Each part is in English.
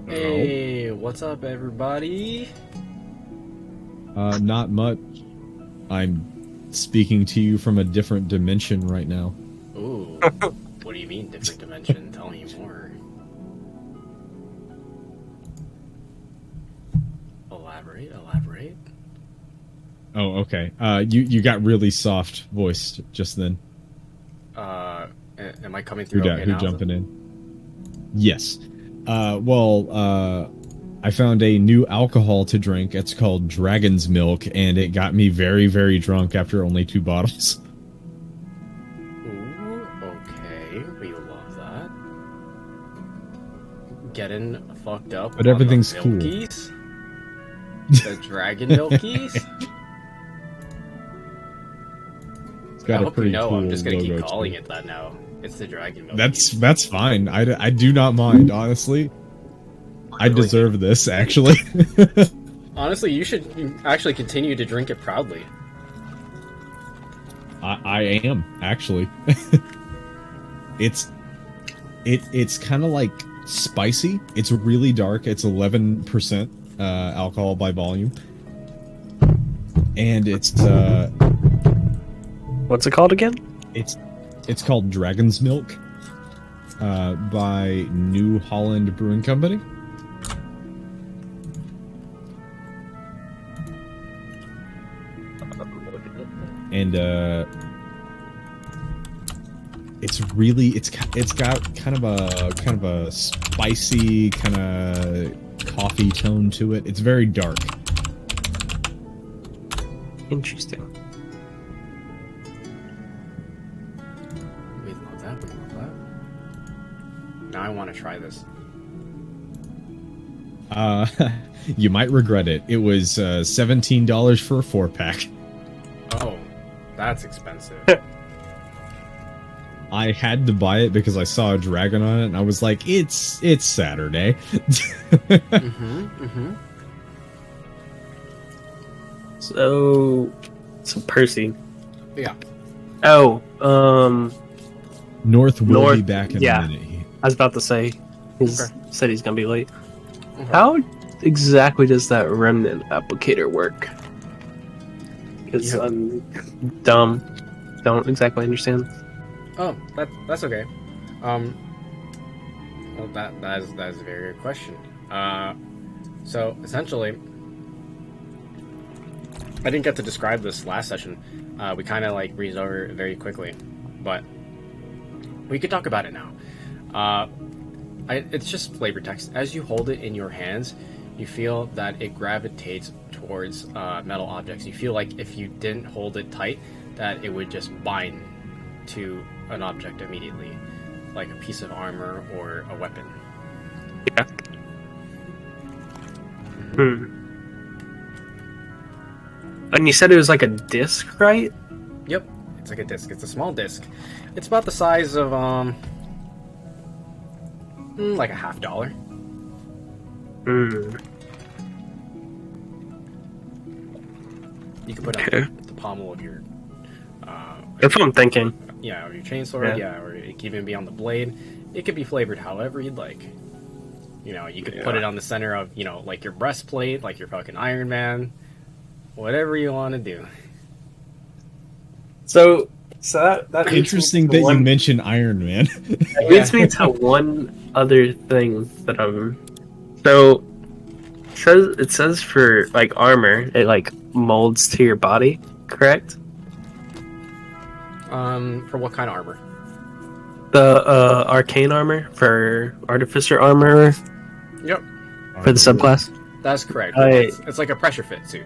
Hey, what's up, everybody? Not much. I'm speaking to you from a different dimension right now. Ooh, what do you mean, different dimension? Tell me more. Elaborate, elaborate. Oh, okay. You got really soft voiced just then. Am I coming through okay Who now? jumping in? Yes. I found a new alcohol to drink. It's called Dragon's Milk, and it got me very, very drunk after only 2 bottles. Ooh, okay, we love that. Getting fucked up But on the everything's cool. milkies? The dragon milkies? It's got I a hope you pretty know cool I'm just gonna keep logo calling too. it that now. It's the dragon milkies. That's fine. I do not mind, honestly. I deserve this, actually. Honestly, you should actually continue to drink it proudly. I am actually. It's kind of like spicy. It's really dark. It's 11% alcohol by volume, and What's it called again? it's called Dragon's Milk by New Holland Brewing Company. And it's got kind of a spicy kind of coffee tone to it. It's very dark. Interesting. We love that. We love that. Now I want to try this. You might regret it. It was $17 for a 4-pack. Oh, that's expensive. I had to buy it because I saw a dragon on it, and I was like, "It's Saturday." So Percy. Yeah. Oh, North will North, be back in yeah. a minute. I was about to say, Okay. said he's gonna be late. Okay. How exactly does that remnant applicator work? Because Yeah. I'm dumb, don't exactly understand. Oh, that's okay. Well, that is a very good question. So essentially, I didn't get to describe this last session. We kind of like breezed over it very quickly, but we could talk about it now. It's just flavor text. As you hold it in your hands, you feel that it gravitates towards metal objects. You feel like if you didn't hold it tight, that it would just bind to an object immediately, like a piece of armor or a weapon. Yeah. Hmm. And you said it was like a disc, right? Yep, it's like a disc. It's a small disc. It's about the size of like a $50. Hmm. You can put it Okay. on the pommel of your That's what I'm thinking. yeah, or your chainsaw, Yeah. or it can even be on the blade. It could be flavored however you'd like. You know, you could put Yeah. it on the center of, like your breastplate, like your fucking Iron Man. Whatever you want to do. So that leads Interesting me to that you mentioned Iron Man. That leads me to one other thing that I'm. So it says for like armor, it like molds to your body, correct? For what kind of armor? The arcane armor for artificer armor Yep, for the subclass. that's correct. I- It's like a pressure fit suit.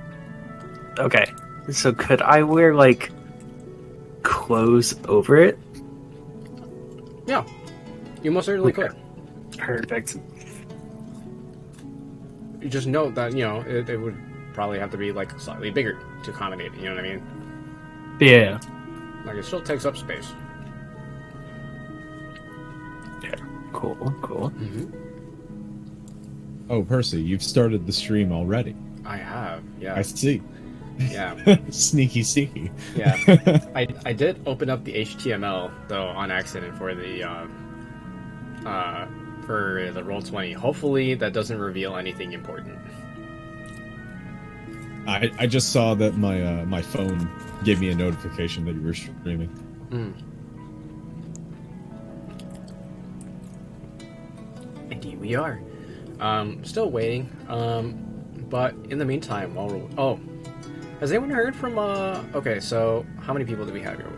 Okay, so could I wear like clothes over it? Yeah, you most certainly could. Perfect. You just note that it would probably have to be like slightly bigger to accommodate it. You know what I mean? Yeah. Like it still takes up space. Cool. Cool. Mm-hmm. Oh, Percy, you've started the stream already. I have, yeah, I see. yeah, Sneaky, sneaky. yeah. I did open up the HTML though on accident for the for the Roll20. Hopefully that doesn't reveal anything important. I just saw that my phone gave me a notification that you were streaming. Indeed, we are. Still waiting. But in the meantime, while we're... Oh, has anyone heard from... Okay, so how many people do we have here?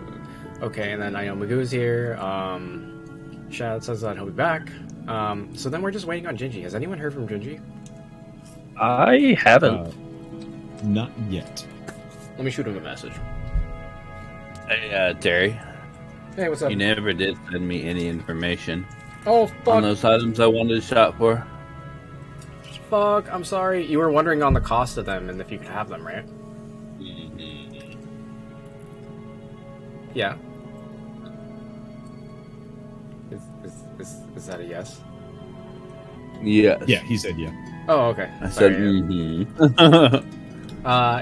Okay, and then I know Magoo's here. Shad says that he'll be back. So then we're just waiting on Gingy. Has anyone heard from Gingy? I haven't. Not yet. Let me shoot him a message. Hey, Terry. Hey, what's up? You never did send me any information Oh, fuck. on those items I wanted a shot for. Fuck, I'm sorry. You were wondering on the cost of them and if you could have them, right? Yeah. Is that a yes? Yes. Yeah, he said yeah. Oh, okay. I Sorry. said, mm-hmm.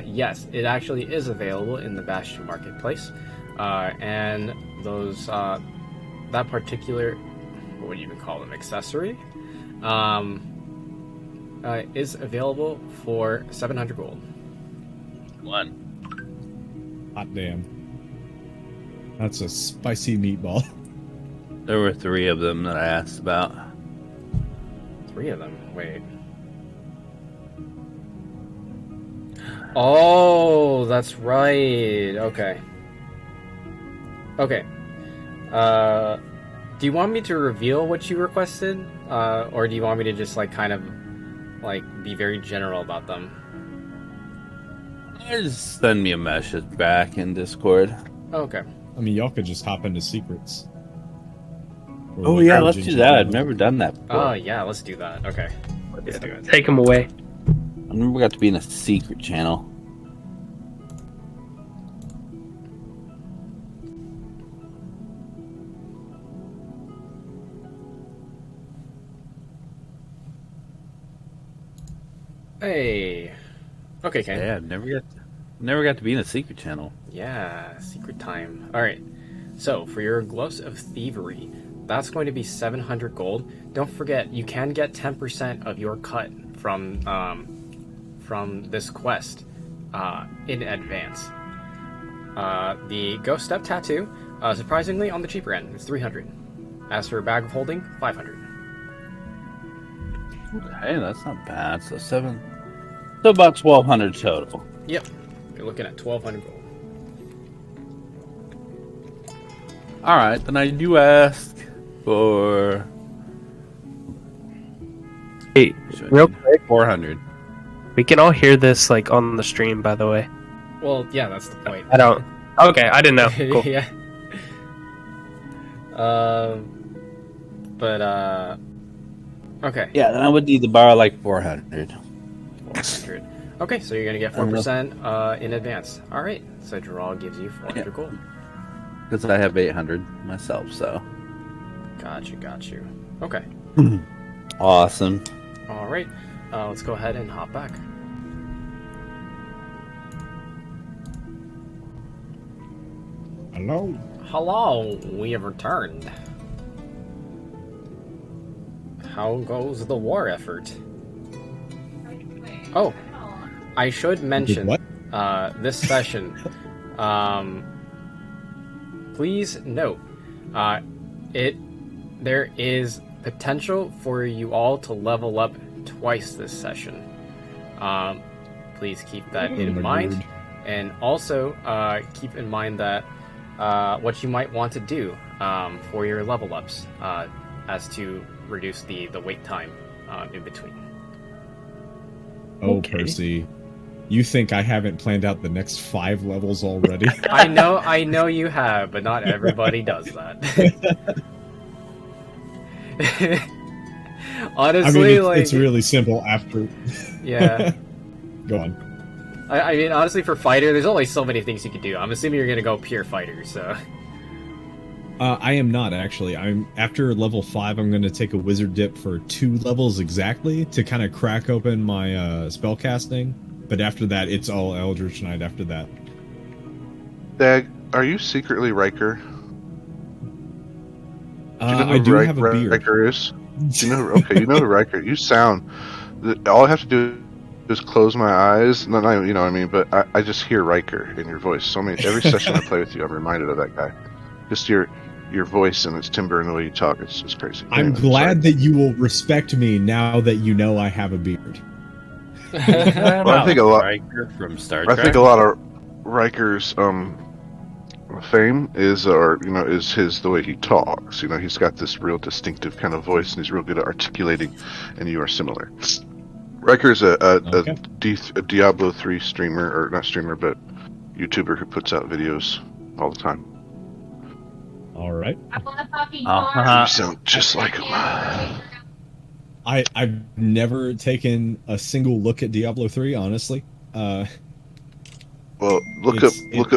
Yes, it actually is available in the Bastion Marketplace. And those, that particular, what would you even call them, accessory, is available for 700 gold. One. Hot damn. That's a spicy meatball. There were 3 of them that I asked about. 3 of them? Wait. Oh, that's right. Okay. Okay. Do you want me to reveal what you requested? Or do you want me to just, like, kind of, like, be very general about them? Just send me a message back in Discord. Okay. I mean, y'all could just hop into secrets. Or Oh what yeah, Gingy let's do did. that. I've never done that before. Oh, yeah, let's do that. Okay. Let's do it. Take him away. I've never got to be in a secret channel. Hey. Okay, Ken. Yeah, I've never got to be in a secret channel. Yeah, secret time. Alright. So, for your Gloves of Thievery, that's going to be 700 gold. Don't forget, you can get 10% of your cut from this quest in advance. The Ghost Step Tattoo, surprisingly on the cheaper end, is 300. As for Bag of Holding, 500. Okay, that's not bad. So about 1,200 total. Yep, you're looking at 1,200 gold. All right, then I do ask for. Hey, real quick, 400. we can all hear this like on the stream, by the way. Well, yeah, that's the point. I don't. Okay, I didn't know. Cool. Yeah. Okay. Yeah, then I would need to borrow like 400. 400. Okay, so you're gonna get 4% in advance. All right, so draw gives you 400 gold. Because I have 800 myself, so. Got you. Okay. Awesome. All right, let's go ahead and hop back. Hello? Hello, we have returned. How goes the war effort? Oh, I should mention What? this session. Please note, there is potential for you all to level up twice this session. Please keep that in mind, and also keep in mind that what you might want to do for your level ups, as to reduce the wait time in between. Oh, Okay. Percy. You think I haven't planned out the next 5 levels already? I know you have, but not everybody does that. Honestly, it's really simple after... yeah. Go on. I mean, honestly, for fighter, there's only so many things you can do. I'm assuming you're gonna go pure fighter, so. I am not, actually. After level 5, I'm going to take a wizard dip for 2 levels exactly to kind of crack open my spell casting. But after that, it's all Eldritch Knight after that. Dag, are you secretly Riker? Do you know I who do have a beard. Riker is? You know, okay, you know the Riker. You sound. All I have to do is close my eyes. No, you know what I mean. But I just hear Riker in your voice. So many. Every session I play with you, I'm reminded of that guy. Just your voice and its timbre and the way you talk. It's just crazy. I'm Anyway, glad that you will respect me now that you know I have a beard. Well, I think a lot. Riker from Star I Trek. think a lot of Riker's fame is, or you know, is the way he talks. You know, he's got this real distinctive kind of voice, and he's real good at articulating. And you are similar. Riker's a Diablo 3 streamer, or not streamer, but YouTuber who puts out videos all the time. All right. You sound just like him. I've never taken a single look at Diablo 3, honestly. Well, look up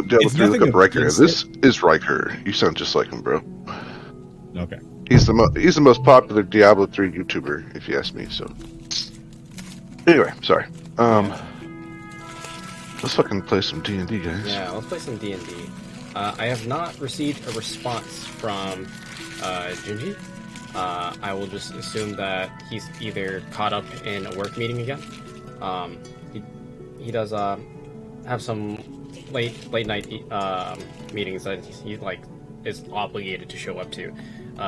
Diablo 3, look up Riker. This is Riker. You sound just like him, bro. Okay. He's the most popular Diablo 3 YouTuber, if you ask me. So, anyway, sorry. Let's fucking play some D&D, guys. Yeah, let's play some D&D. I have not received a response from Junji. I will just assume that he's either caught up in a work meeting again. He does have some late night meetings that he is obligated to show up to.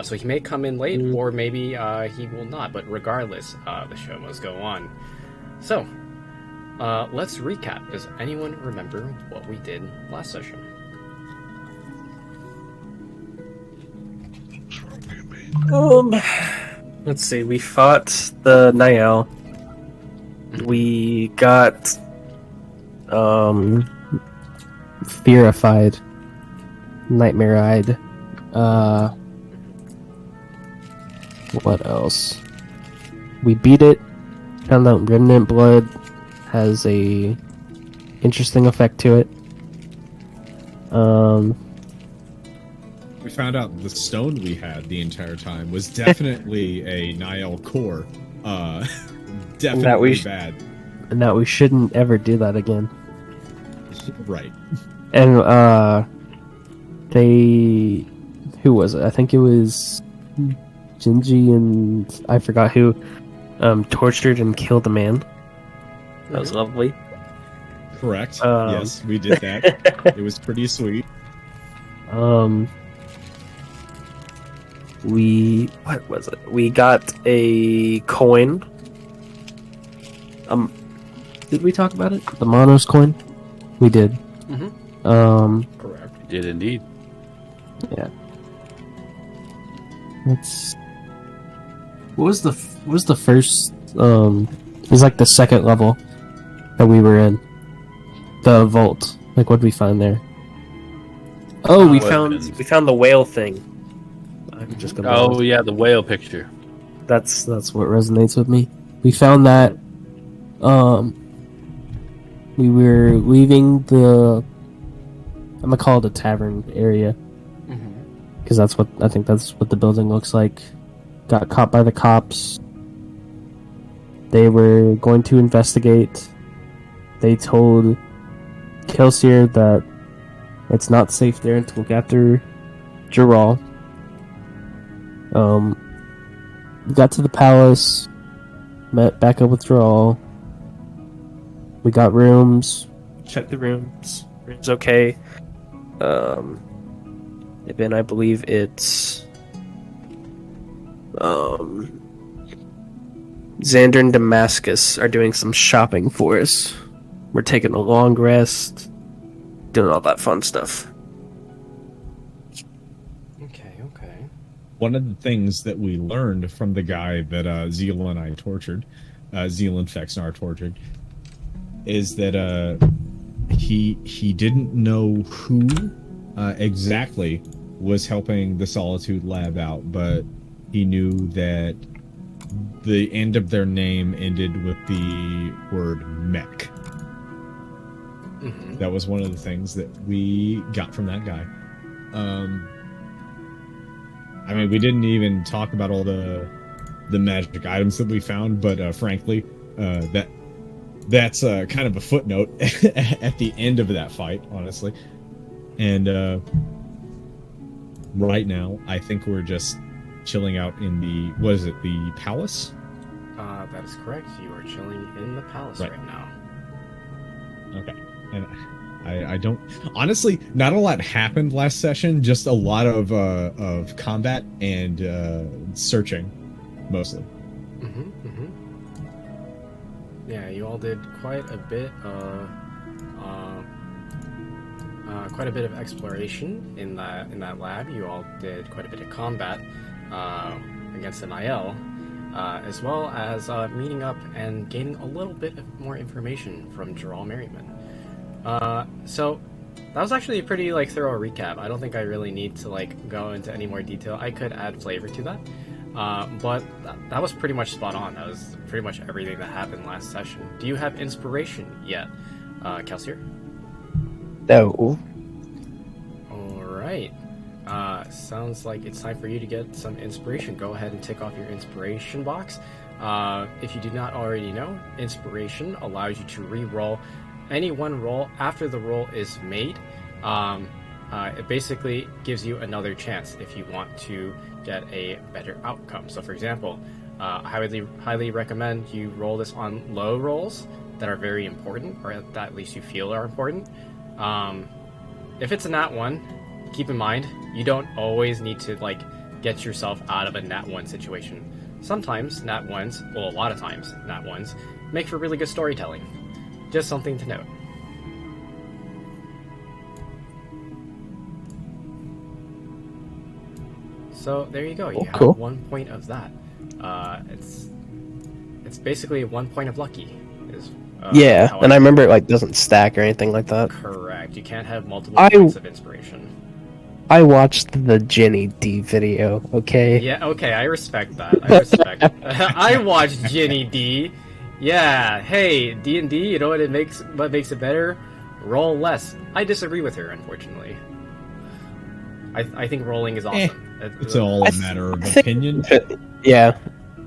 So he may come in late, or maybe he will not. But regardless, the show must go on. So let's recap. Does anyone remember what we did last session? Let's see. We fought the Niall. We got fearified, nightmare-eyed. What else? We beat it. Found out remnant blood has a interesting effect to it. We found out the stone we had the entire time was definitely a Niall core. Definitely bad. And that we shouldn't ever do that again. Right. And who was it? I think it was Jinji and I forgot who tortured and killed a man. That was lovely. Correct. Yes, we did that. It was pretty sweet. What was it? We got a coin. Did we talk about it? The Monos coin? We did. Mm-hmm. Correct. You did indeed. Yeah. What was the first? It was like the second level that we were in. The vault. Like, what did we find there? Oh, we found the whale thing. I'm just gonna. Oh yeah, the whale picture. That's what resonates with me. We found that. We were leaving the. I'm gonna call it a tavern area. Because that's what the building looks like. Got caught by the cops. They were going to investigate. They told Kelsier that it's not safe there to look after Jaral. We got to the palace, met back up with Jaral. We got rooms, checked the rooms. Room's okay. And then I believe it's Xander and Damascus are doing some shopping for us. We're taking a long rest, doing all that fun stuff. Okay. One of the things that we learned from the guy that Zeal and I tortured, Zeal and Fexnar tortured, is that he didn't know who exactly was helping the Solitude Lab out, but he knew that the end of their name ended with the word mech. Mm-hmm. That was one of the things that we got from that guy. I mean, we didn't even talk about all the magic items that we found, but frankly, that's kind of a footnote at the end of that fight, honestly. And right now, I think we're just chilling out in the, what is it, the palace? That is correct. You are chilling in the palace right now. Okay. And I don't, honestly, not a lot happened last session, just a lot of combat and searching, mostly. Yeah, you all did quite a bit of exploration in that lab. You all did quite a bit of combat against an IL, as well as meeting up and gaining a little bit of more information from Gerald Merriman. So that was actually a pretty thorough recap. I don't think I really need to go into any more detail. I could add flavor to that, but that was pretty much spot on. That was pretty much everything that happened last session. Do you have inspiration yet, Kelsier? No. All right. Sounds like it's time for you to get some inspiration. Go ahead and tick off your inspiration box. If you do not already know, inspiration allows you to re-roll any one roll after the roll is made. It basically gives you another chance if you want to get a better outcome. So for example, I would highly recommend you roll this on low rolls that are very important, or that at least you feel are important. If it's a nat 1, keep in mind, you don't always need to get yourself out of a nat 1 situation. Sometimes nat 1s, well, a lot of times nat 1s, make for really good storytelling. Just something to note. So there you go. You have cool. 1 point of that. It's basically 1 point of lucky. Yeah, and I remember it doesn't stack or anything like that. Correct. You can't have multiple points of inspiration. I watched the Jenny D video. Okay. Yeah. Okay. I respect that. I respect. I watched Jenny D. Yeah. Hey, D&D. You know what makes it better? Roll less. I disagree with her, unfortunately. I think rolling is awesome. It's all a matter of opinion. Yeah.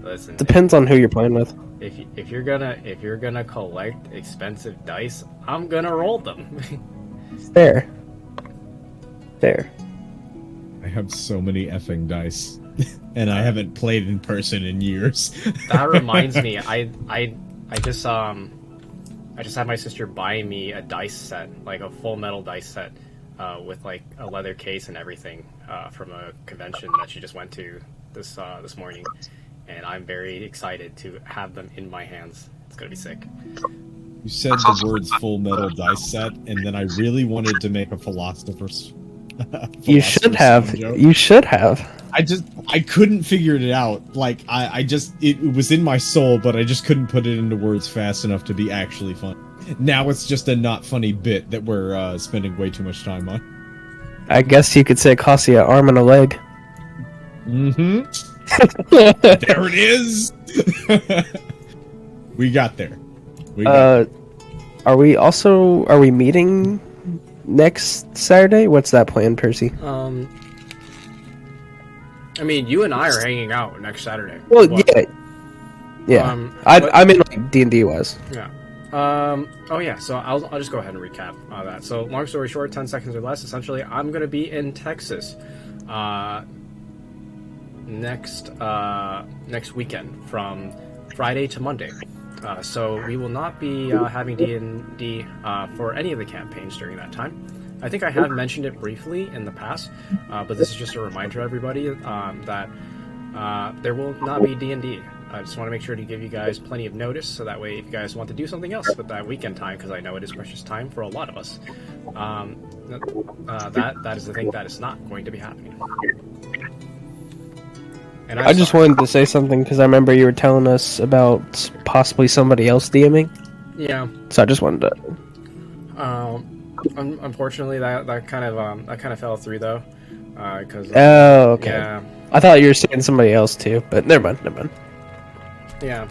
Listen, depends on who you're playing with. If you're gonna collect expensive dice, I'm gonna roll them. Fair. I have so many effing dice, and I haven't played in person in years. That reminds me, I just had my sister buy me a dice set, a full metal dice set, with a leather case and everything, from a convention that she just went to this morning, and I'm very excited to have them in my hands. It's gonna be sick. You said the words "full metal dice set," and then I really wanted to make a philosopher's. You should have. You should have. I couldn't figure it out. It was in my soul, but I just couldn't put it into words fast enough to be actually fun. Now it's just a not funny bit that we're spending way too much time on. I guess you could say it costs you an arm and a leg. Mm-hmm. There it is. We got there. Are we meeting next Saturday? What's that plan, Percy? I mean, you and I are hanging out next Saturday. Well, yeah. I mean, D&D wise. Yeah. Oh yeah. So I'll just go ahead and recap that. So long story short, 10 seconds or less. Essentially, I'm gonna be in Texas, next weekend from Friday to Monday. So we will not be having D&D for any of the campaigns during that time. I think I have mentioned it briefly in the past, but this is just a reminder to everybody that there will not be D&D. I just want to make sure to give you guys plenty of notice, so that way if you guys want to do something else with that weekend time, because I know it is precious time for a lot of us, that is the thing that is not going to be happening. And I just wanted to say something because I remember you were telling us about possibly somebody else DMing. Yeah. So I just wanted to. Unfortunately, that kind of fell through though. Because. Oh, okay. Yeah. I thought you were saying somebody else too, but never mind. Yeah,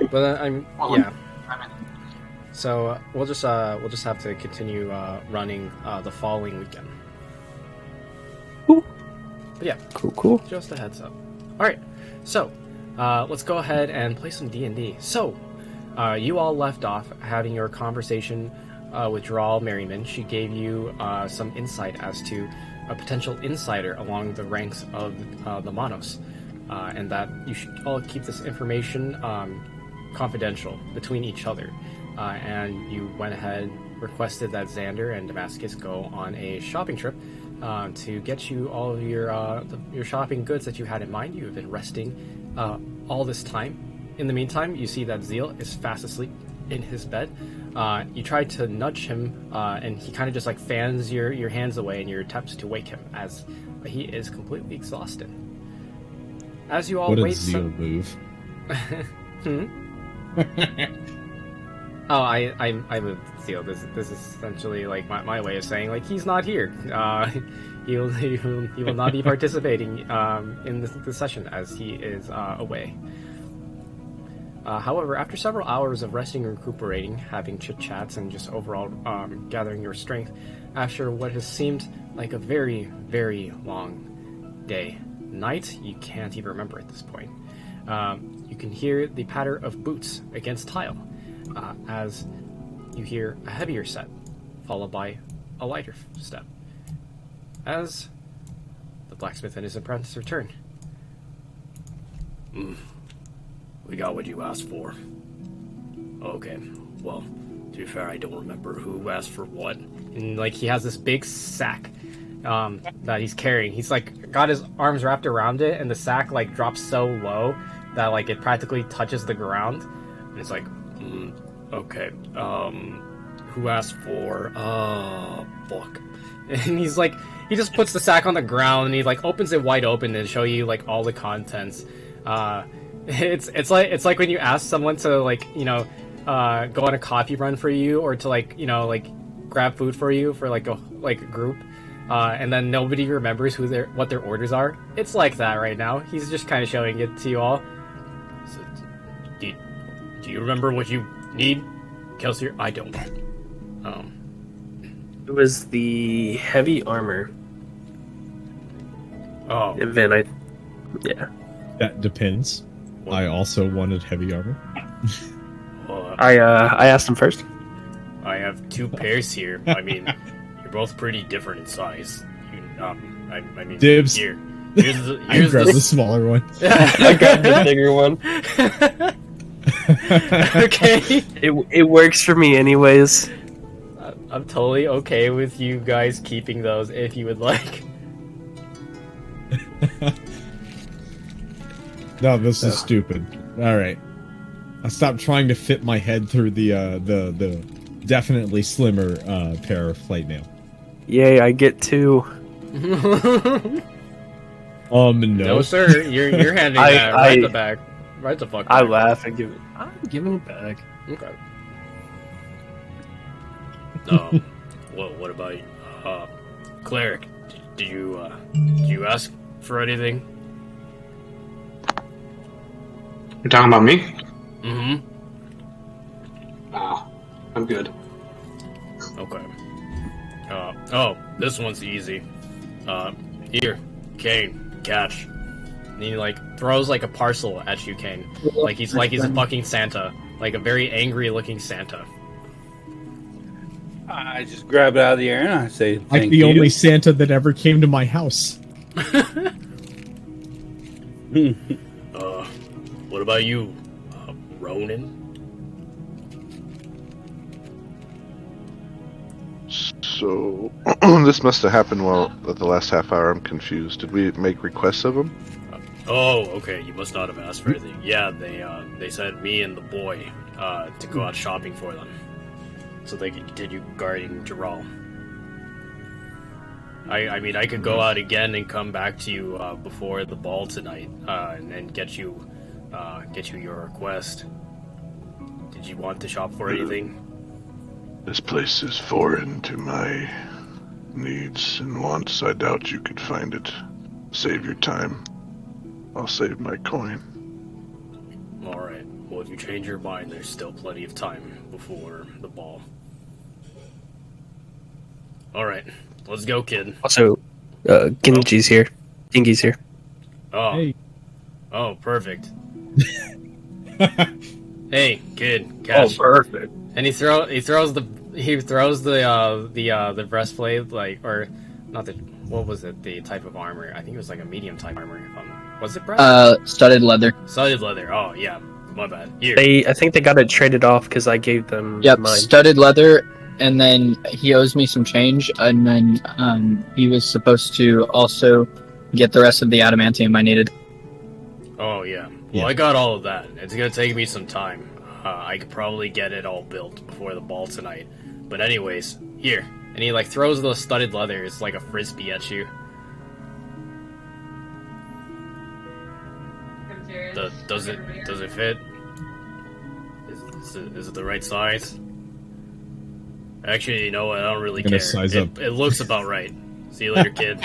but yeah. So we'll just have to continue running the following weekend. Cool. But yeah. Cool. Just a heads up. All right, so let's go ahead and play some D&D. So you all left off having your conversation with Dral Merriman. She gave you some insight as to a potential insider along the ranks of the Monos. and that you should all keep this information confidential between each other. And you went ahead, requested that Xander and Damascus go on a shopping trip to get you all of your shopping goods that you had in mind. You have been resting all this time. In the meantime, you see that Zeal is fast asleep in his bed. You try to nudge him, and he kind of just like fans your hands away in your attempts to wake him, as he is completely exhausted. As you all what wait, a Zeal move. Oh, I live Zeal. This is essentially like my way of saying like he's not here. He will not be participating in the session as he is away. However, after several hours of resting and recuperating, having chit-chats, and just overall gathering your strength, after what has seemed like a very, very long day, night, you can't even remember at this point. You can hear the patter of boots against tile as you hear a heavier step, followed by a lighter step, as the blacksmith and his apprentice return. We got what you asked for. Okay, well, to be fair, I don't remember who asked for what. And like he has this big sack that he's carrying. He's like got his arms wrapped around it, and the sack like drops so low that like it practically touches the ground. And it's like, okay, who asked for, fuck. And he's like, he just puts the sack on the ground and he like opens it wide open and show you like all the contents. It's like when you ask someone to like, you know, go on a coffee run for you, or to like, you know, like grab food for you for like a group, and then nobody remembers what their orders are. It's like that right now. He's just kind of showing it to you all. So, do you remember what you need, Kelsier? I don't. It was the heavy armor. Oh. And then yeah. That depends. I also wanted heavy armor. I asked him first. I have 2 pairs here. I mean, you're both pretty different in size. I mean, Dibs. Here's I grabbed the smaller one. I grabbed the bigger one. Okay. It works for me anyways. I'm totally okay with you guys keeping those if you would like. No, this is stupid. All right, I stopped trying to fit my head through the definitely slimmer pair of plate mail. Yay! I get 2. No. No, sir. You're handing that right the back. Right the fuck. I back. laugh and give it. I'm giving it back. Okay. What about cleric? Did you ask for anything? You're talking about me? Mm-hmm. I'm good. Okay. Oh, this one's easy. Here, Kane, catch. And he like throws like a parcel at you, Kane. Like he's a fucking Santa. Like a very angry looking Santa. I just grab it out of the air and I say, Like thank the you. only Santa that ever came to my house. What about you, Ronan? So, this must have happened while at the last half hour. I'm confused. Did we make requests of him? Oh, okay. You must not have asked for anything. Yeah, they sent me and the boy to go out shopping for them, so they could continue guarding Geralt. I mean, I could go out again and come back to you before the ball tonight, and then get you your request. Did you want to shop for anything? This place is foreign to my needs and wants. I doubt you could find it. Save your time. I'll save my coin. Alright. Well, if you change your mind, there's still plenty of time before the ball. Alright. Let's go, kid. Also, Genji's here. Genji's here. Oh. Hey. Oh, perfect. Hey, kid, catch. Oh, perfect. And he throws the breastplate, like, or not the, what was it, the type of armor? I think it was like a medium type armor, Was it Brad? Studded leather. Studded leather. Oh yeah, my bad. Here. I think they got it traded off because I gave them Yep, mine. studded leather, and then he owes me some change, and then he was supposed to also get the rest of the adamantium I needed. Oh yeah. Well, Yeah. I got all of that. It's gonna take me some time. I could probably get it all built before the ball tonight. But anyways, here. And he like throws the studded leather. It's like a frisbee at you. Does it fit? Is it the right size? Actually, you know what? I don't really Gonna care. size up. It looks about right. See you later, kid.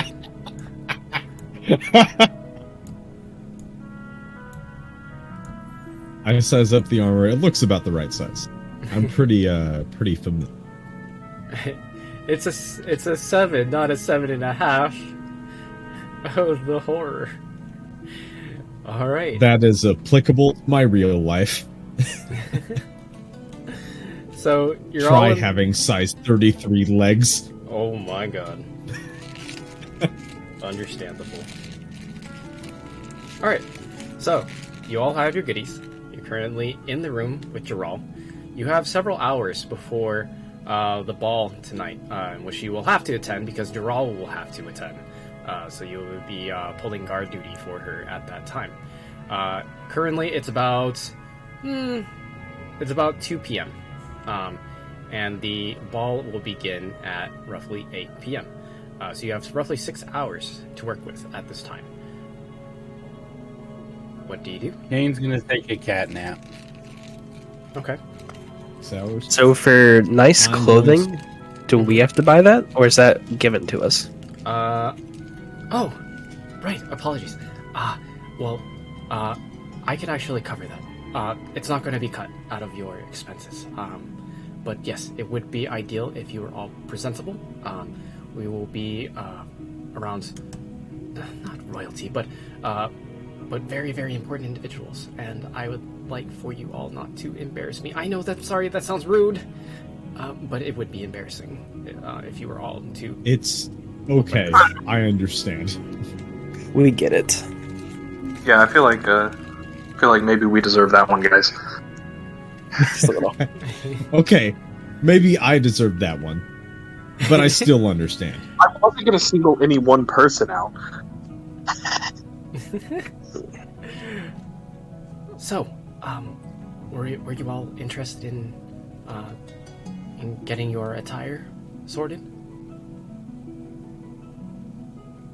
I size up the armor. It looks about the right size. I'm pretty familiar. It's a 7, not a 7.5. Oh, the horror. All right. That is applicable to my real life. So you're Try all having size 33 legs. Oh my god. Understandable. All right. So you all have your goodies. You're currently in the room with Gerald. You have several hours before the ball tonight, which you will have to attend because Gerald will have to attend. So you will be pulling guard duty for her at that time. Currently, it's about 2 p.m. And the ball will begin at roughly 8 p.m. So you have roughly 6 hours to work with at this time. What do you do? Kane's gonna take a cat nap. Okay. So for nice I'm clothing, do we have to buy that, or is that given to us? Oh, right. Apologies. Well, I can actually cover that. It's not going to be cut out of your expenses. But yes, it would be ideal if you were all presentable. We will be around, not royalty, but very, very important individuals. And I would like for you all not to embarrass me. I know that, sorry, that sounds rude. But it would be embarrassing if you were all to... It's okay. I understand. We get it. Yeah, I feel like maybe we deserve that one, guys. Just a little. Okay, maybe I deserve that one, but I still understand. I wasn't gonna single any one person out. So, were you all interested in getting your attire sorted?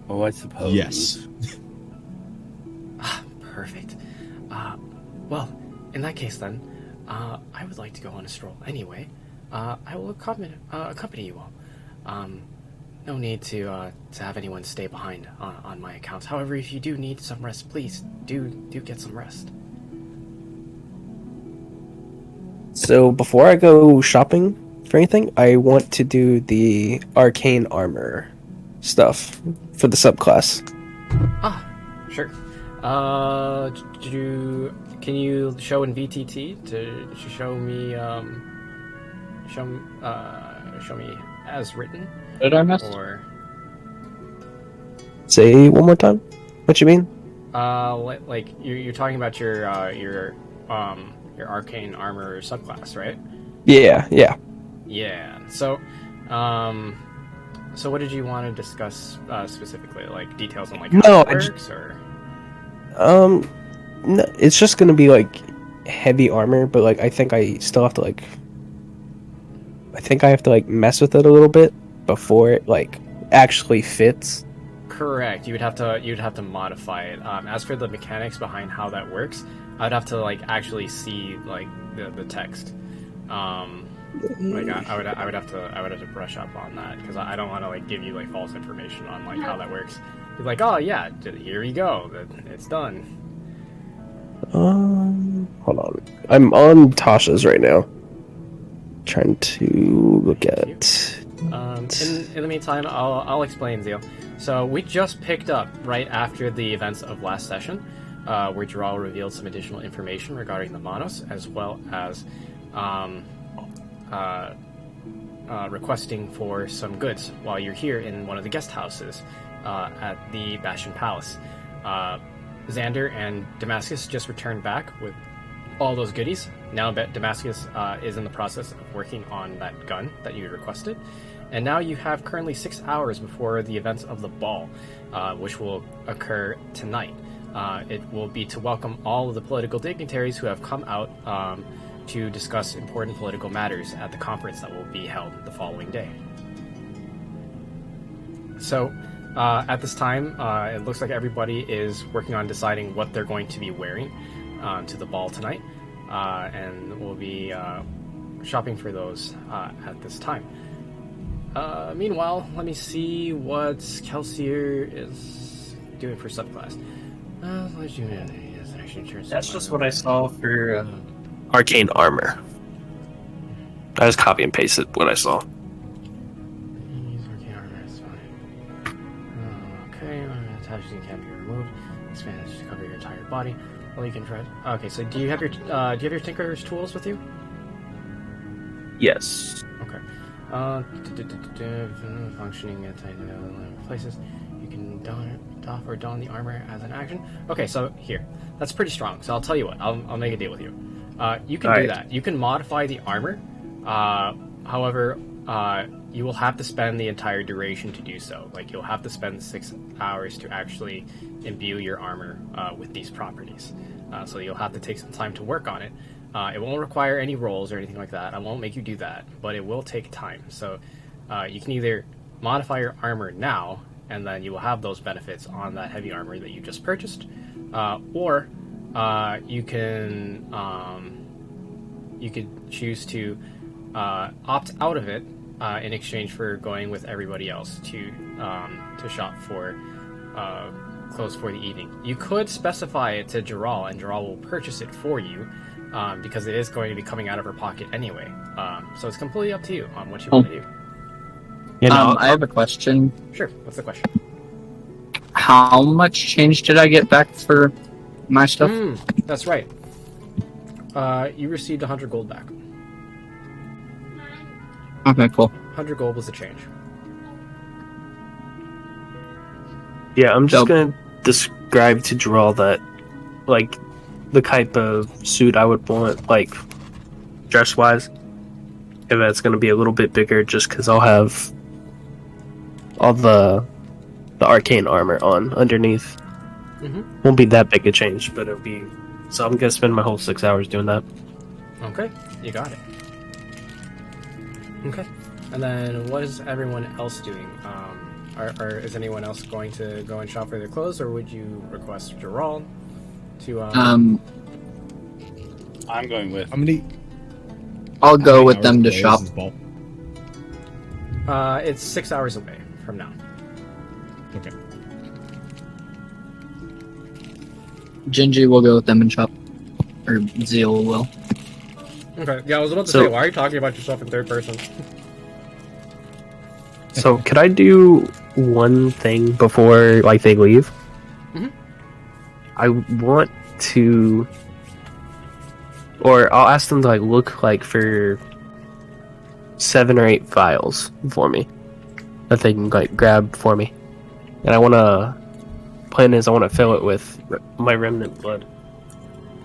Oh, I suppose. Yes. Perfect. Well, in that case then, I would like to go on a stroll anyway. I will accompany you all. No need to have anyone stay behind on my account. However, if you do need some rest, please do get some rest. So before I go shopping for anything, I want to do the arcane armor stuff for the subclass. Sure. Can you show in VTT to show me show me as written? Did I miss? Or Say one more time. What you mean? like you're talking about your arcane armor subclass, right? Yeah. Yeah. So, so what did you want to discuss specifically? Like details on like how No, it works, or? No, it's just gonna be like heavy armor, but like I think I still have to like. I think I have to like mess with it a little bit before it like actually fits. Correct. You'd have to modify it. As for the mechanics behind how that works, I'd have to like actually see like the text. Like I would have to brush up on that because I don't want to like give you like false information on like how that works. You're like, oh yeah, here you go, it's done. Hold on. I'm on Tasha's right now. Trying to look at. In the meantime, I'll explain, Zeal. So we just picked up right after the events of last session, where Gerald revealed some additional information regarding the Monos, as well as requesting for some goods while you're here in one of the guest houses at the Bastion Palace. Xander and Damascus just returned back with all those goodies. Now Damascus is in the process of working on that gun that you requested. And now you have currently 6 hours before the events of the ball, which will occur tonight. It will be to welcome all of the political dignitaries who have come out to discuss important political matters at the conference that will be held the following day. So, at this time, it looks like everybody is working on deciding what they're going to be wearing to the ball tonight, and we'll be shopping for those at this time. Meanwhile, let me see what Kelsier is doing for subclass. That's just what I saw for arcane armor. I just copy and pasted what I saw. Okay, attaching can't be removed. Expand to cover your entire body. Well, you can try. Okay, so do you have your Tinker's tools with you? Yes. Okay. Functioning at places. You can doff or don the armor as an action. Okay, so here. That's pretty strong. So I'll tell you what. I'll make a deal with you. You can do that. You can modify the armor. However, you will have to spend the entire duration to do so. Like, you'll have to spend 6 hours to actually imbue your armor with these properties. So you'll have to take some time to work on it. It won't require any rolls or anything like that. I won't make you do that, but it will take time. So you can either modify your armor now, and then you will have those benefits on that heavy armor that you just purchased, or you could choose to opt out of it in exchange for going with everybody else to shop for clothes for the evening. You could specify it to Jaral, and Jaral will purchase it for you, because it is going to be coming out of her pocket anyway. So it's completely up to you on what you want to do. I have a question. Sure. What's the question? How much change did I get back for my stuff? That's right. You received 100 gold back. Okay, cool. 100 gold was the change. Yeah, I'm just gonna describe to Jaral that, like, the type of suit I would want, like, dress-wise. If that's gonna be a little bit bigger, just because I'll have all the arcane armor on underneath. Won't be that big a change, but it'll be. So I'm gonna spend my whole 6 hours doing that. Okay, you got it. Okay, and then what is everyone else doing? Is anyone else going to go and shop for their clothes, or would you request Jaral to? I'm going with. How many? I'll go with them to shop. It's 6 hours away from now. Okay. Gingy will go with them and shop. Or Zeal will. Okay, yeah, I was about to say, why are you talking about yourself in third person? So, could I do one thing before, like, they leave? I want to, or I'll ask them to, like, look, like, for 7 or 8 vials for me that they can, like, grab for me. And I want to, plan is I want to fill it with my remnant blood.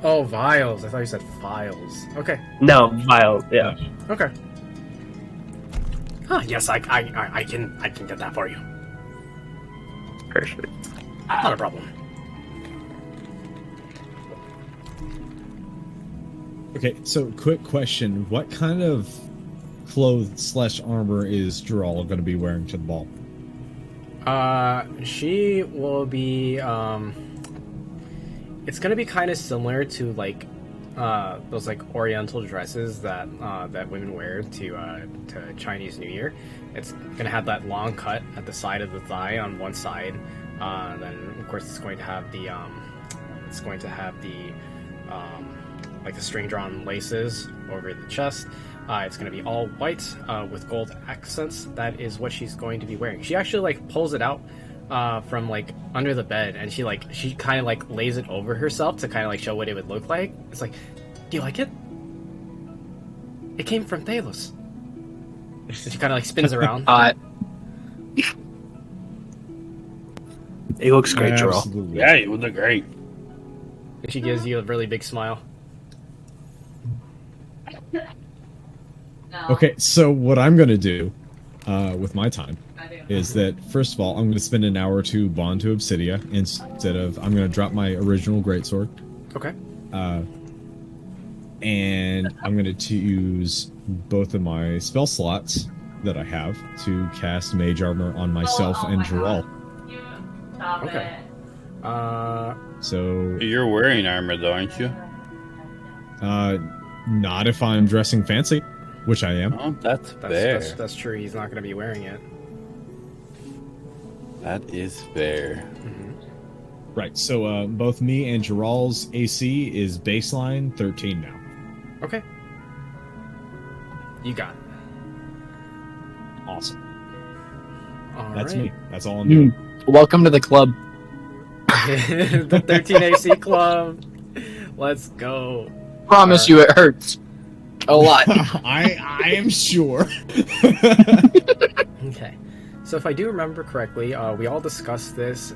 Oh, vials. I thought you said files. Okay. No, vials, yeah. Okay. Huh, yes, I can get that for you. Perfect. Not a problem. Okay, so quick question. What kind of clothes / armor is Jaral going to be wearing to the ball? She will be, it's gonna be kind of similar to, like, those, like, oriental dresses that that women wear to Chinese New Year. It's gonna have that long cut at the side of the thigh on one side. Then, of course, it's going to have the like the string-drawn laces over the chest. It's going to be all white with gold accents. That is what she's going to be wearing. She actually, like, pulls it out from, like, under the bed, and she kind of, like, lays it over herself to kind of, like, show what it would look like. It's like, do you like it? It came from Thalos. And she kind of, like, spins around. It looks great, Jaral. Absolutely. Yeah, it would look great. And she gives you a really big smile. Okay, so what I'm going to do with my time is that, first of all, I'm going to spend an hour or two bond to Obsidia instead of... I'm going to drop my original greatsword. Okay. And I'm going to use both of my spell slots that I have to cast Mage Armor on myself and Geralt. Okay. So... You're wearing armor, though, aren't you? Not if I'm dressing fancy, which I am. Oh, that's fair. That's true. He's not going to be wearing it. That is fair. Right, so both me and Geralt's AC is baseline 13 now. Okay. You got it. Awesome. That's me. That's all I'm doing. Welcome to the club. The 13 AC club. Let's go. Promise you it hurts. A lot. I am sure. Okay. So if I do remember correctly, we all discussed this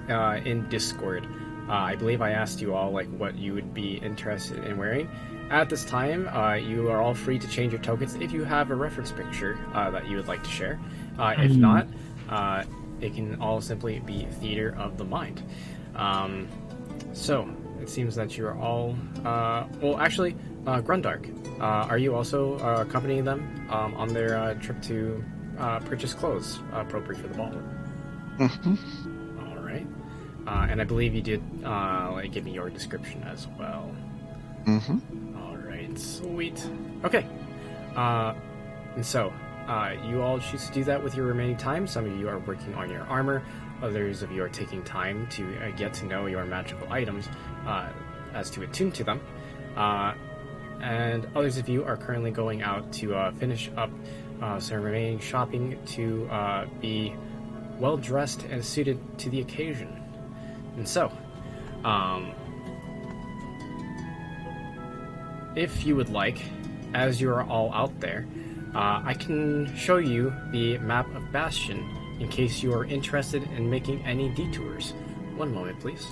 in Discord. I believe I asked you all like what you would be interested in wearing. At this time, you are all free to change your tokens if you have a reference picture that you would like to share. If not, it can all simply be theater of the mind. So it seems that you are all... well, actually, Grundark, are you also accompanying them on their trip to purchase clothes appropriate for the ball? All right. And I believe you did like give me your description as well. All right, sweet. Okay. And so, you all choose to do that with your remaining time. Some of you are working on your armor. Others of you are taking time to get to know your magical items as to attune to them. And others of you are currently going out to finish up some remaining shopping to be well dressed and suited to the occasion. And so, if you would like, as you are all out there, I can show you the map of Bastion in case you are interested in making any detours. One moment, please.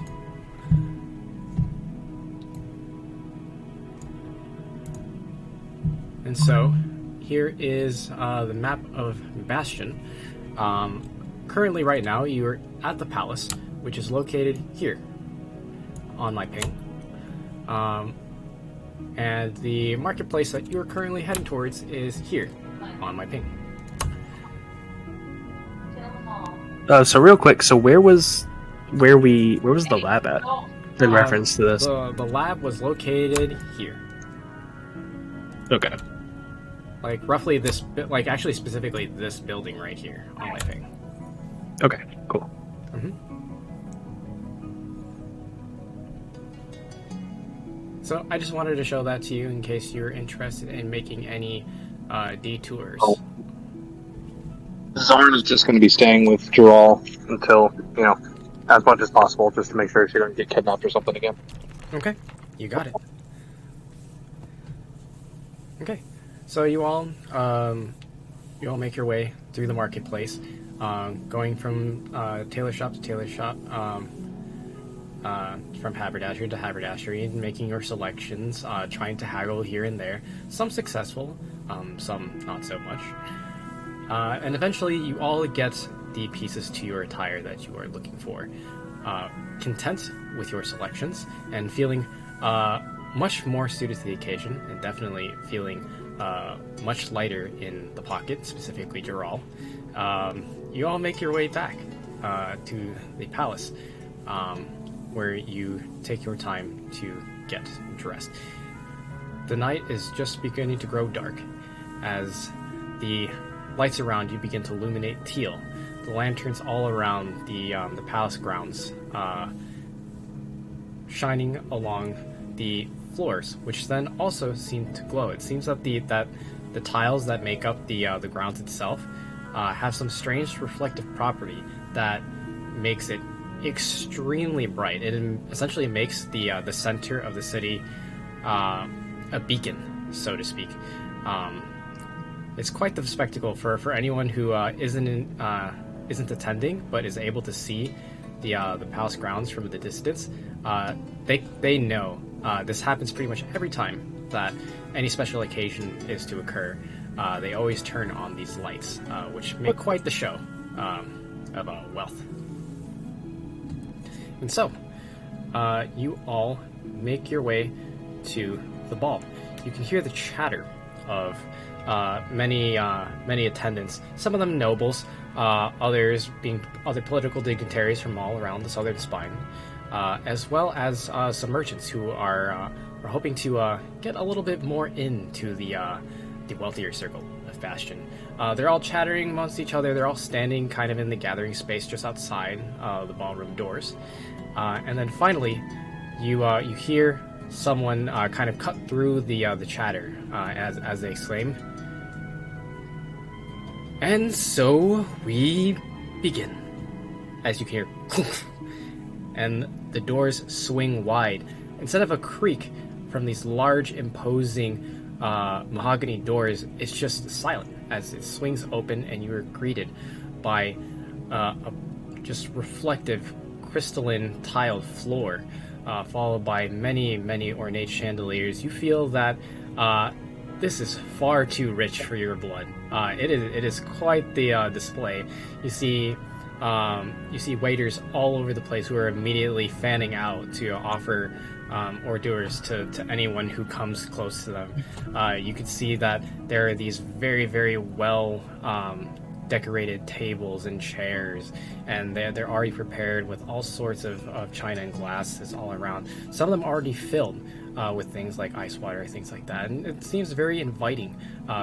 And so, here is the map of Bastion. Currently, right now, you're at the palace, which is located here on my ping. And the marketplace that you're currently heading towards is here on my ping. So real quick, so where was the lab at in reference to this? The lab was located here. Okay. Like roughly this, like actually specifically this building right here on my ping. Okay, cool. So I just wanted to show that to you in case you're interested in making any detours. Zorn is just going to be staying with Geralt until, as much as possible, just to make sure she doesn't get kidnapped or something again. Okay, you got it. Okay, so you all make your way through the marketplace, going from tailor shop to tailor shop, from haberdashery to haberdashery, and making your selections, trying to haggle here and there. Some successful, some not so much. And eventually you all get the pieces to your attire that you are looking for. Content with your selections and feeling much more suited to the occasion, and definitely feeling much lighter in the pocket, specifically Geralt. You all make your way back to the palace, where you take your time to get dressed. The night is just beginning to grow dark as the lights around you begin to illuminate teal. The lanterns all around the palace grounds shining along the floors, which then also seem to glow. It seems that the tiles that make up the grounds itself have some strange reflective property that makes it extremely bright. It essentially makes the center of the city a beacon, so to speak. It's quite the spectacle for anyone who isn't attending but is able to see the palace grounds from the distance, they know this happens pretty much every time that any special occasion is to occur. They always turn on these lights, which make quite the show of wealth. And so, you all make your way to the ball. You can hear the chatter of many attendants. Some of them nobles, others being other political dignitaries from all around the southern spine, as well as some merchants who are hoping to get a little bit more into the wealthier circle of Bastion. They're all chattering amongst each other. They're all standing kind of in the gathering space just outside the ballroom doors. And then finally, you hear someone kind of cut through the chatter as they exclaim, "And so we begin." As you can hear, and the doors swing wide. Instead of a creak from these large, imposing mahogany doors, it's just silent as it swings open, and you are greeted by a just reflective, crystalline tiled floor, followed by many ornate chandeliers. You feel that this is far too rich for your blood. It is quite the display. You see waiters all over the place who are immediately fanning out to offer hors d'oeuvres to anyone who comes close to them. You can see that there are these very well decorated tables and chairs, and they're already prepared with all sorts of china and glasses all around. Some of them already filled with things like ice water, things like that, and it seems very inviting.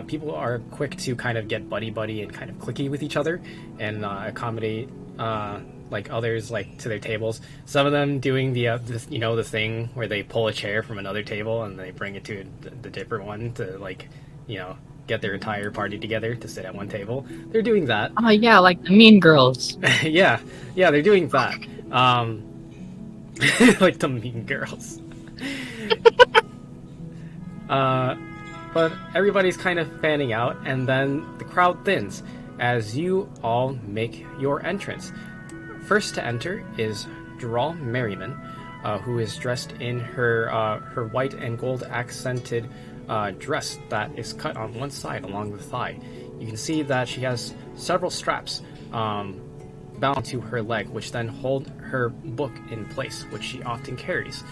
People are quick to kind of get buddy and kind of clicky with each other and accommodate like others like to their tables. Some of them doing the thing where they pull a chair from another table and they bring it to the different one to get their entire party together to sit at one table. They're doing that. Oh yeah, like the Mean Girls. yeah, they're doing that. Like the Mean Girls. But everybody's kind of fanning out, and then the crowd thins as you all make your entrance. First to enter is Dural Merriman, who is dressed in her white and gold accented dress that is cut on one side along the thigh. You can see that she has several straps bound to her leg, which then hold her book in place, which she often carries.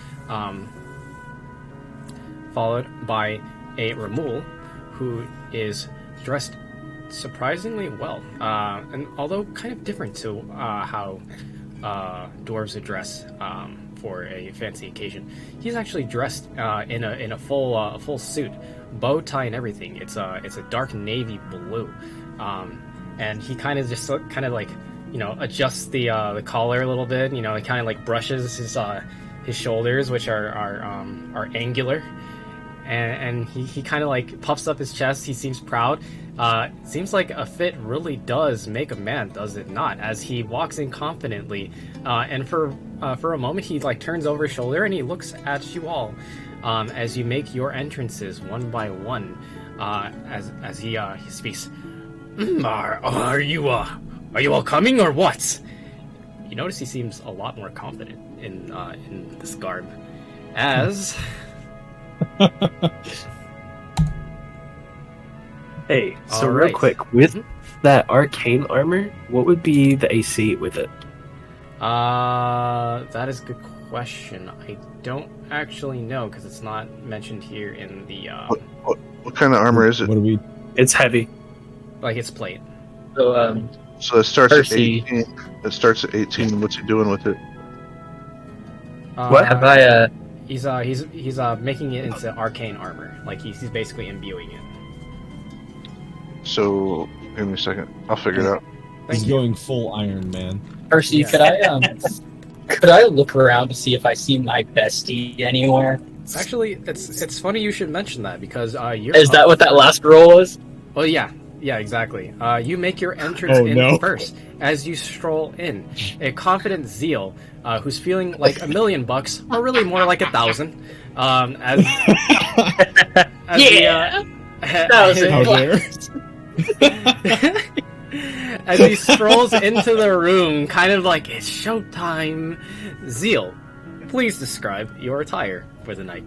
Followed by a Ramul, who is dressed surprisingly well, and although kind of different to how dwarves would dress for a fancy occasion. He's actually dressed in a full suit, bow tie and everything. It's a dark navy blue, and he kind of just adjusts the collar a little bit. He kind of like brushes his shoulders, which are angular. And he kind of like puffs up his chest. He seems proud. Seems like a fit really does make a man, does it not? As he walks in confidently, and for a moment he like turns over his shoulder and he looks at you all as you make your entrances one by one. As he speaks, are you all coming or what? You notice he seems a lot more confident in this garb, as. Hey, so All real right. quick, with that arcane armor, what would be the AC with it? That is a good question. I don't actually know because it's not mentioned here in the What kind of armor is it? What do we? It's heavy. like its plate. So, So it starts at Percy. 18. It starts at 18. What's he doing with it? What? have I, He's making it into arcane armor. Like he's basically imbuing it. So give me a second. I'll figure it out. He's Thank you. going full Iron Man. Percy, Yeah. could I look around to see if I see my bestie anywhere? Actually, it's funny you should mention that because you're. Is that what that last roll was? Well, yeah, exactly. You make your entrance Oh, in no. first as you stroll in. A confident Zeal, who's feeling like $1,000,000, or really more like 1,000. As Yeah! as Thousand. How dare? As he strolls into the room, kind of like, it's showtime. Zeal, please describe your attire for the night.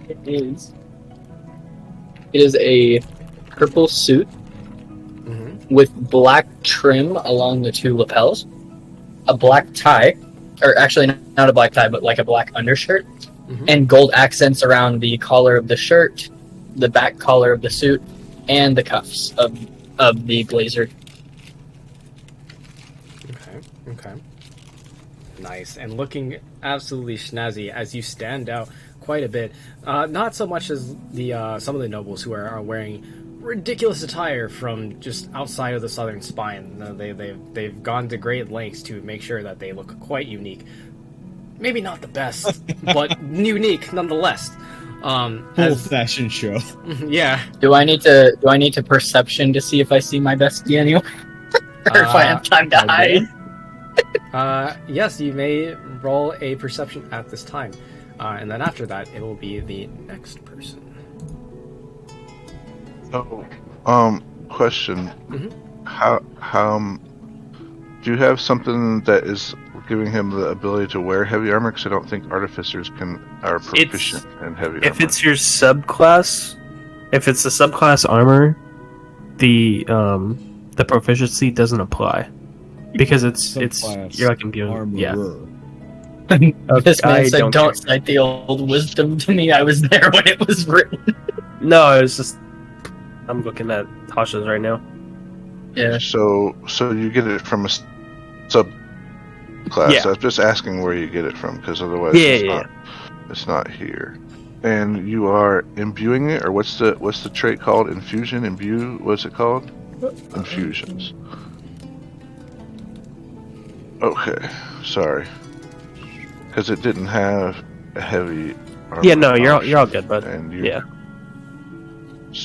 It is a purple suit with black trim along the two lapels, a black tie, or actually not a black tie, but like a black undershirt, and gold accents around the collar of the shirt, the back collar of the suit, and the cuffs of the blazer. Okay. Nice. And looking absolutely snazzy as you stand out quite a bit. Not so much as the some of the nobles who are wearing ridiculous attire from just outside of the southern spine. They've gone to great lengths to make sure that they look quite unique. Maybe not the best, but unique nonetheless. Full fashion show. Yeah. Do I need to perception to see if I see my bestie anyway? Or if I have time to hide? Yes, you may roll a perception at this time. And then after that, it will be the next person. Oh, question. How do you have something that is giving him the ability to wear heavy armor? Because I don't think artificers are proficient in heavy armor. If it's your subclass, if it's the subclass armor, the proficiency doesn't apply because it's you're like imbuing. Armorer. Yeah. This man said, don't "Don't cite the old wisdom to me. I was there when it was written." No, it was just I'm looking at Tasha's right now. Yeah. So you get it from a subclass. Yeah. I was just asking where you get it from, because otherwise it's not here. And you are imbuing it, or what's the trait called? Infusion, imbue. What's it called? Infusions. Okay, sorry, because it didn't have a heavy. Yeah, no, you're all good, bud. And you, yeah.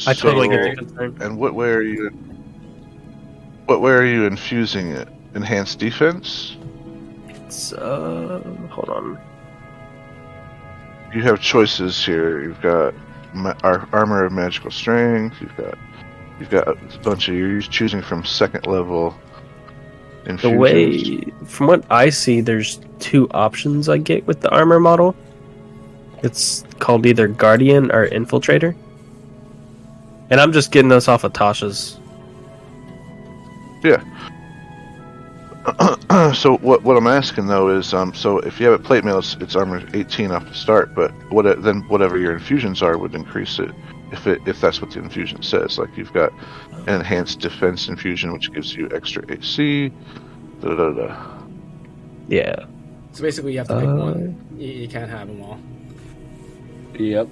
I totally get your concern. And what way are you? What way are you infusing it? Enhanced defense? It's hold on. You have choices here. You've got armor of magical strength. You've got a bunch of. You're choosing from second level infusions. The way, from what I see, there's two options I get with the armor model. It's called either Guardian or Infiltrator. And I'm just getting this off of Tasha's. Yeah. So what I'm asking though is, so if you have a plate mail, it's armor 18 off the start, but then whatever your infusions are would increase it if that's what the infusion says. Like you've got an enhanced defense infusion, which gives you extra AC. Yeah. So basically, you have to pick one. You can't have them all. Yep.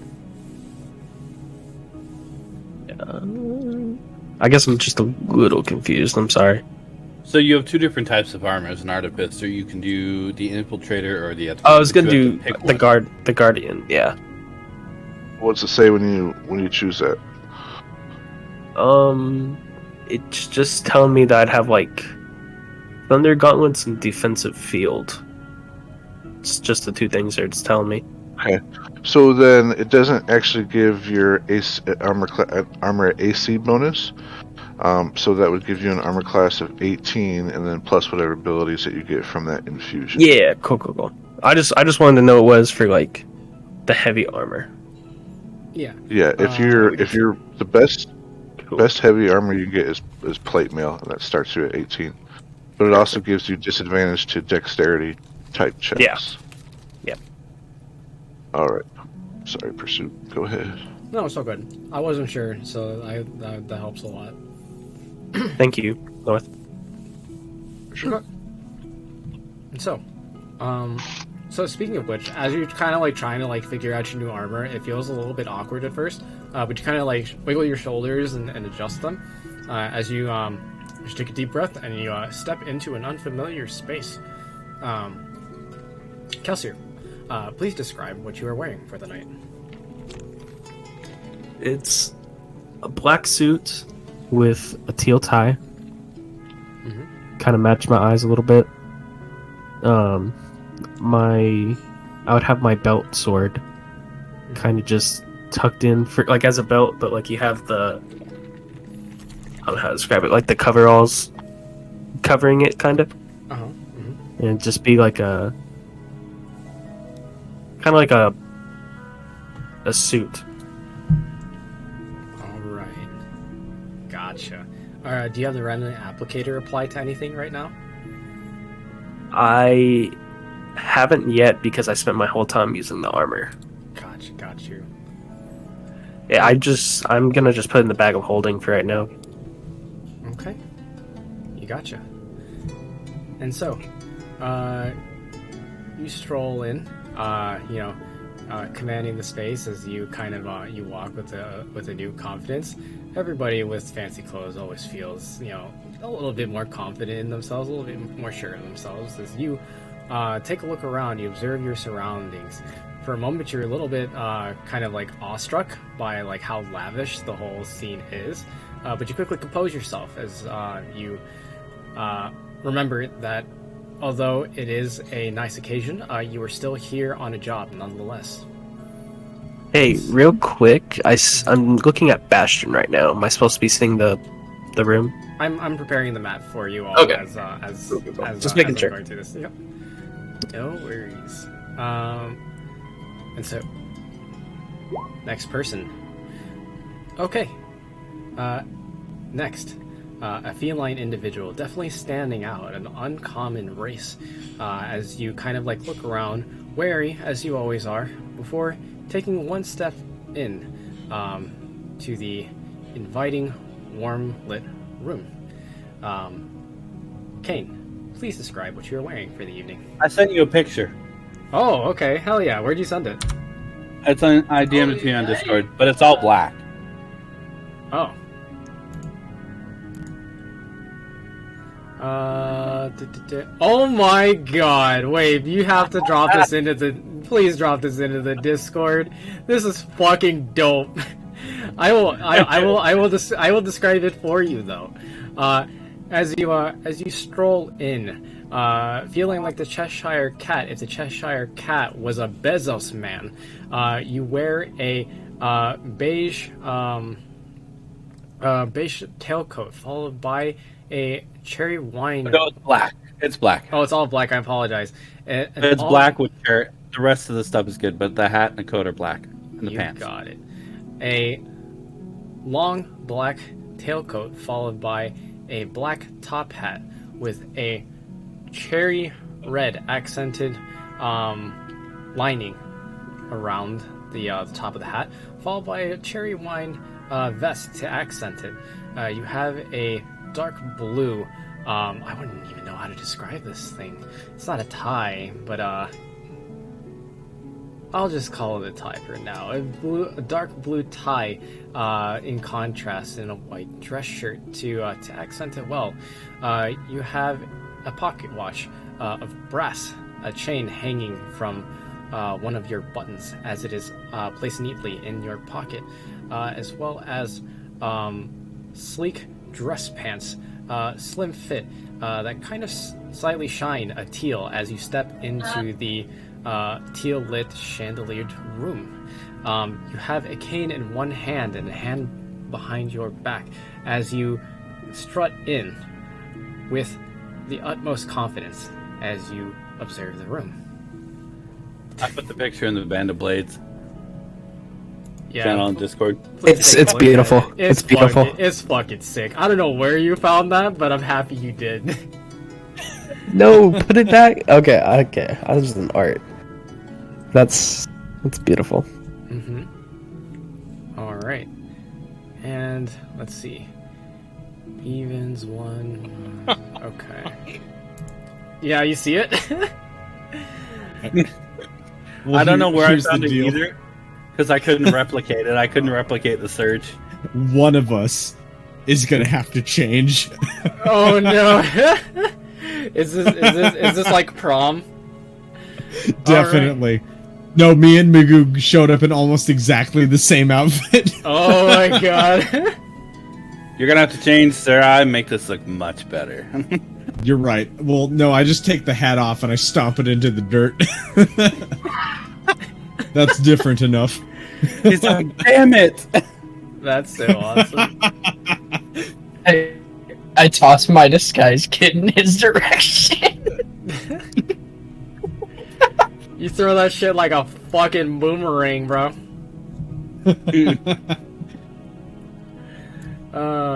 I guess I'm just a little confused. I'm sorry. So you have two different types of armor as an artificer. You can do the infiltrator or the. I was gonna do the Guardian. Yeah. What's it say when you choose that? It's just telling me that I'd have like Thunder Gauntlets and Defensive Field. It's just the two things there. It's telling me. Okay. So then it doesn't actually give your armor AC bonus. So that would give you an armor class of 18, and then plus whatever abilities that you get from that infusion. Yeah, cool. I just wanted to know what it was for like the heavy armor. Yeah. Yeah. If you're the best heavy armor you get is plate mail, and that starts you at 18. But it also gives you disadvantage to dexterity type checks. Yeah. Yep. All right. Sorry, Pursuit. Go ahead. No, it's all good. I wasn't sure, so that helps a lot. Thank you, North. Sure. So speaking of which, as you're kind of like trying to like figure out your new armor, it feels a little bit awkward at first, but you kind of like wiggle your shoulders and adjust them as you just take a deep breath and you step into an unfamiliar space. Kelsier, please describe what you are wearing for the night. It's a black suit with a teal tie. Kind of match my eyes a little bit. I would have my belt sword kind of just tucked in for like as a belt, but like you have the I don't know how to describe it, like the coveralls covering it, kind of. Uh-huh. Mm-hmm. And it'd just be like a kind of like a suit. All right. Gotcha. Do you have the remnant applicator applied to anything right now? I haven't yet because I spent my whole time using the armor. Gotcha. Got you. Yeah, I'm gonna just put it in the bag of holding for right now. Okay. You gotcha. And so, you stroll in, commanding the space as you kind of you walk with a new confidence. Everybody with fancy clothes always feels a little bit more confident in themselves, a little bit more sure of themselves. As you take a look around, you observe your surroundings. For a moment, you're a little bit kind of like awestruck by like how lavish the whole scene is, but you quickly compose yourself as you remember that although it is a nice occasion, you are still here on a job nonetheless. Hey, real quick, I'm looking at Bastion right now. Am I supposed to be seeing the room? I'm preparing the map for you all Okay. as Just making as sure. I'm going through this. Yep. No worries. And so, next person. Okay. Next. A feline individual, definitely standing out, an uncommon race. As you kind of like look around, wary as you always are, before taking one step in to the inviting, warm lit room. Kane, please describe what you're wearing for the evening. I sent you a picture. Oh, okay, hell yeah. Where'd you send it? I DM'd it to you on Discord, but it's all black. Oh. Oh my god, wait, you have to drop this into the... Please drop this into the Discord. This is fucking dope. I will describe it for you though. As you stroll in, feeling like the Cheshire Cat, if the Cheshire Cat was a Bezos man, you wear a beige tailcoat followed by a cherry wine. No, it's black. It's black. Oh, it's all black. I apologize. It's black with cherry. The rest of the stuff is good, but the hat and the coat are black, and the pants. You got it. A long black tailcoat followed by a black top hat with a cherry red accented lining around the top of the hat, followed by a cherry wine vest to accent it. You have a dark blue. I wouldn't even know how to describe this thing. It's not a tie, but I'll just call it a tie for now. A dark blue tie, in contrast, in a white dress shirt to accent it well. You have a pocket watch of brass, a chain hanging from one of your buttons as it is placed neatly in your pocket, as well as sleek dress pants, slim fit, that kind of slightly shine a teal as you step into the teal lit chandeliered room. You have a cane in one hand and a hand behind your back as you strut in with the utmost confidence as you observe the room. I put the picture in the Band of Blades Yeah, channel on Discord. please take a It's look beautiful. at it. It's beautiful. It's fucking sick. I don't know where you found that, but I'm happy you did. No, put it back. Okay. I was just an art. That's beautiful. Mm-hmm. All right, and let's see. Evens one. Okay. Yeah, you see it. Well, I don't know where I here's the found it deal. either, because I couldn't replicate it. I couldn't replicate the search. One of us is gonna have to change. Oh no! Is this like prom? Definitely. No, me and Magoo showed up in almost exactly the same outfit. Oh my god! You're gonna have to change, Sarah, and make this look much better. You're right. Well, no, I just take the hat off and I stomp it into the dirt. That's different enough. He's like, damn it! That's so awesome. I toss my disguise kit in his direction. You throw that shit like a fucking boomerang, bro.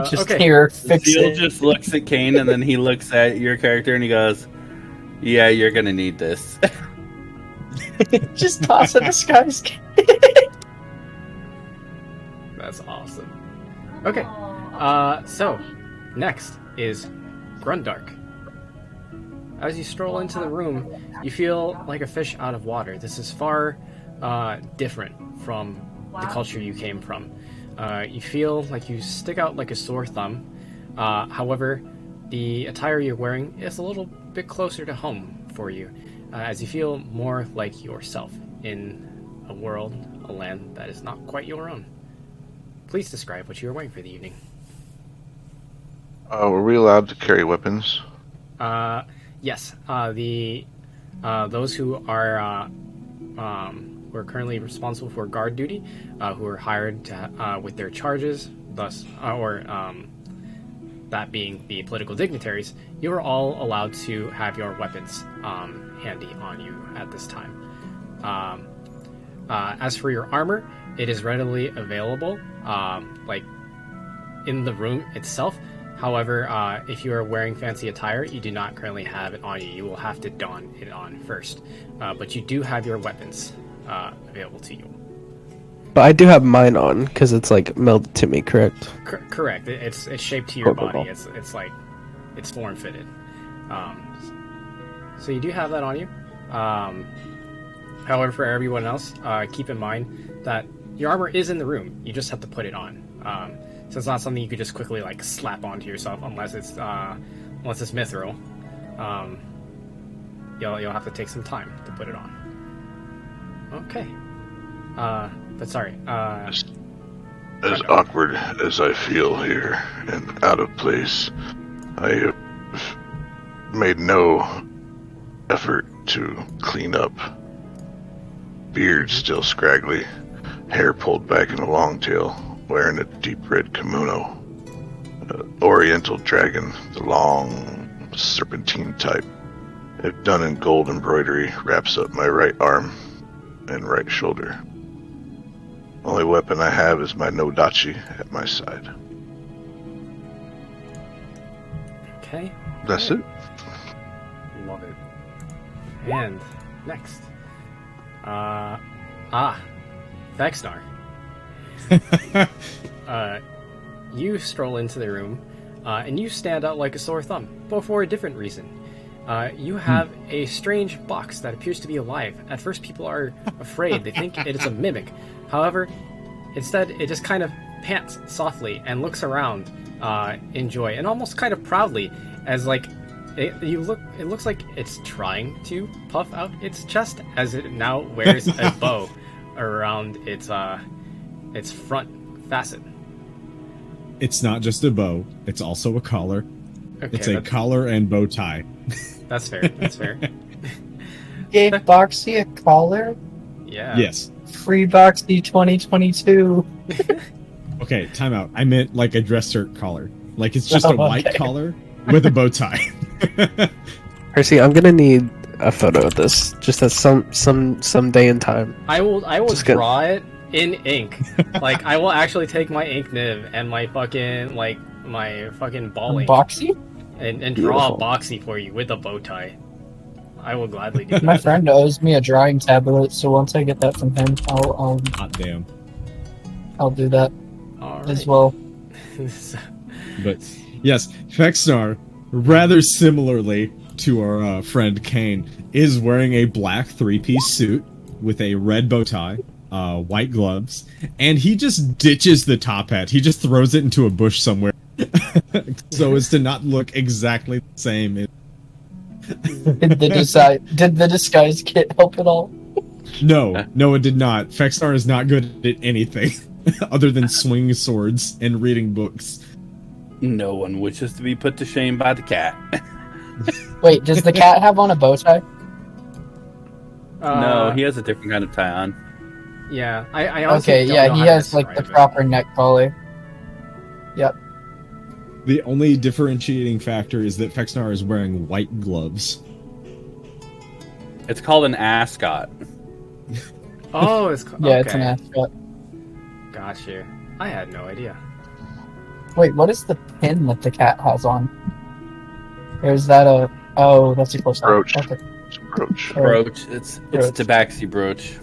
Just Okay. here, fix Zeal it. just looks at Kane and then he looks at your character and he goes, "Yeah, you're gonna need this." Just toss a disguise kit. That's awesome. Okay. So next is Grundark. As you stroll into the room, you feel like a fish out of water. This is far different from the culture you came from. You feel like you stick out like a sore thumb. However, the attire you're wearing is a little bit closer to home for you, as you feel more like yourself in a world, a land that is not quite your own. Please describe what you are wearing for the evening. Were we allowed to carry weapons? Yes. Those who are currently responsible for guard duty, who are hired to, with their charges, thus, that being the political dignitaries, you are all allowed to have your weapons handy on you at this time. As for your armor, it is readily available, like in the room itself. However, if you are wearing fancy attire, you do not currently have it on you. You will have to don it on first. But you do have your weapons available to you. But I do have mine on because it's like melted to me, correct? Correct. It's shaped to your Cool. body. It's like it's form fitted. So you do have that on you. However, for everyone else, keep in mind that your armor is in the room. You just have to put it on. So it's not something you could just quickly like slap onto yourself unless it's mithril. You'll have to take some time to put it on. Okay. But sorry. As awkward as I feel here and out of place, I have made no effort to clean up. Beard still scraggly, hair pulled back in a long tail, wearing a deep red kimono. Oriental dragon, the long serpentine type, if done in gold embroidery, wraps up my right arm and right shoulder. Only weapon I have is my Nodachi at my side. Okay. That's it. Love it. And next. Vexnar. You stroll into the room, and you stand out like a sore thumb, but for a different reason. You have a strange box that appears to be alive. At first, people are afraid. They think it is a mimic. However, instead, it just kind of pants softly and looks around in joy, and almost kind of proudly, as like it looks like it's trying to puff out its chest as it now wears a bow around its front facet. It's not just a bow; it's also a collar. Okay, It's a collar and bow tie. That's fair. That's fair. Gave Boxy a collar. Yeah. Yes. Free Boxy 2022. Okay, time out. I meant like a dress shirt collar. Like it's just Oh, a white okay. collar with a bow tie. Percy, I'm gonna need a photo of this just at some day and time. I will Just get- draw it in ink. Like I will actually take my ink nib and my fucking ball ink Boxy? and draw a Beautiful. boxy for you with a bow tie. I will gladly do My that. friend owes me a drawing tablet, so once I get that from him, Hot damn. I'll do that All as right. well. But yes, Vexnar, rather similarly to our friend Kane, is wearing a black three-piece suit with a red bow tie, white gloves, and he just ditches the top hat. He just throws it into a bush somewhere, so as to not look exactly the same. Did the disguise kit help at all? No, it did not. Vexnar is not good at anything other than swinging swords and reading books. No one wishes to be put to shame by the cat. Wait, does the cat have on a bow tie? No, he has a different kind of tie on. Yeah, I honestly Okay, don't yeah, know he how to has like the describe it. proper neck collar. Yep. The only differentiating factor is that Fexnar is wearing white gloves. It's called an ascot. Oh, it's Yeah, okay. it's an ascot. Got you. I had no idea. Wait, what is the pin that the cat has on? Or is that a... Oh, that's a close Brooch. Okay. It's a brooch. Brooch. It's Brooch. tabaxi brooch.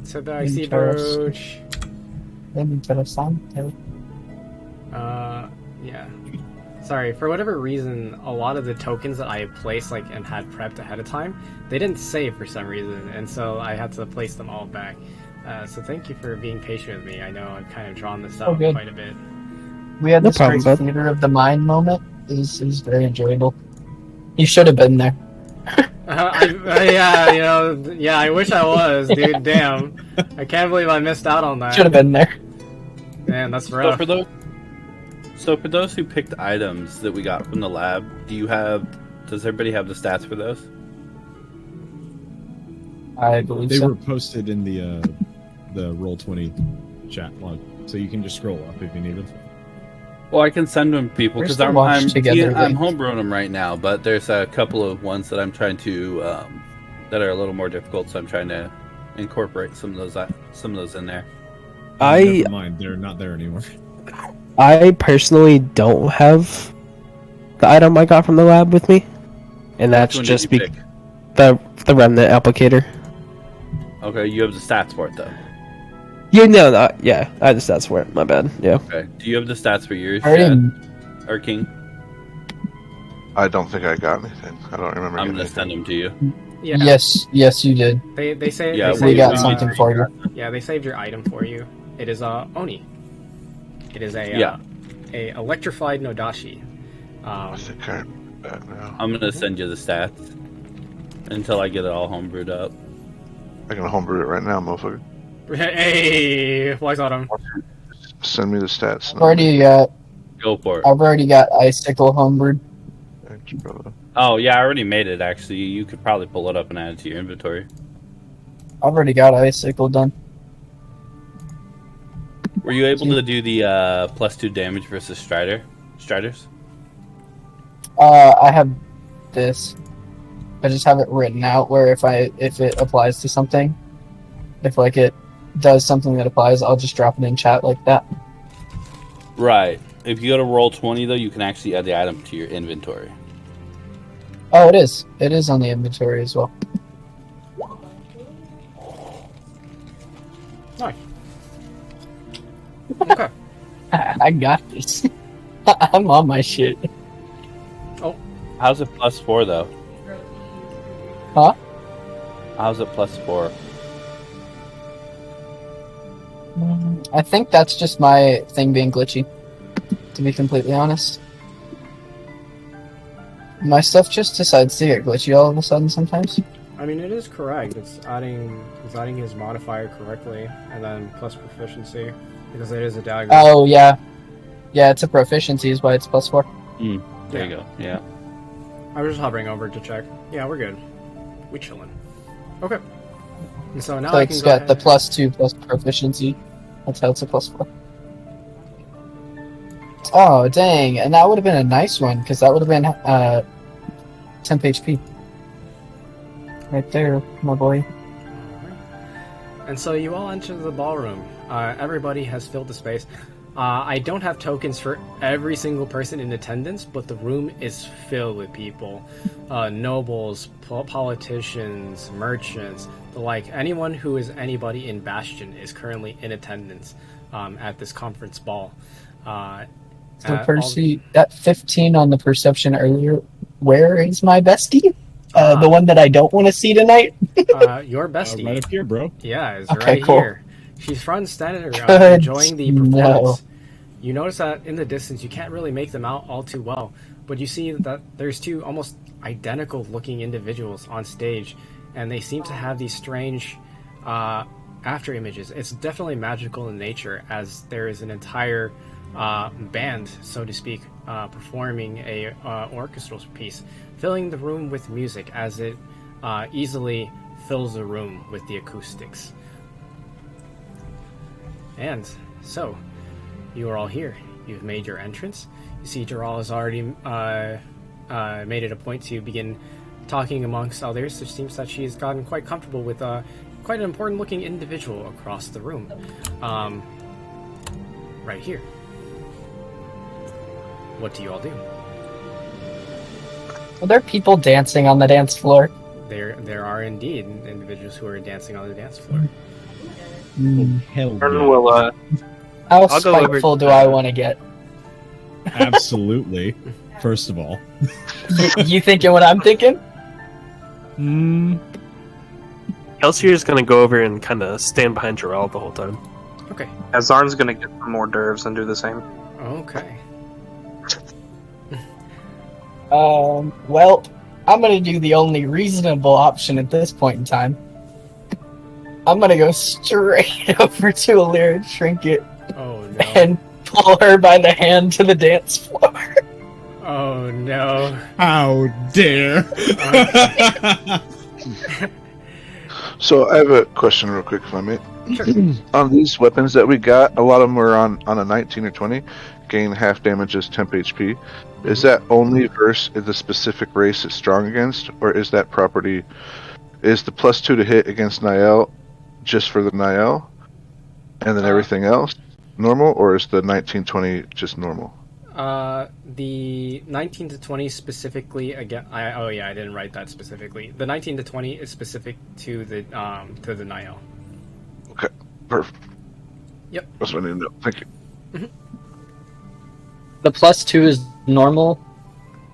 Tabaxi Interesting. brooch. Interesante. Yeah. Sorry, for whatever reason, a lot of the tokens that I placed and had prepped ahead of time, they didn't save for some reason, and so I had to place them all back. So thank you for being patient with me. I know I've kind of drawn this out good. quite a bit. We had No this problem, great bud. theater of the mind moment. It was very enjoyable. You should have been there. Yeah, I wish I was, dude. Damn, I can't believe I missed out on that. Should have been there. Man, that's So rough. for those who picked items that we got from the lab, does everybody have the stats for those? I believe They so. were posted in the Roll20 chat log, so you can just scroll up if you need them. Well, I can send them to people Where's because the watch together I'm link? homebrewing them right now. But there's a couple of ones that I'm trying to that are a little more difficult, so I'm trying to incorporate some of those in there. Never mind, they're not there anymore. I personally don't have the item I got from the lab with me, and that's Which one just did you pick? the remnant applicator. Okay, you have the stats for it though. Yeah, no, yeah, I just that's for it. My bad. Yeah. Okay. Do you have the stats for yours, I already- Chad? Or King? I don't think I got anything. I don't remember I'm getting gonna send them to you. Yeah, Yes, you did. they say Yeah, they We saved, got something for you. Yeah, they saved your item for you. It is Oni. It is a Yeah. a electrified Nodashi. I think I remember that now. I'm gonna send you the stats until I get it all homebrewed up. I can homebrew it right now, motherfucker. Hey, Flies Autumn. Send me the stats. Go for it. I've already got Icicle homebrewed. Thanks, brother. Oh yeah, I already made it. Actually, you could probably pull it up and add it to your inventory. I've already got Icicle done. Were you able to do the +2 damage versus Striders? I have this. I just have it written out where if it applies to something, if it does something that applies, I'll just drop it in chat like that. Right. If you go to Roll20 though, you can actually add the item to your inventory. Oh, it is. It is on the inventory as well. Nice. Okay. I got this. I'm on my shit. How's it +4 though? Huh? How's it +4? I think that's just my thing being glitchy, to be completely honest. My stuff just decides to get glitchy all of a sudden sometimes. I mean, it is correct. It's adding his modifier correctly, and then plus proficiency because it is a dagger. Oh, yeah. Yeah, it's a proficiency is why it's +4. There you go. Yeah. I was just hovering over to check. Yeah, we're good. We chilling. Okay. And so now So I can it's go got the ahead- +2 plus proficiency. That's how it's a +4. Oh, dang. And that would have been a nice one, because that would have been temp HP. Right there, my boy. And so you all enter the ballroom. Everybody has filled the space. I don't have tokens for every single person in attendance, but the room is filled with people. Nobles, politicians, merchants, the like. Anyone who is anybody in Bastion is currently in attendance at this conference ball. So Percy, that 15 on the perception earlier, where is my bestie? The one that I don't want to see tonight? Your bestie. Right up here, bro. Yeah, is Okay, right cool. here. She's front and center, Good enjoying the to performance. know. You notice that in the distance, you can't really make them out all too well, but you see that there's two almost identical-looking individuals on stage, and they seem to have these strange after images. It's definitely magical in nature, as there is an entire band, so to speak, performing a orchestral piece, filling the room with music as it easily fills the room with the acoustics. And so, you are all here. you've made your entrance. You see Gerald has already made it a point to begin talking amongst others. It seems that she has gotten quite comfortable with quite an important looking individual across the room. Right here. What do you all do? Are there people dancing on the dance floor? There are indeed individuals who are dancing on the dance floor. Hell Arden yeah. will, How I'll go over spiteful to do I want to get? Absolutely. First of all. You thinking what I'm thinking? Kelsier is going to go over and kind of stand behind Gerald the whole time. Okay. Azarn's gonna get some more derves and do the same. Okay. Well, I'm gonna do the only reasonable option at this point in time. I'm gonna go straight over to Alira Trinket Oh no. and pull her by the hand to the dance floor. Oh no. How dare! So I have a question real quick, if I may. On these weapons that we got, a lot of them are on a 19 or 20, gain half damage as temp HP. Is that only versus the specific race it's strong against, or is that property, is the +2 to hit against Niall just for the Niall, and then everything else normal, or is the 19-20 just normal? The 19 to 20 specifically again. I didn't write that specifically. The 19 to 20 is specific to the Niall. Okay, perfect. Yep. That's what I need to know. Thank you. The +2 is normal.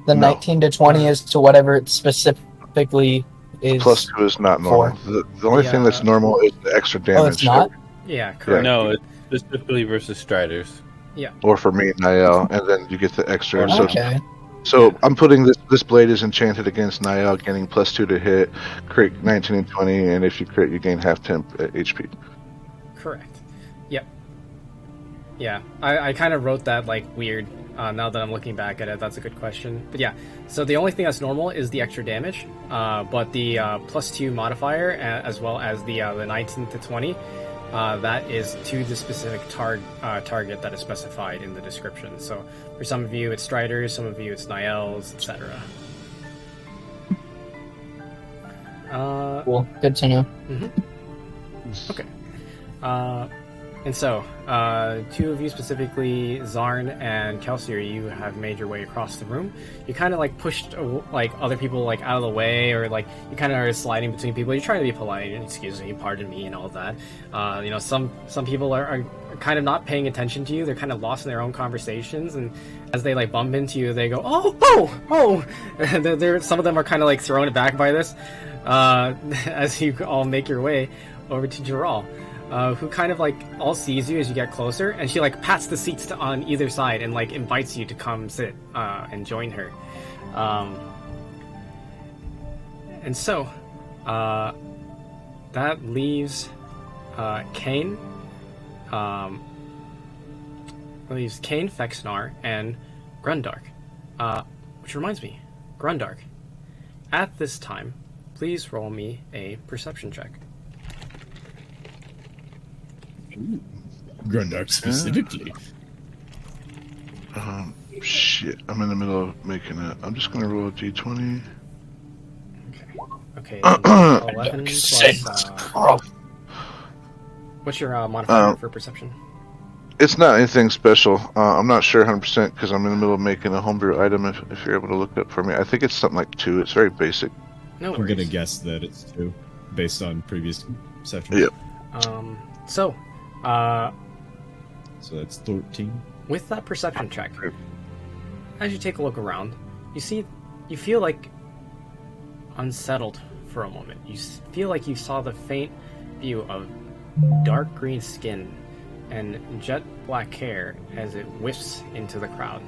The No. 19 to 20 is to whatever it specifically is. +2 is not normal. The only thing that's normal is the extra damage. Oh, it's not? Yeah, correct. No, it's specifically versus Striders. Yeah. Or for me, Niall, and then you get the extra. Okay. So I'm putting this blade is enchanted against Niall, getting +2 to hit, crit 19 and 20, and if you crit, you gain half temp HP. Correct. Yep. Yeah, I kind of wrote that like weird. Now that I'm looking back at it, that's a good question. But yeah, so the only thing that's normal is the extra damage, but the +2 modifier, as well as the 19 to 20, that is to the specific target that is specified in the description. So for some of you it's Striders, some of you it's Niall's, etc. Cool. Good to know. Okay. And so, two of you specifically, Zarn and Kelsier, you have made your way across the room. You kind of like pushed like other people like out of the way, or like you kind of are sliding between people. You're trying to be polite, and excuse me, pardon me, and all of that. You know, some people are kind of not paying attention to you. They're kind of lost in their own conversations, and as they like bump into you, they go, oh. And some of them are kind of like thrown aback by this. As you all make your way over to Gerald. Who kind of like all sees you as you get closer, and she like pats the seats on either side and like invites you to come sit and join her. And so that leaves Kane. Leaves Kane, Fexnar, and Grundark. Which reminds me, Grundark. At this time, please roll me a perception check. Grundark specifically. Shit, I'm in the middle of making it. I'm just gonna roll a d20. Okay. 11 plus. What's your modifier for perception? It's not anything special. I'm not sure 100% because I'm in the middle of making a homebrew item. If you're able to look it up for me, I think it's something like 2. It's very basic. No I'm worries. gonna guess that it's 2, based on previous sessions. Yep. So that's 13. With that perception check, as you take a look around, you feel like unsettled for a moment. You feel like you saw the faint view of dark green skin and jet black hair as it whiffs into the crowd.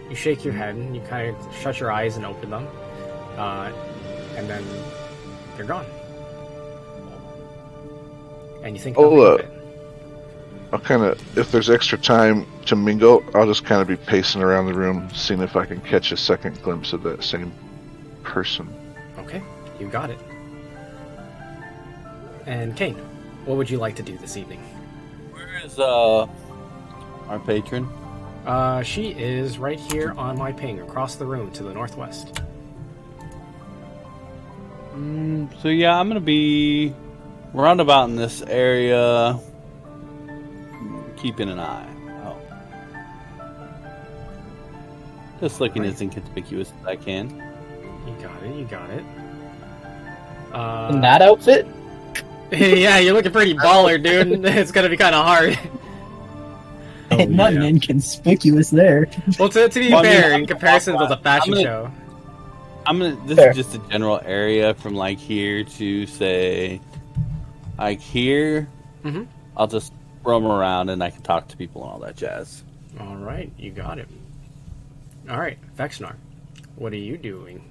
You shake your head and you kind of shut your eyes and open them, and then they're gone. And you think nothing of it. I'll kind of, if there's extra time to mingle, I'll just kind of be pacing around the room, seeing if I can catch a second glimpse of that same person. Okay, you got it. And Kane, what would you like to do this evening? Where is our patron? She is right here on my ping, across the room to the northwest. So yeah, I'm gonna be roundabout in this area, keeping an eye. Oh, just looking as inconspicuous as I can. You got it. You got it. In that outfit? Yeah, you're looking pretty baller, dude. It's gonna be kind of hard. Nothing inconspicuous there. Well, to be fair, in comparison to the fashion show. This is just a general area from like here to say, like here. Mm-hmm. I'll just roam around and I can talk to people and all that jazz. All right, you got it. All right, Vexnar, what are you doing?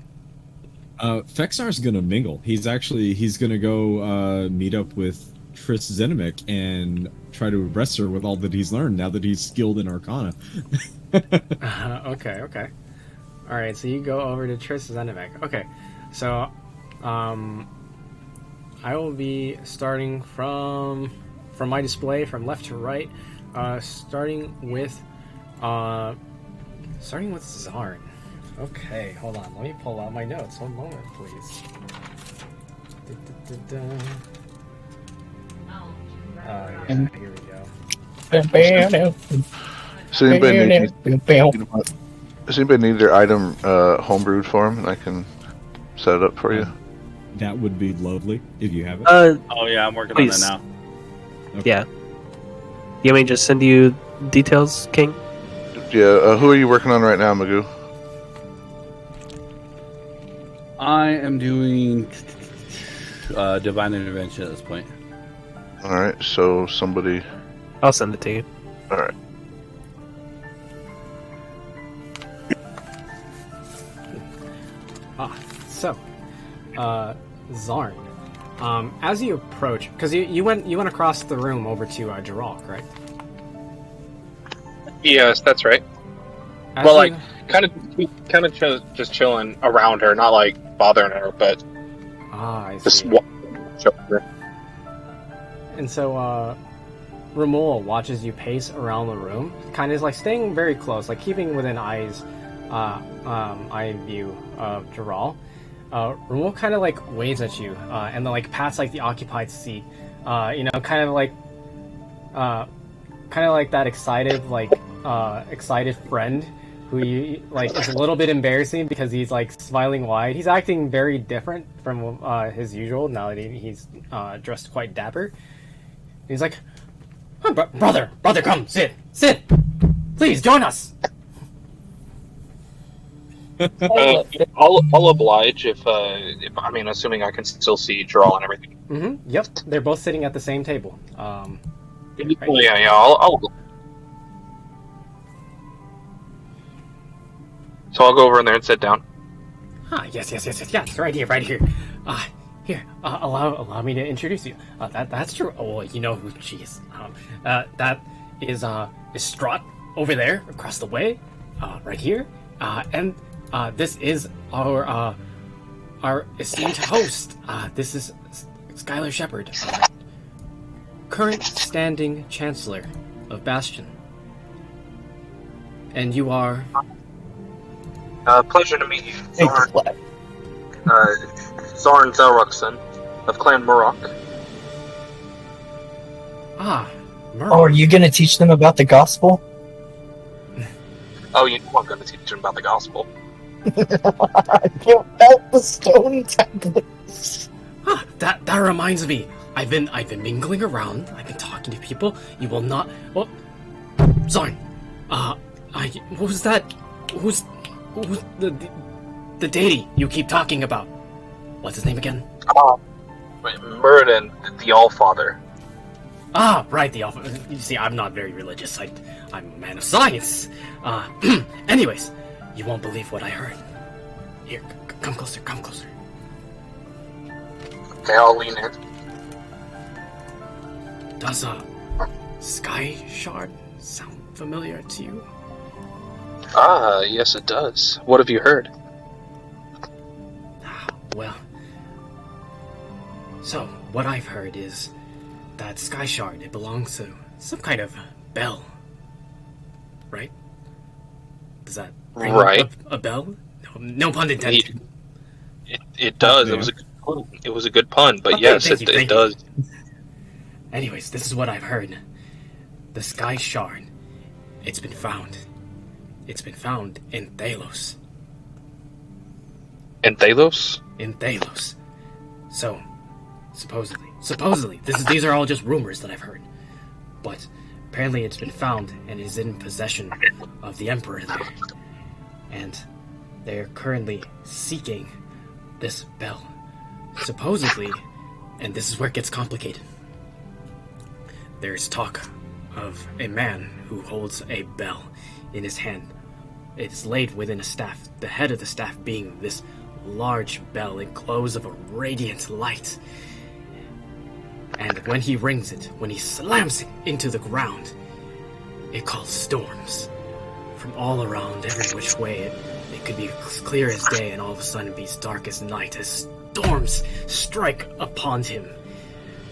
Fexar's gonna mingle. He's gonna go meet up with Triss Zenomic and try to arrest her with all that he's learned now that he's skilled in Arcana. Okay. All right, so you go over to Triss Zenomic. Okay, so I will be starting from my display from left to right, starting with Zarn. Okay, hold on. Let me pull out my notes. One moment, please. Here we go. Does anybody need their item homebrewed for them? I can set it up for you. That would be lovely if you have it. Oh yeah, I'm working please. on that now. Okay. Yeah. You want me to just send you details, King? Yeah. Who are you working on right now, Magoo? I am doing divine intervention at this point. All right. So somebody. I'll send it to you. All right. So, Zarn, as you approach, because you went across the room over to Geralt, correct? Yes, that's right. As Well, you- kind of just chilling around her, not like bothering her, but I just see. chilling her. And so, Ramul watches you pace around the room, kind of like staying very close, like keeping within eye view of Geralt. Ramul kind of like waves at you, and then like pats like the occupied seat. Kind of like that excited friend who you like. It's a little bit embarrassing because he's like smiling wide. He's acting very different from his usual now that he's dressed quite dapper. He's like, oh, brother, come, sit, please join us. I'll oblige if I mean, assuming I can still see Jarl and everything. Mm-hmm. Yep, they're both sitting at the same table. Right. Yeah. I'll. So I'll go over in there and sit down. Yes, right here. Here, allow me to introduce you. That's true. Oh, you know who she is. That is Strahd over there, across the way, right here. And this is our esteemed host. This is Skylar Shepard, current standing Chancellor of Bastion. And you are... Pleasure to meet you, Zorn. Zorn Zelruxon of Clan Murok. Murok. Oh, are you going to teach them about the gospel? Oh, you know I'm going to teach them about the gospel. I can't help the stone tablets. That reminds me. I've been mingling around. I've been talking to people. You will not. Well, Zorn. What was that? Who's the deity you keep talking about? What's his name again? Muradin, the Allfather. Right, the Alpha. You see, I'm not very religious. I'm a man of science. Anyways, you won't believe what I heard. Here, come closer. Okay, I'll lean in. Does Sky Shard sound familiar to you? Yes it does. What have you heard? Well, so what I've heard is that Sky Shard, it belongs to some kind of bell, right? that ring Right. a bell? No pun intended. It does. Yeah. It was a good pun, but Okay, yes, thank you, it thank you. does. Anyways, this is what I've heard. The Sky Shard. It's been found. It's been found in Thalos. And Thalos? In Thalos. So, supposedly, these are all just rumors that I've heard. But apparently it's been found and is in possession of the Emperor there. And they're currently seeking this bell. Supposedly, and this is where it gets complicated. There's talk of a man who holds a bell in his hand. It's laid within a staff, the head of the staff being this large bell enclosed of a radiant light. And when he rings it, when he slams it into the ground, it calls storms. From all around, every which way, it could be clear as day and all of a sudden be dark as night as storms strike upon him.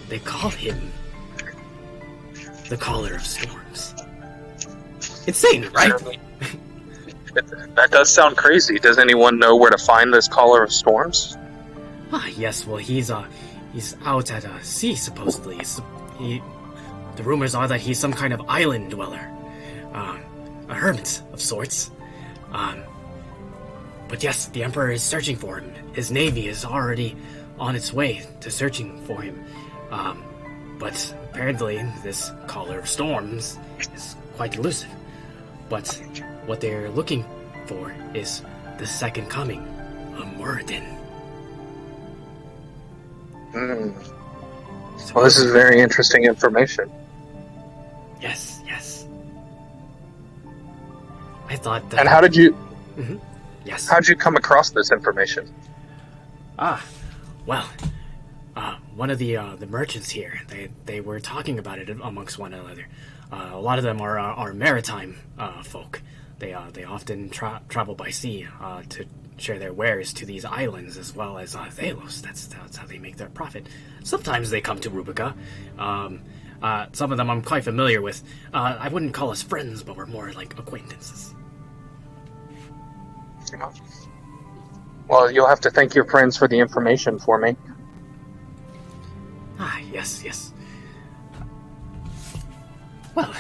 They call him the Caller of Storms. Insane, right? That does sound crazy. Does anyone know where to find this Caller of Storms? Yes, well, he's out at sea, supposedly. The rumors are that he's some kind of island dweller. A hermit of sorts. But yes, the Emperor is searching for him. His navy is already on its way to searching for him. But apparently, this Caller of Storms is quite elusive. But what they're looking for is the second coming of Muradin. Well, this is very interesting information. Yes. I thought that... And how did you... Yes. How did you come across this information? Well, one of the merchants here, they were talking about it amongst one another. A lot of them are maritime folk. They often travel by sea to share their wares to these islands as well as Thalos. That's how they make their profit. Sometimes they come to Rubica. Some of them I'm quite familiar with. I wouldn't call us friends, but we're more like acquaintances. Well, you'll have to thank your friends for the information for me. Yes. Well,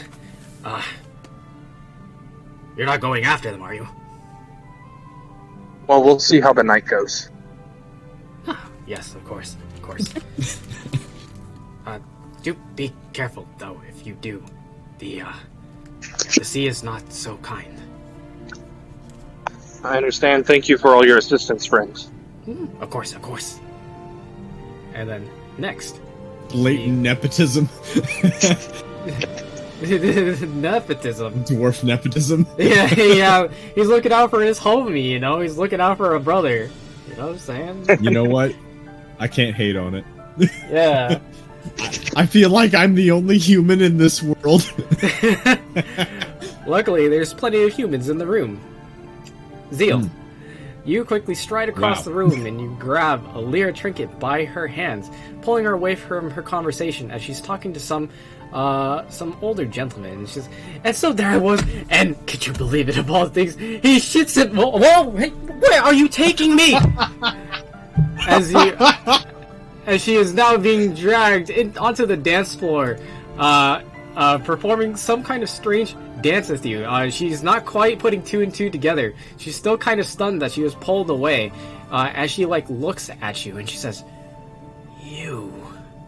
you're not going after them, are you? Well, we'll see how the night goes. Yes, of course. Do be careful, though, if you do. The sea is not so kind. I understand. Thank you for all your assistance, friends. Of course. And then, next. Blatant nepotism. Nepotism. Dwarf nepotism. Yeah. He's looking out for his homie, you know? He's looking out for a brother. You know what I'm saying? You know what? I can't hate on it. Yeah. I feel like I'm the only human in this world. Luckily, there's plenty of humans in the room. Zeal, you quickly stride across the room and you grab a Lyra trinket by her hands, pulling her away from her conversation as she's talking to some older gentleman. And she's, and so there I was, and could you believe it? Of all things, he shits it. Whoa! Hey, where are you taking me? As she is now being dragged onto the dance floor, performing some kind of strange dance with you. She's not quite putting two and two together. She's still kind of stunned that she was pulled away. As she looks at you and she says, "You,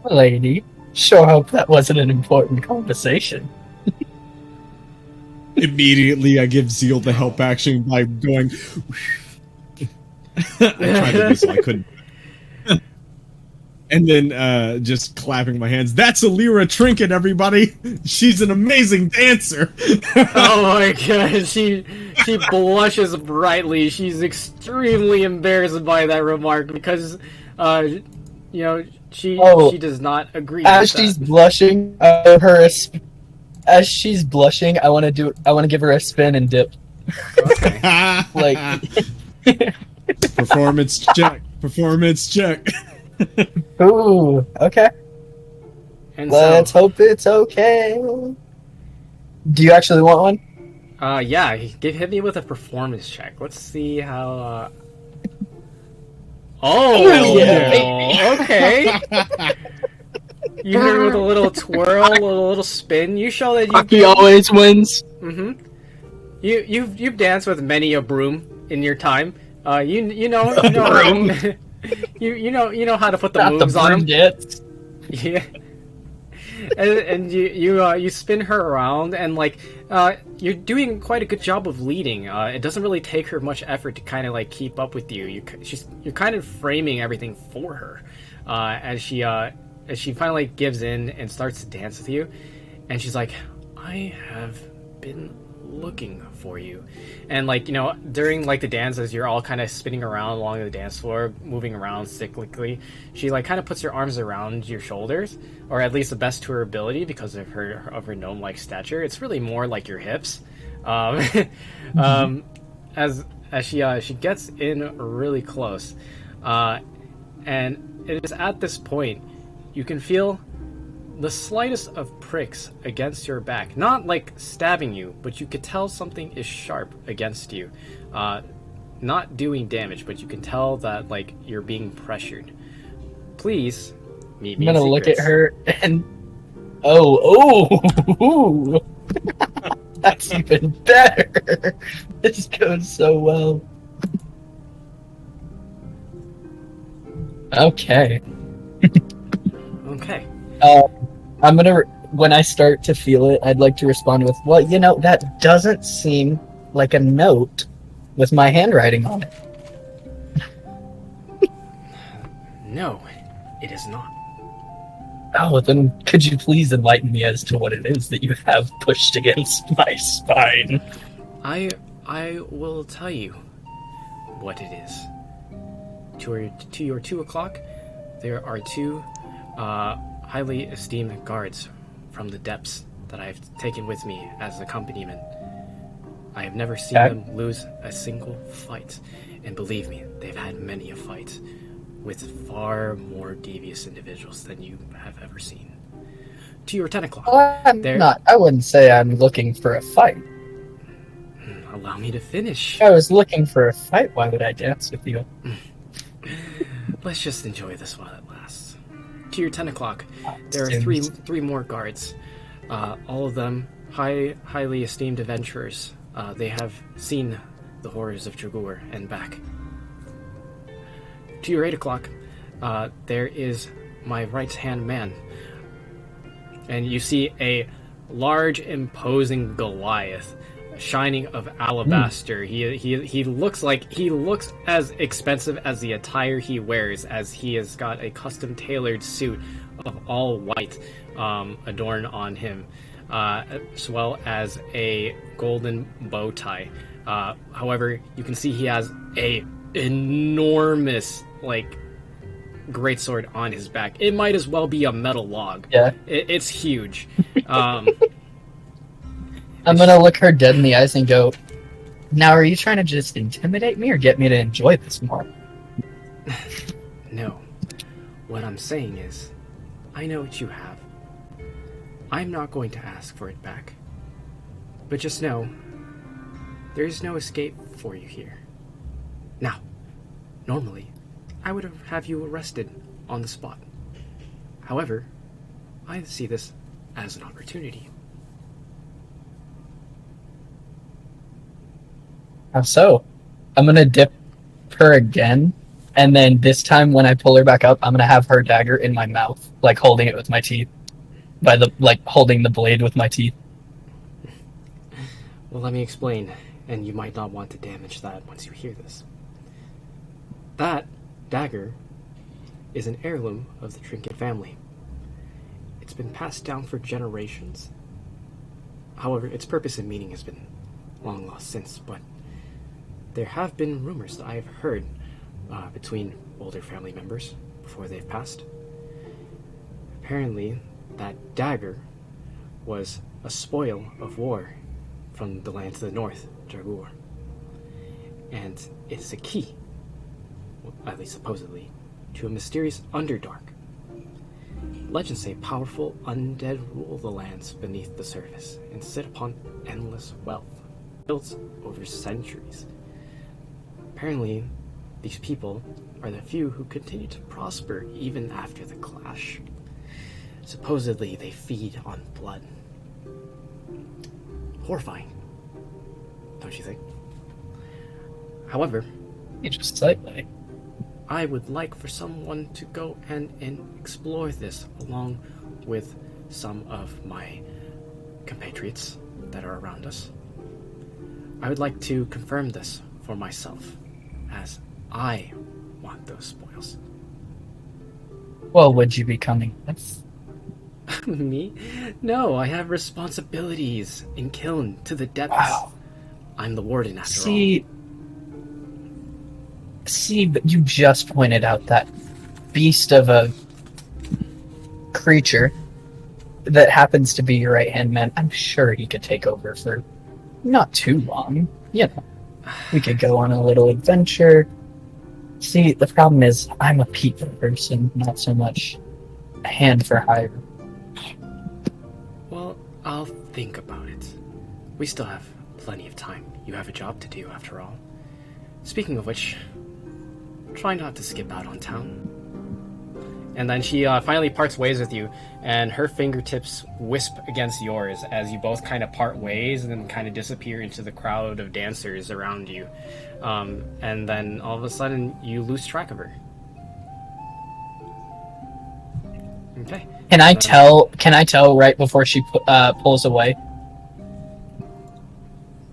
lady, sure hope that wasn't an important conversation." Immediately, I give Zeal the help action by going. I tried to whistle, I couldn't. And then just clapping my hands. That's a Lyra trinket, everybody. She's an amazing dancer. Oh my god, she blushes brightly. She's extremely embarrassed by that remark because, she does not agree. As she's blushing, as she's blushing, I want to give her a spin and dip. Okay. Performance check. Ooh, okay. And Let's hope it's okay. Do you actually want one? Yeah, hit me with a performance check. Let's see how. Oh, yeah, okay. You hit her with a little twirl, a little spin. You show that Hockey always wins. Mm-hmm. You've danced with many a broom in your time. You know Broom. you know how to put the Not moves the on broom them. dance. Yeah. And you spin her around, and like you're doing quite a good job of leading. It doesn't really take her much effort to kind of like keep up with you. You're kind of framing everything for her as she finally gives in and starts to dance with you, and she's like, "I have been looking for you," and like during like the dance as you're all kind of spinning around along the dance floor, moving around cyclically, she like kind of puts her arms around your shoulders, or at least the best to her ability because of her gnome-like stature. It's really more like your hips. As she gets in really close, and it is at this point you can feel the slightest of pricks against your back. Not like stabbing you, but you could tell something is sharp against you. Not doing damage, but you can tell that like you're being pressured. Please meet me. I'm gonna in look at secrets. her and oh, that's even better. This goes so well. Okay. Okay. I'm gonna, when I start to feel it, I'd like to respond with, well, that doesn't seem like a note with my handwriting on it. No, it is not. Oh, then could you please enlighten me as to what it is that you have pushed against my spine? I will tell you what it is. To your 2 o'clock, there are two highly esteemed guards from the depths that I have taken with me as accompaniment. I have never seen them lose a single fight, and believe me, they've had many a fight with far more devious individuals than you have ever seen. To your 10 o'clock. Well, I wouldn't say I'm looking for a fight. Allow me to finish. If I was looking for a fight, why would I dance with you? Let's just enjoy this while it lasts. To your 10 o'clock, there are three more guards. All of them highly esteemed adventurers. They have seen the horrors of Dragur and back. To your 8 o'clock, there is my right-hand man. And you see a large, imposing Goliath, shining of alabaster. He looks as expensive as the attire he wears, as he has got a custom tailored suit of all white adorned on him, as well as a golden bow tie. However, you can see he has a enormous greatsword on his back. It might as well be a metal log. Yeah, it's huge. I'm gonna look her dead in the eyes and go, now are you trying to just intimidate me or get me to enjoy this more? No. What I'm saying is, I know what you have. I'm not going to ask for it back. But just know, there's no escape for you here. Now, normally, I would have you arrested on the spot. However, I see this as an opportunity. How so? I'm gonna dip her again, and then this time when I pull her back up, I'm gonna have her dagger in my mouth, holding it with my teeth. Holding the blade with my teeth. Well, let me explain, and you might not want to damage that once you hear this. That dagger is an heirloom of the Trinket family. It's been passed down for generations. However, its purpose and meaning has been long lost since, but there have been rumors that I have heard between older family members before they've passed. Apparently, that dagger was a spoil of war from the land to the north, Dragur. And it's a key, at least supposedly, to a mysterious Underdark. Legends say powerful undead rule the lands beneath the surface and sit upon endless wealth. built over centuries. Apparently, these people are the few who continue to prosper even after the clash. Supposedly, they feed on blood. Horrifying, don't you think? However, Just slightly. I would like for someone to go and explore this along with some of my compatriots that are around us. I would like to confirm this for myself, as I want those spoils. Well, would you be coming with? Me? No, I have responsibilities in Kiln to the depths. Wow. I'm the warden after all. See, but you just pointed out that beast of a creature that happens to be your right-hand man. I'm sure he could take over for not too long. You know, we could go on a little adventure. See, the problem is I'm a people person, not so much a hand for hire. Well, I'll think about it. We still have plenty of time. You have a job to do, after all. Speaking of which, try not to skip out on town. And then she finally parts ways with you, and her fingertips wisp against yours as you both kind of part ways and then kind of disappear into the crowd of dancers around you. And then all of a sudden, you lose track of her. Okay. Can I tell right before she pulls away?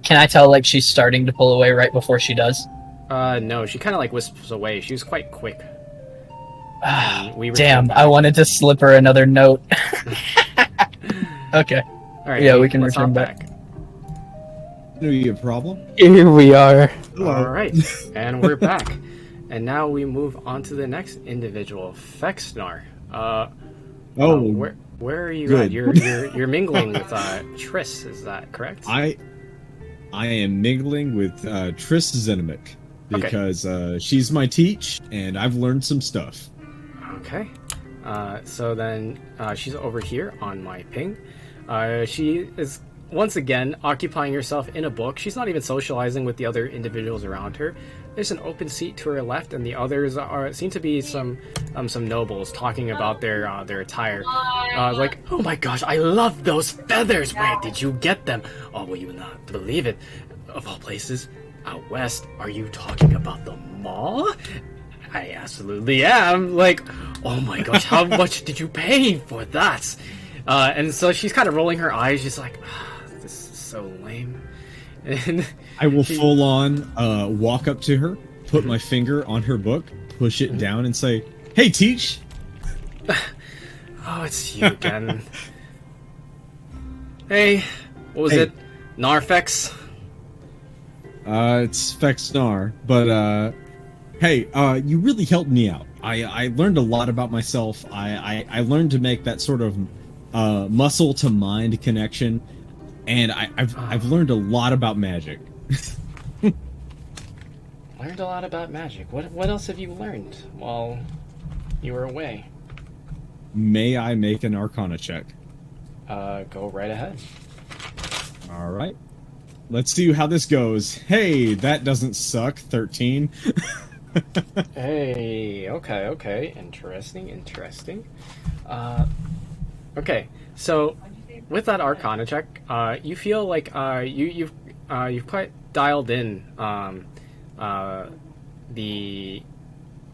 Can I tell like she's starting to pull away right before she does? No, she kind of like wisps away. She was quite quick. Damn, I wanted to slip her another note. Okay. All right. Yeah, we can let's return hop back. No, you have a problem? Here we are. All right, and we're back. And now we move on to the next individual, Fexnar. Where are you good. at? You're mingling with Triss, is that correct? I am mingling with Triss Zenomic because she's my teach, and I've learned some stuff. Okay. So then she's over here on my ping. She is once again occupying herself in a book. She's not even socializing with the other individuals around her. There's an open seat to her left, and the others seem to be some nobles talking about their attire. Like, oh my gosh, I love those feathers. Where did you get them? Oh, will you not believe it? Of all places, out west. Are you talking about the mall? I absolutely am. Like, oh my gosh, how much did you pay for that? And so she's kind of rolling her eyes, just like, this is so lame. And I will full on walk up to her, put my finger on her book, push it down, and say, "Hey, teach." Oh, it's you again. Hey, what was it? Narfex? It's Fexnar, but hey, you really helped me out. I learned a lot about myself. I learned to make that sort of muscle to mind connection, and I've learned a lot about magic. Learned a lot about magic. What else have you learned while you were away? May I make an Arcana check? Go right ahead. All right. Let's see how this goes. Hey, that doesn't suck. 13. Hey, okay. Interesting. Okay, so with that Arcana check, you feel like you've quite dialed in the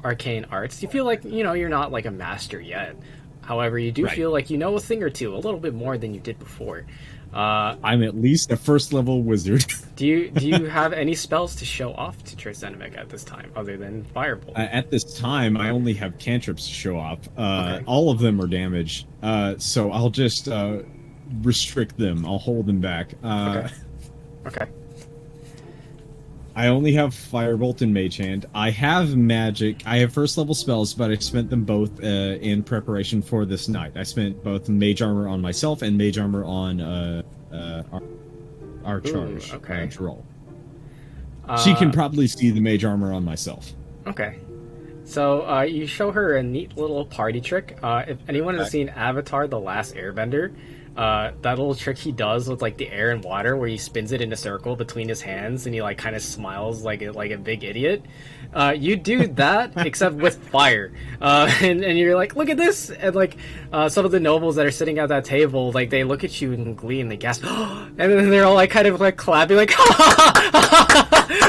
arcane arts. You feel like you're not like a master yet. However, you do feel like you know a thing or two, a little bit more than you did before. I'm at least a first level wizard. Do you have any spells to show off to Triss Zenomic at this time, other than Firebolt? At this time, I only have cantrips to show off. All of them are damage, so I'll just restrict them. I'll hold them back. Okay. I only have Firebolt and Mage Hand. I have magic. I have first level spells, but I spent them both in preparation for this night. I spent both Mage Armor on myself and Mage Armor on our charge. Roll. She can probably see the Mage Armor on myself. Okay. So you show her a neat little party trick. If anyone has seen Avatar: The Last Airbender, that little trick he does with like the air and water, where he spins it in a circle between his hands, and he like kind of smiles like a big idiot. You do that except with fire, and you're like, look at this, and like some of the nobles that are sitting at that table, like they look at you in glee and they gasp, and then they're all like kind of like clapping, like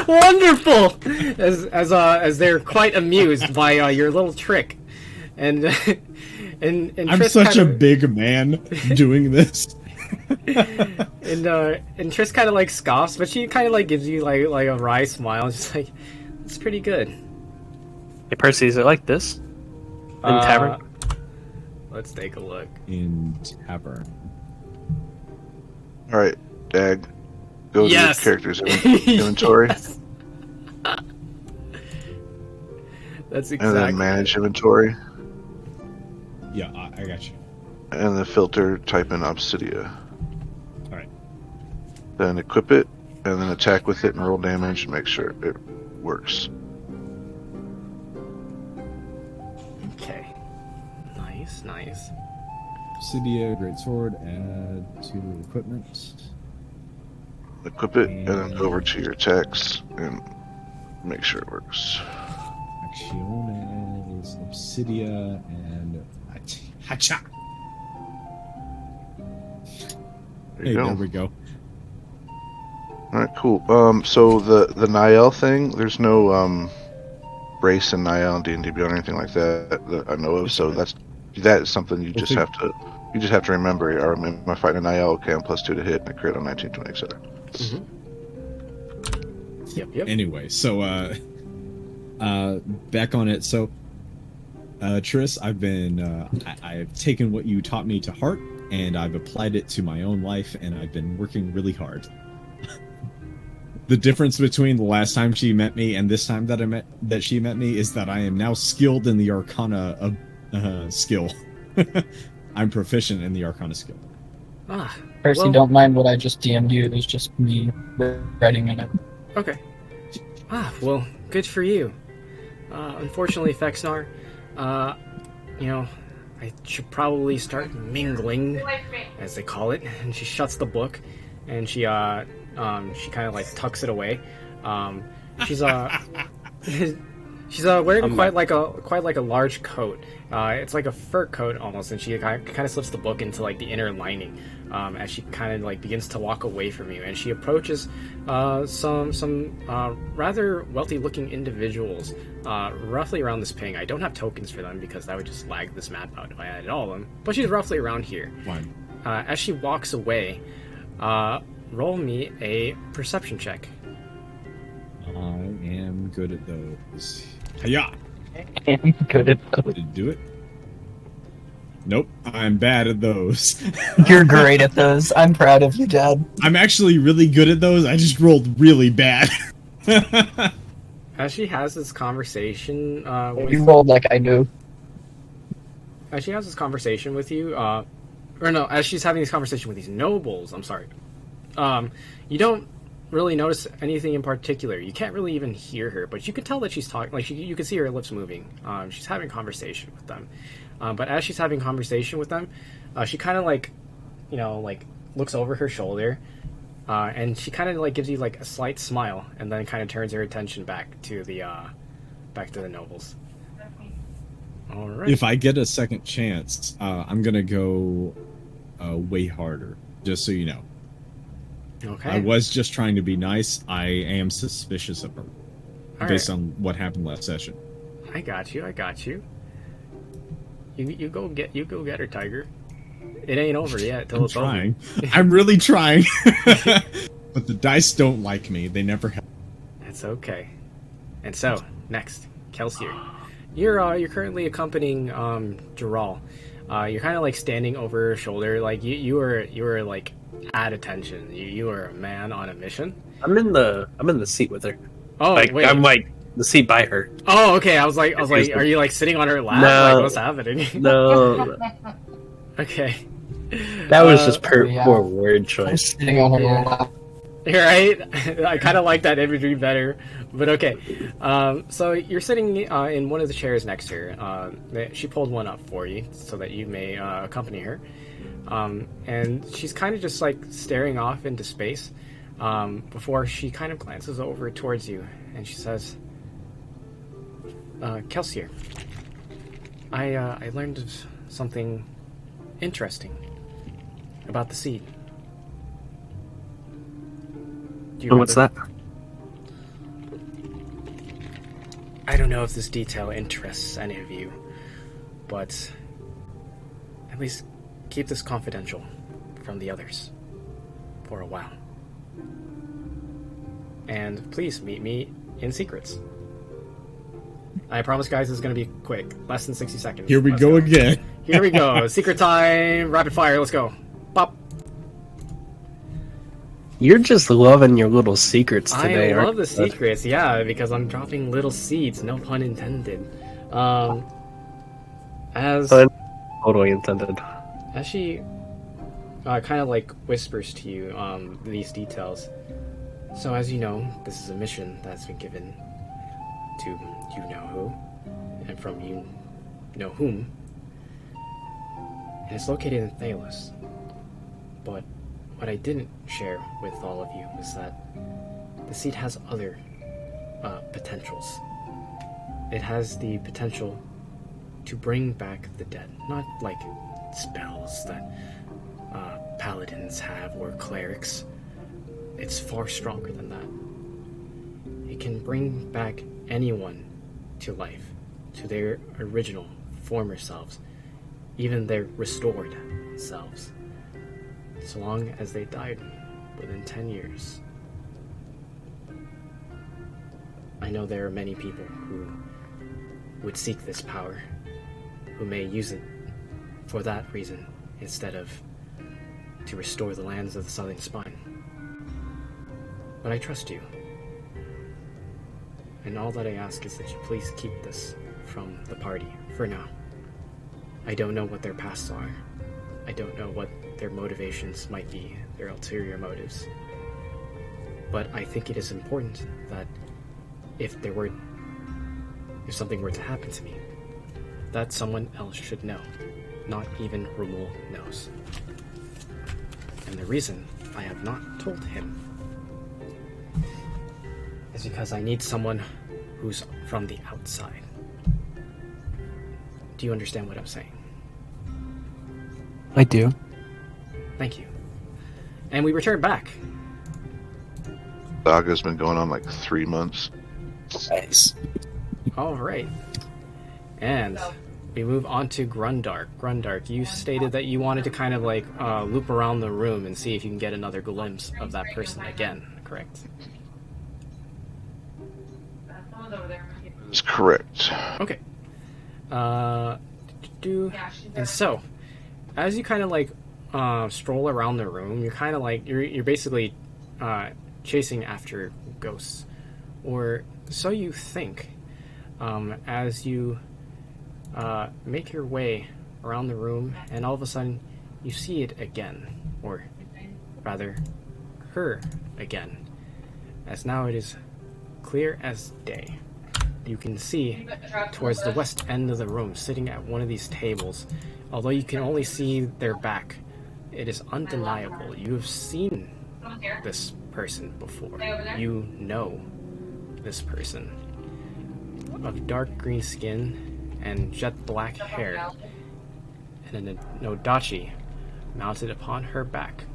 wonderful, as they're quite amused by your little trick, and and I'm Triss such kind a big man doing this. and Triss kind of like scoffs, but she kind of like gives you like a wry smile, just like, it's pretty good. Hey, Percy, is it like this? In tavern? Let's take a look. In tavern. All right, Dag, go to Yes. the character's inventory, Yes. That's and exactly. then manage inventory, Yeah, I got you. and the filter type in Obsidia. All right. Then equip it, and then attack with it and roll damage and make sure it works. Okay. Nice. Obsidia, great sword, add to equipment. Equip it, and then go over to your attacks and make sure it works. Accione is Obsidia and Hacha. There Hey, you there go. we go. All right, cool. So the Niall thing, there's no race in Niall and D&D Beyond or anything like that I know of. So that is something you just have to remember. Am I fighting a Niall? Okay, I'm +2 to hit and I crit on 19, 20, etc. Yep. Anyway, so back on it. So Triss, I've taken what you taught me to heart, and I've applied it to my own life, and I've been working really hard. The difference between the last time she met me and this time that she met me is that I am now skilled in the Arcana skill. I'm proficient in the Arcana skill. Percy, Well- don't mind what I just DM'd you. It was just me writing in it. Okay. Well, good for you. Unfortunately, Fexnar, you know, I should probably start mingling, as they call it. And she shuts the book, and she kind of like tucks it away. She's she's wearing quite like a large coat. It's like a fur coat almost, and she kind of slips the book into like the inner lining as she kind of like begins to walk away from you, and she approaches some rather wealthy-looking individuals roughly around this ping. I don't have tokens for them because that would just lag this map out if I added all of them, but she's roughly around here. Fine. As she walks away, roll me a perception check. I am good at those. Hiya! I'm good at those. Did it do it? Nope, I'm bad at those. You're great at those. I'm proud of you, Dad. I'm actually really good at those. I just rolled really bad. As she has this conversation You rolled like I knew. as she has this conversation with you, as she's having this conversation with these nobles, I'm sorry, you don't really notice anything in particular. You can't really even hear her, but you can tell that she's talking. Like you can see her lips moving. She's having conversation with them. But as she's having conversation with them, she kind of like, looks over her shoulder, and she kind of like gives you like a slight smile, and then kind of turns her attention back to the nobles. All right. If I get a second chance, I'm gonna go way harder. Just so you know. Okay. I was just trying to be nice. I am suspicious of her, All based right. on what happened last session. I got you. You go get her, Tiger. It ain't over yet till I'm it's trying. over. I'm really trying. But the dice don't like me. They never have. That's okay. And so, next, Kelsier. You're currently accompanying Dural. You're kind of like standing over her shoulder, like you were like at attention. You were a man on a mission. I'm in the seat with her. Oh Like wait. I'm like the seat by her. Oh okay. I was like, are you like sitting on her lap? No. Like what's happening? No, Okay. that was just yeah. poor word I'm choice. sitting on her Yeah. lap. You're right. I kind of like that imagery better, but okay. So you're sitting in one of the chairs next to her. She pulled one up for you so that you may accompany her. And she's kind of just like staring off into space before she kind of glances over towards you and she says, Kelsier, I learned of something interesting about the seed. Do you What's that? I don't know if this detail interests any of you, but at least keep this confidential from the others for a while. And please meet me in secrets. I promise, guys, this is going to be quick. Less than 60 seconds. Here we Let's go again. Here we go. Secret time. Rapid fire. Let's go. Pop. You're just loving your little secrets today, I love the secrets, yeah, because I'm dropping little seeds, no pun intended. As totally intended. As she kind of like whispers to you these details. So as you know, this is a mission that's been given to you know who, and from you know whom. And it's located in Thalos. But what I didn't share with all of you is that the seed has other potentials. It has the potential to bring back the dead, not like spells that paladins have or clerics. It's far stronger than that. It can bring back anyone to life, to their original former selves, even their restored selves, so long as they died within 10 years. I know there are many people who would seek this power, who may use it for that reason instead of to restore the lands of the Southern Spine. But I trust you. And all that I ask is that you please keep this from the party for now. I don't know what their pasts are. I don't know what their motivations might be, their ulterior motives. But I think it is important that if something were to happen to me, that someone else should know. Not even Rumul knows. And the reason I have not told him is because I need someone who's from the outside. Do you understand what I'm saying? I do. Thank you. And we return back. Saga's been going on like 3 months. Nice. All right. And we move on to Grundark. Grundark, you stated that you wanted to kind of like loop around the room and see if you can get another glimpse of that person again, correct? That's correct. Okay. And so, as you kind of like stroll around the room, you're kind of like you're basically chasing after ghosts, or so you think. As you make your way around the room, and all of a sudden you see it again, or rather, her again, as now it is clear as day. You can see towards the west end of the room, sitting at one of these tables. Although you can only see their back, it is undeniable. You have seen this person before. You know this person. Of dark green skin and jet black hair, and a Nodachi mounted upon her back.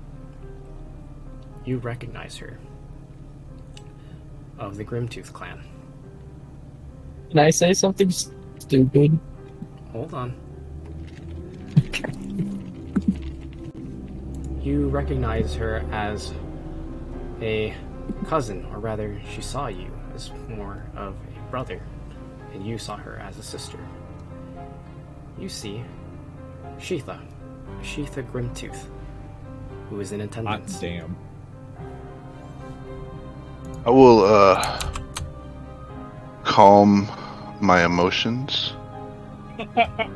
You recognize her. Of the Grimtooth clan. Can I say something stupid? Hold on. You recognize her as a cousin, or rather, she saw you as more of a brother, and you saw her as a sister. You see Sheetha Grimtooth, who is in attendance. Hot damn. I will calm my emotions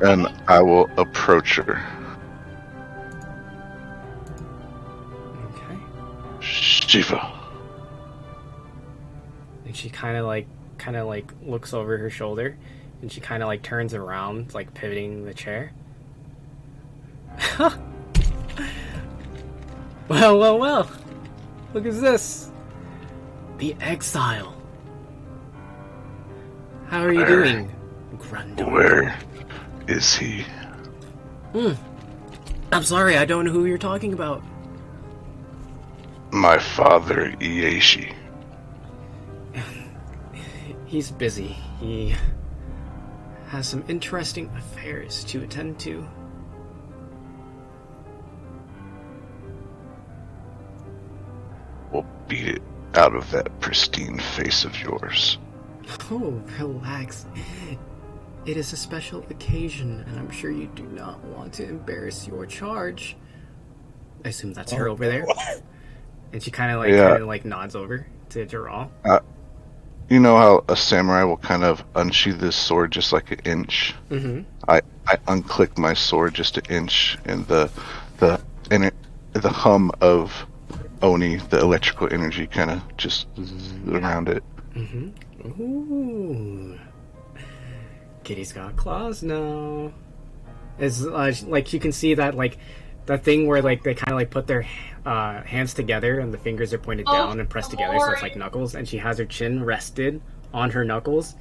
and I will approach her. Okay. Shiva, and she kind of like looks over her shoulder, and she kind of like turns around, like pivoting the chair. Well. Look at this. The exile. How are you doing, Grundle? Where is he? I'm sorry, I don't know who you're talking about. My father, Ieshi. He's busy. He has some interesting affairs to attend to. We'll beat it out of that pristine face of yours. Oh, relax. It is a special occasion, and I'm sure you do not want to embarrass your charge. I assume that's her over there. And she kind of like nods over to Geralt. You know how a samurai will kind of unsheath his sword just like an inch? Mm-hmm. I unclick my sword just an inch, and the hum of Oni, the electrical energy, kind of just around it. Mm-hmm. Ooh. Kitty's got claws now. It's like you can see that like that thing where like they kind of like put their hands together and the fingers are pointed down and pressed together, so it's like knuckles, and she has her chin rested on her knuckles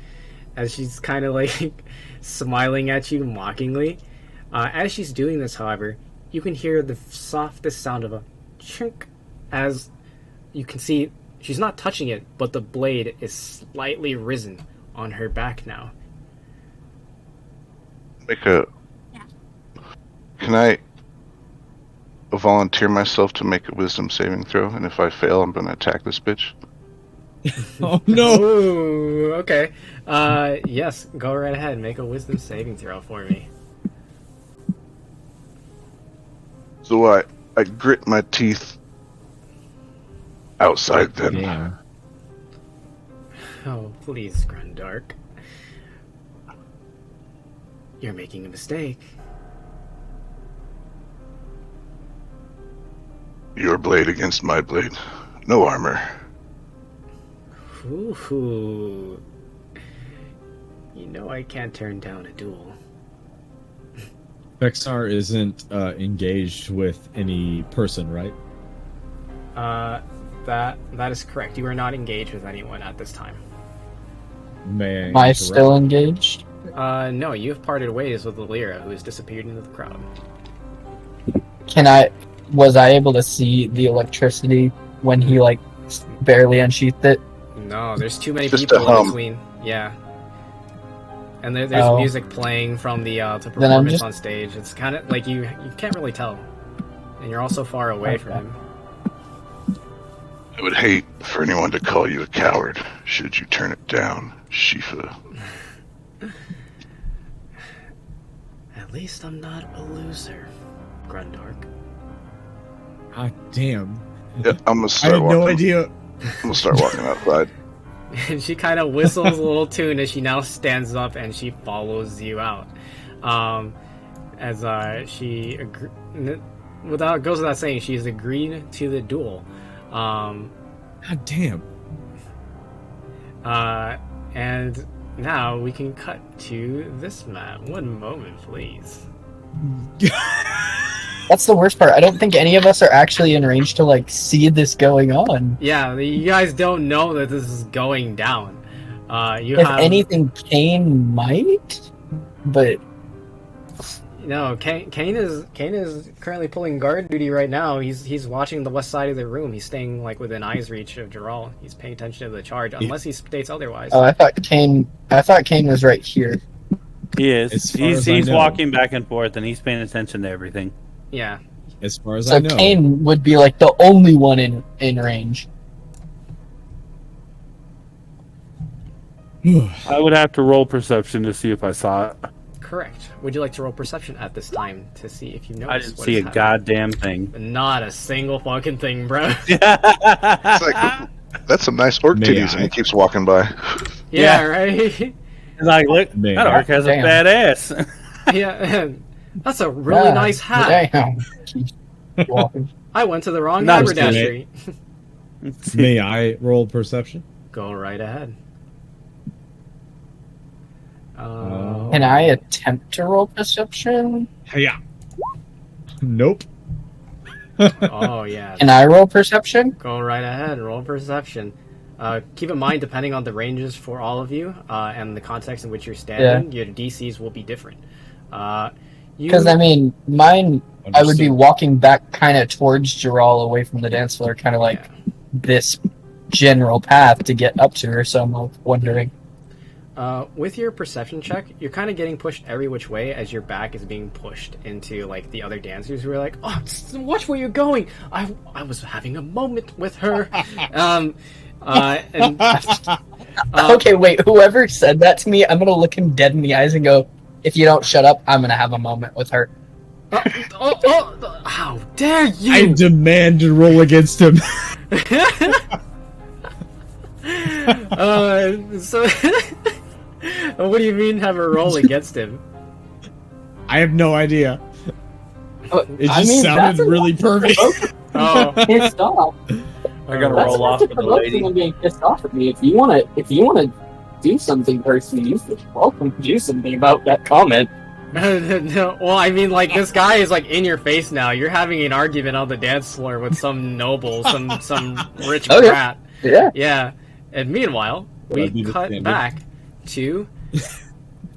as she's kind of like smiling at you mockingly. As she's doing this, however, you can hear the softest sound of a chink as you can see she's not touching it, but the blade is slightly risen on her back now. Can I volunteer myself to make a wisdom saving throw? And if I fail, I'm going to attack this bitch. Oh no! Ooh, okay. Yes, go right ahead. Make a wisdom saving throw for me. So I grit my teeth outside them. Damn. Oh, please, Grundark. You're making a mistake. Your blade against my blade. No armor. Ooh. You know I can't turn down a duel. Vexar isn't engaged with any person, right? That is correct. You are not engaged with anyone at this time. May I Am I interrupt? still engaged? No, you have parted ways with Lyra, who has disappeared into the crowd. Was I able to see the electricity when he like barely unsheathed it? No, there's too many Just people a hum. in between. Yeah. And there's Oh. music playing from the Then performance I'm just- on stage. It's kind of like you can't really tell, and you're also far away from him. I would hate for anyone to call you a coward should you turn it down, Shifa. At least I'm not a loser, Grundark. Ah, damn. Yeah, I'm gonna I start had walking. no idea. I'm gonna start walking outside. And she kind of whistles a little tune as she now stands up and she follows you out. Goes without saying, she's agreed to the duel. God damn. And now we can cut to this map. One moment, please. That's the worst part. I don't think any of us are actually in range to like see this going on. Yeah, you guys don't know that this is going down. If anything, Kane might, but No, Kane is currently pulling guard duty right now. He's watching the west side of the room. He's staying like within eyes reach of Geralt. He's paying attention to the charge, unless he states otherwise. I thought Kane was right here. He is. As far as I He's know. walking back and forth, and he's paying attention to everything. Yeah. As far as So I know. Kane would be like the only one in range. I would have to roll perception to see if I saw it. Correct. Would you like to roll perception at this time to see if you notice? I didn't what see is a happening? goddamn thing. Not a single fucking thing, bro. It's like, that's some nice orc May titties, I? and he keeps walking by. Yeah, right. It's like, look, Man. that orc has a Damn. fat ass. Yeah, that's a really Yeah, nice hat. Damn. Keep walking. I went to the wrong Not haberdashery. May I roll perception? Go right ahead. Can I attempt to roll perception? Yeah. Nope. Oh yeah. Can I roll perception? Go right ahead. Roll perception. Keep in mind, depending on the ranges for all of you and the context in which you're standing, your DCs will be different. Because I mean, mine, I would be walking back kind of towards Jaral, away from the dance floor, kind of like this general path to get up to her. So I'm wondering. With your perception check, you're kind of getting pushed every which way as your back is being pushed into like the other dancers who are like, "Oh, watch where you're going! I was having a moment with her." Okay, wait. Whoever said that to me, I'm gonna look him dead in the eyes and go, "If you don't shut up, I'm gonna have a moment with her." How dare you! I demand to roll against him. So, what do you mean have a roll against him? I have no idea. It just sounded that's really pervy. Oh, Pissed off. I gotta roll off with the lady. I'm being pissed off at me. If you wanna do something personally, you're welcome to do something about that comment. No, well, I mean, like, this guy is, like, in your face now. You're having an argument on the dance floor with some noble, some rich brat. Yeah. Yeah. And meanwhile, we cut back to...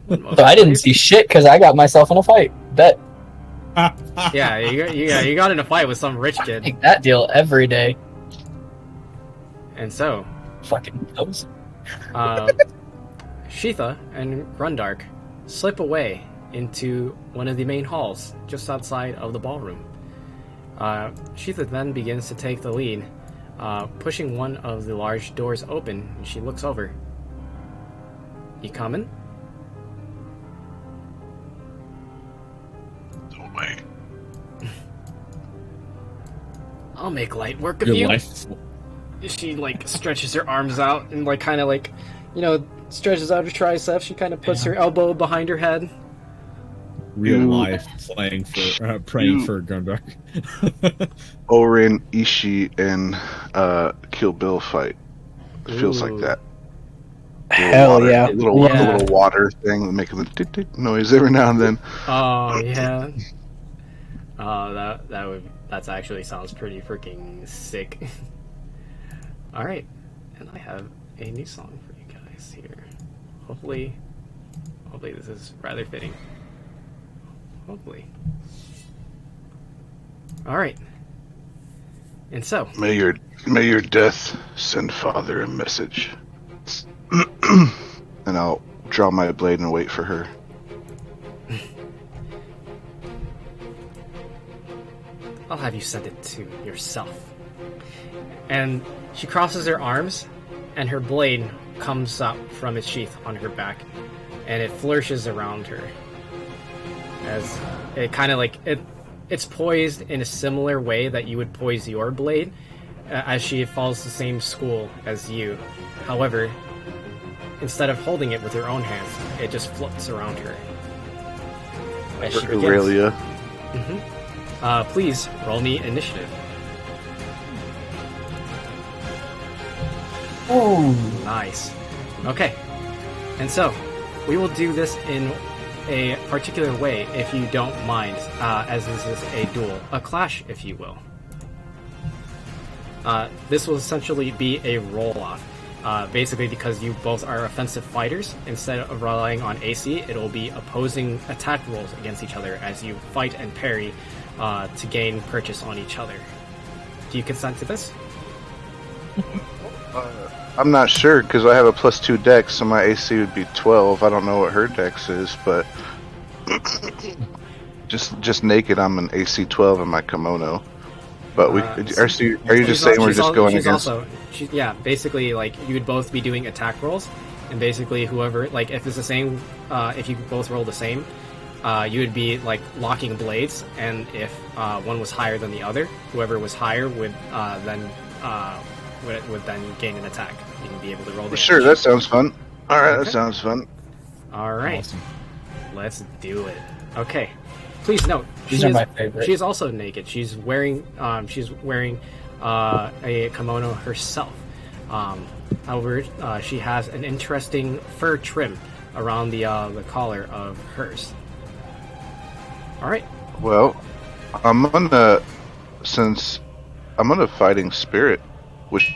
But I didn't see shit because I got myself in a fight. Bet. Yeah, you got in a fight with some rich kid. Take that deal every day. And so... Fucking knows. Sheetha and Grundark slip away into one of the main halls just outside of the ballroom. Sheetha then begins to take the lead, pushing one of the large doors open, and she looks over. You coming? No way. I'll make light work of you. She like stretches her arms out and like kind of like, stretches out her triceps. She kind of puts her elbow behind her head. Real life praying for Gundar. Orin, Ishii, and Kill Bill fight. It feels like that. Hell yeah. The little water thing making the tick-tick noise every now and then. Oh yeah. Oh, that's actually sounds pretty freaking sick. All right, and I have a new song for you guys here. Hopefully this is rather fitting. Hopefully. All right. And so, may your death send Father a message. And I'll draw my blade and wait for her. I'll have you send it to yourself. And she crosses her arms, and her blade comes up from its sheath on her back, and it flourishes around her. As it kind of like it's poised in a similar way that you would poise your blade, as she follows the same school as you. However, instead of holding it with her own hands, it just floats around her. As she begins. Aurelia. Please roll me initiative. Oh, nice. Okay, and so we will do this in a particular way, if you don't mind, as this is a duel, a clash, if you will. This will essentially be a roll-off. Basically, because you both are offensive fighters, instead of relying on AC, it will be opposing attack rolls against each other as you fight and parry to gain purchase on each other. Do you consent to this? I'm not sure because I have a +2 dex, so my AC would be 12. I don't know what her dex is, but just naked, I'm an AC 12 in my kimono. But are you just saying we're just going against? Basically, like you would both be doing attack rolls, and basically whoever, like if it's the same, if you both roll the same, you would be like locking blades, and if one was higher than the other, whoever was higher would then gain an attack. You can be able to roll the Sure, that sounds fun. Alright, okay. That sounds fun. Alright. Awesome. Let's do it. Okay. Please note, these are my favorite. She is also naked. She's wearing a kimono herself. However, she has an interesting fur trim around the collar of hers. All right. Well, since I'm gonna fighting spirit, which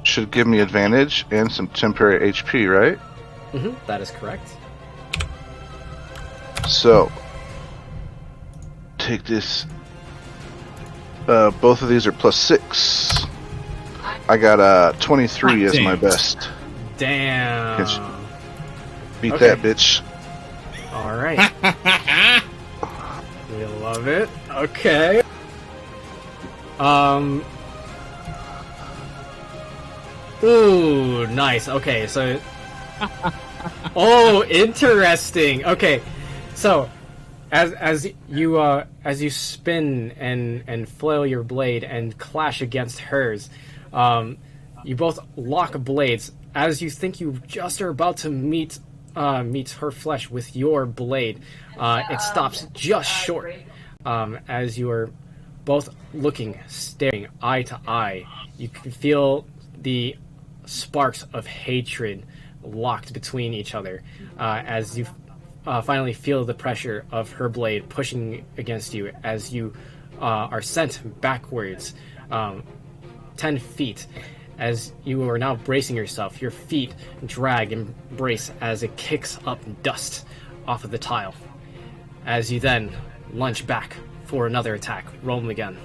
should give me advantage and some temporary HP, right? That is correct. So, take this. Both of these are +6. I got 23 as my best. Damn. Beat that, bitch. All right. We love it. Okay. Ooh, nice. Okay, so. Oh, interesting. Okay, so as you spin and flail your blade and clash against hers, you both lock blades. As you think you just are about to meet her flesh with your blade, it stops just short. As you are both looking, staring eye to eye, you can feel the sparks of hatred locked between each other, as you finally feel the pressure of her blade pushing against you as you are sent backwards 10 feet. As you are now bracing yourself, your feet drag and brace as it kicks up dust off of the tile. As you then lunge back for another attack. Roll them again.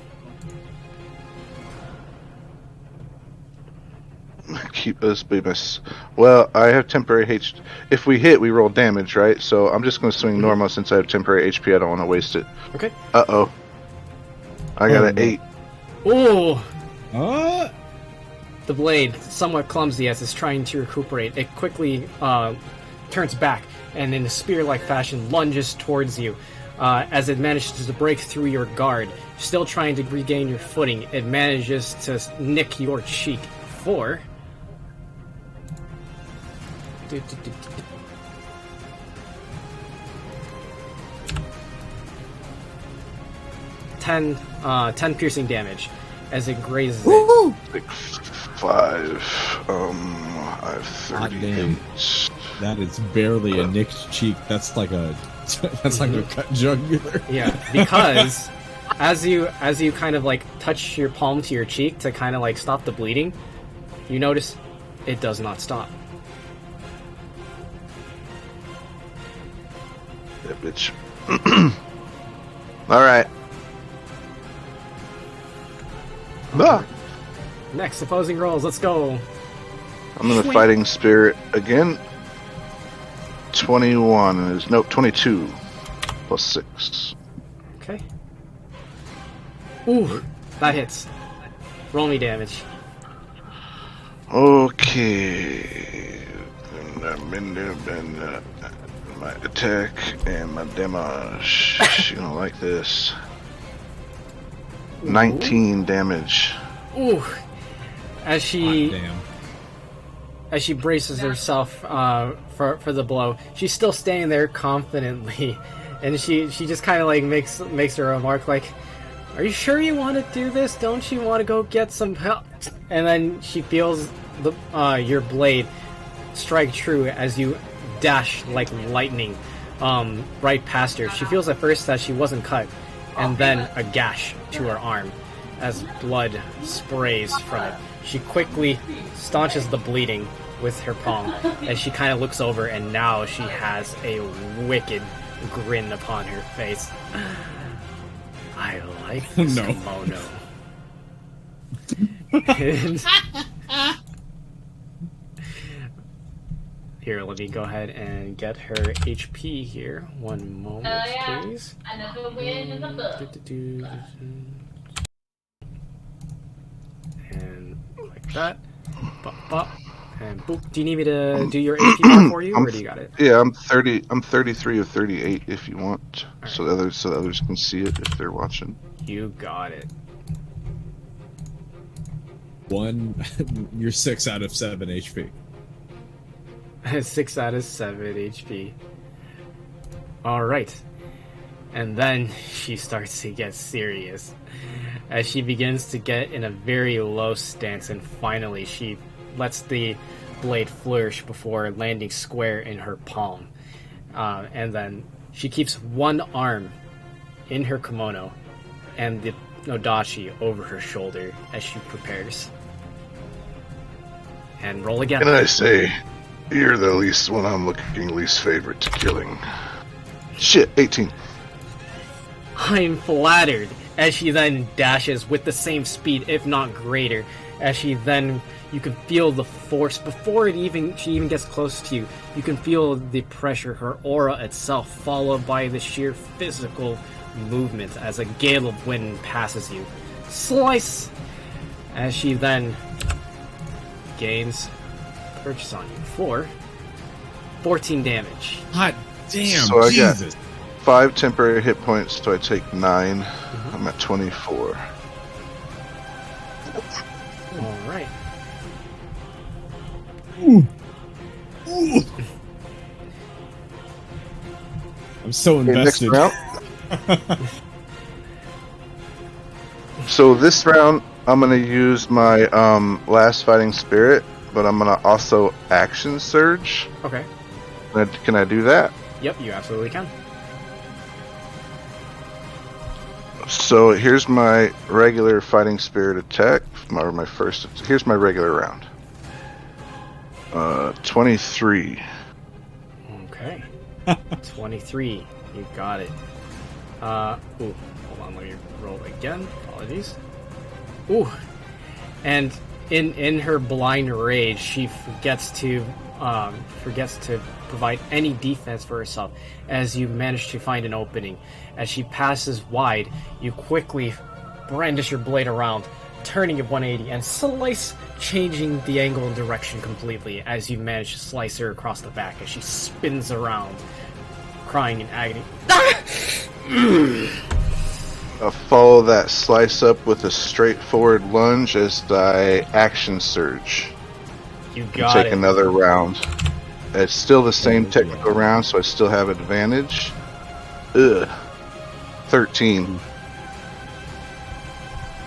Keep us, Beavis. Well, I have temporary HP. If we hit, we roll damage, right? So I'm just going to swing normal since I have temporary HP. I don't want to waste it. Okay. Uh-oh. I got an 8. Ooh! The blade, somewhat clumsy as it's trying to recuperate, it quickly turns back and in a spear-like fashion lunges towards you. As it manages to break through your guard, still trying to regain your footing, it manages to nick your cheek for... 10 piercing damage as it grazes it. Like 5. I have 38. That is barely a nicked cheek. That's like a cut jugular. Yeah, because as you kind of like touch your palm to your cheek to kind of like stop the bleeding, you notice it does not stop. That bitch. Alright. Next, opposing rolls. Let's go. I'm in the fighting spirit again. 21 is 22 plus 6. Okay. Ooh, that hits. Roll me damage. Okay. My attack and my damage. You don't like this. 19 damage. Ooh. As she braces herself for the blow, she's still standing there confidently, and she just kind of like makes a remark like, "Are you sure you want to do this? Don't you want to go get some help?" And then she feels your blade strike true as you dash like lightning right past her. She feels at first that she wasn't cut, and then a gash to her arm as blood sprays from it. She quickly staunches the bleeding with her palm as she kind of looks over, and now she has a wicked grin upon her face. I like this kimono. Here, let me go ahead and get her HP here. One moment, please. Another win in the book. And like that. Bop, bop. And boop. Do you need me to do your HP bar for you, or do you got it? Yeah, I'm 33 of 38 if you want. Right. So the others can see it if they're watching. You got it. You're 6 out of 7 HP. 6 out of 7 HP. Alright. And then she starts to get serious. As she begins to get in a very low stance, and finally she lets the blade flourish before landing square in her palm. And then she keeps one arm in her kimono and the Nodashi over her shoulder as she prepares. And roll again. Can I say, you're the least one I'm looking least favorite to killing. Shit, 18. I'm flattered, as she then dashes with the same speed, if not greater, as she then, you can feel the force before she even gets close to you. You can feel the pressure, her aura itself, followed by the sheer physical movement as a gale of wind passes you. Slice! As she then gains purchase on you for 14 damage. Hot damn, So I Jesus. got 5 temporary hit points, so I take 9. I'm at 24. Alright. I'm so Okay, next invested. round. So this round, I'm going to use my last fighting spirit, but I'm going to also action surge. Okay. Can I do that? Yep, you absolutely can. So here's my regular fighting spirit attack. Here's my regular round. 23. Okay. 23. You got it. Ooh, hold on, let me roll again. Apologies. Ooh. And in her blind rage, she forgets to provide any defense for herself as you manage to find an opening. As she passes wide, you quickly brandish your blade around, turning it 180 and slice, changing the angle and direction completely as you manage to slice her across the back as she spins around, crying in agony. I'll follow that slice up with a straightforward lunge as I action surge. You And got take it. another round. It's still the same technical round, so I still have advantage. 13.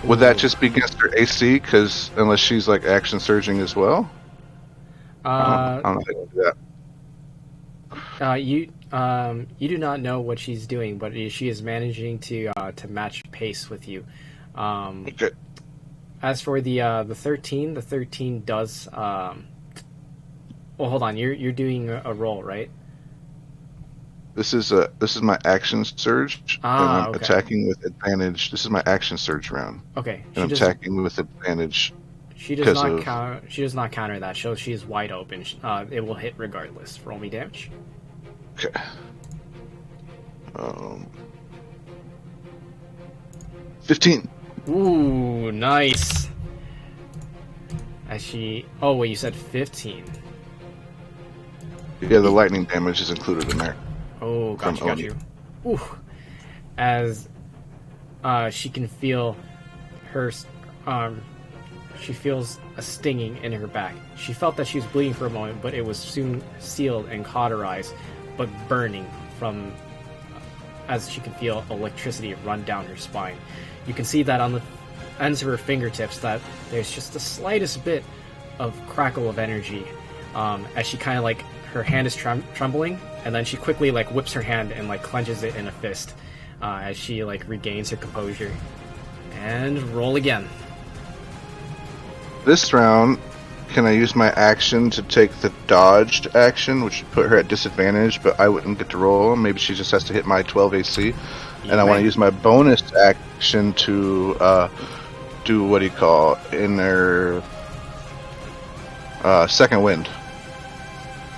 Would that just be against her AC? Because unless she's like action surging as well, I don't know how to do that. You do not know what she's doing, but she is managing to match pace with you. Okay. As for the 13, the 13 does. Well, hold on. You're doing a roll, right? This is my action surge, and I'm okay. attacking with advantage. This is my action surge round, Okay. and I'm attacking with advantage. She does not counter. She does not counter that. So she's wide open. It will hit regardless. Roll me damage. Okay. 15. Ooh, nice. As she. Oh wait, you said 15. Yeah, the lightning damage is included in there. Oh, got you. Ooh. As she can feel her, she feels a stinging in her back. She felt that she was bleeding for a moment, but it was soon sealed and cauterized, but burning from, as she can feel electricity run down her spine. You can see that on the ends of her fingertips that there's just the slightest bit of crackle of energy, as she kind of like, her hand is trembling, and then she quickly like whips her hand and like clenches it in a fist, as she like regains her composure. And roll again. This round, can I use my action to take the dodged action, which would put her at disadvantage, but I wouldn't get to roll? Maybe she just has to hit my 12 AC. And I want to use my bonus action to do what do you call in their second wind.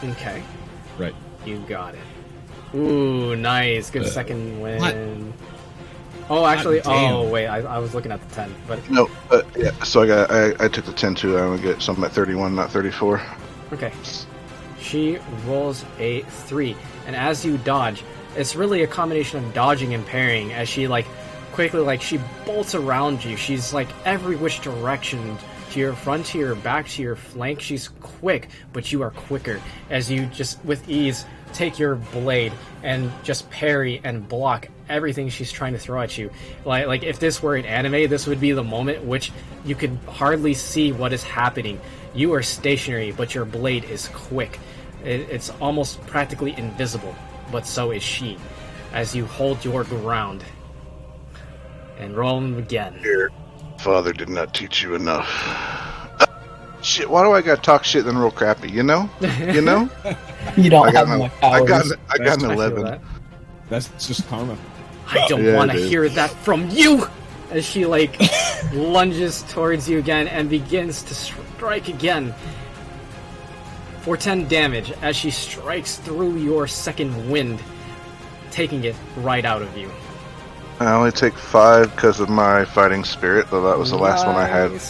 Okay. Right. You got it. Ooh, nice. Good second win. Oh, actually, oh wait, I was looking at the 10, but no, yeah. So I took the 10 too. I only get something at 31, not 34. okay. She rolls a 3, and as you dodge, it's really a combination of dodging and parrying. As she like quickly like she bolts around you. She's like every which direction. To your front, to your back, to your flank. She's quick, but you are quicker as you just with ease take your blade and just parry and block everything she's trying to throw at you. Like if this were an anime, this would be the moment which you could hardly see what is happening. You are stationary, but your blade is quick. It's almost practically invisible, but so is she. As you hold your ground and roll them again. Your father did not teach you enough. Shit, why do I gotta talk shit then roll crappy? You know? You know? You don't have my powers. I got an 11. That's just karma. I don't want to hear that from you! As she, like, lunges towards you again and begins to strike again. For 10 damage, as she strikes through your second wind, taking it right out of you. I only take 5 because of my fighting spirit, though that was the last one I had.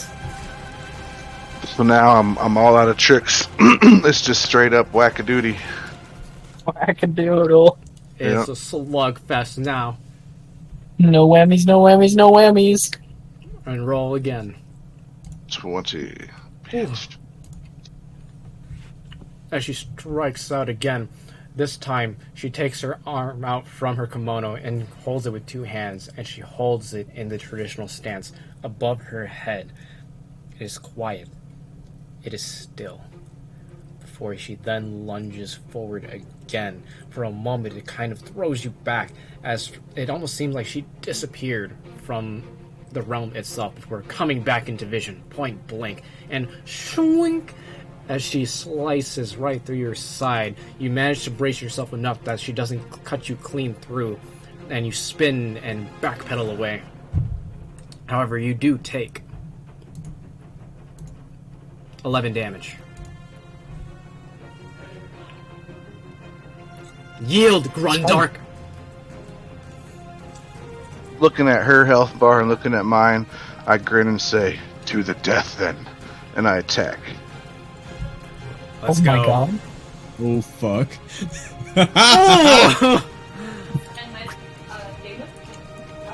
So now I'm all out of tricks. It's just straight up wackadoodie. Wackadoodle. It's a slugfest now. No whammies, no whammies, no whammies. And roll again. 20. As she strikes out again, this time she takes her arm out from her kimono and holds it with 2 hands, and she holds it in the traditional stance above her head. It is quiet. It is still. Before she then lunges forward again. For a moment, it kind of throws you back, as it almost seems like she disappeared from the realm itself before coming back into vision, point blank, and shwink. As she slices right through your side, you manage to brace yourself enough that she doesn't cut you clean through, and you spin and backpedal away. However, you do take 11 damage. Yield, Grundark! Looking at her health bar and looking at mine, I grin and say, "To the death then," and I attack. Let's oh go. My god. Oh fuck.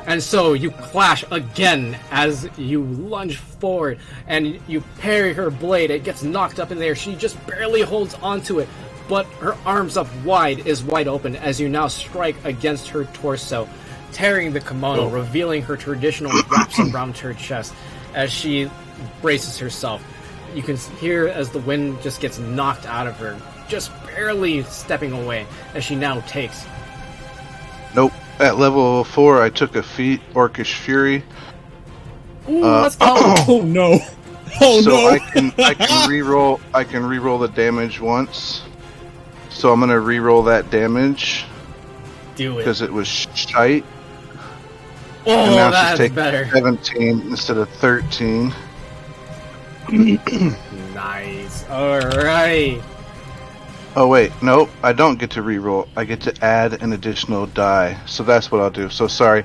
And so you clash again as you lunge forward and you parry her blade. It gets knocked up in there. She just barely holds onto it, but her arms up wide is wide open as you now strike against her torso, tearing the kimono, revealing her traditional wraps around her chest as she braces herself. You can hear as the wind just gets knocked out of her, just barely stepping away as she now takes. Nope. At level 4, I took a feat, Orcish Fury. Ooh, let's go! Oh no! Oh so no! I can reroll. I can reroll the damage once. So I'm gonna reroll that damage. Do it. Because it was shite. Oh, and now that's she's taking better. 17 instead of 13. Nice. Alright. Oh wait, nope, I don't get to reroll. I get to add an additional die. So that's what I'll do. So sorry,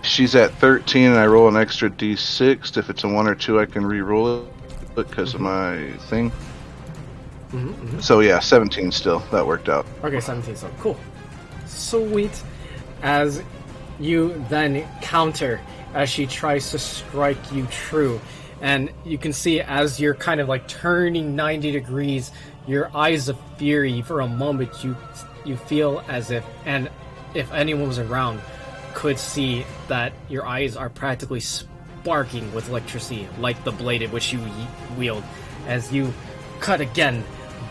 she's at 13 and I roll an extra d6. If it's a 1 or 2, I can reroll it because of my thing. So yeah, 17 still. That worked out. Okay, 17, so cool. Sweet. As you then counter as she tries to strike you true. And you can see as you're kind of like turning 90 degrees, your eyes of fury, for a moment you feel as if, and if anyone was around, could see that your eyes are practically sparking with electricity, like the blade at which you wield. As you cut again,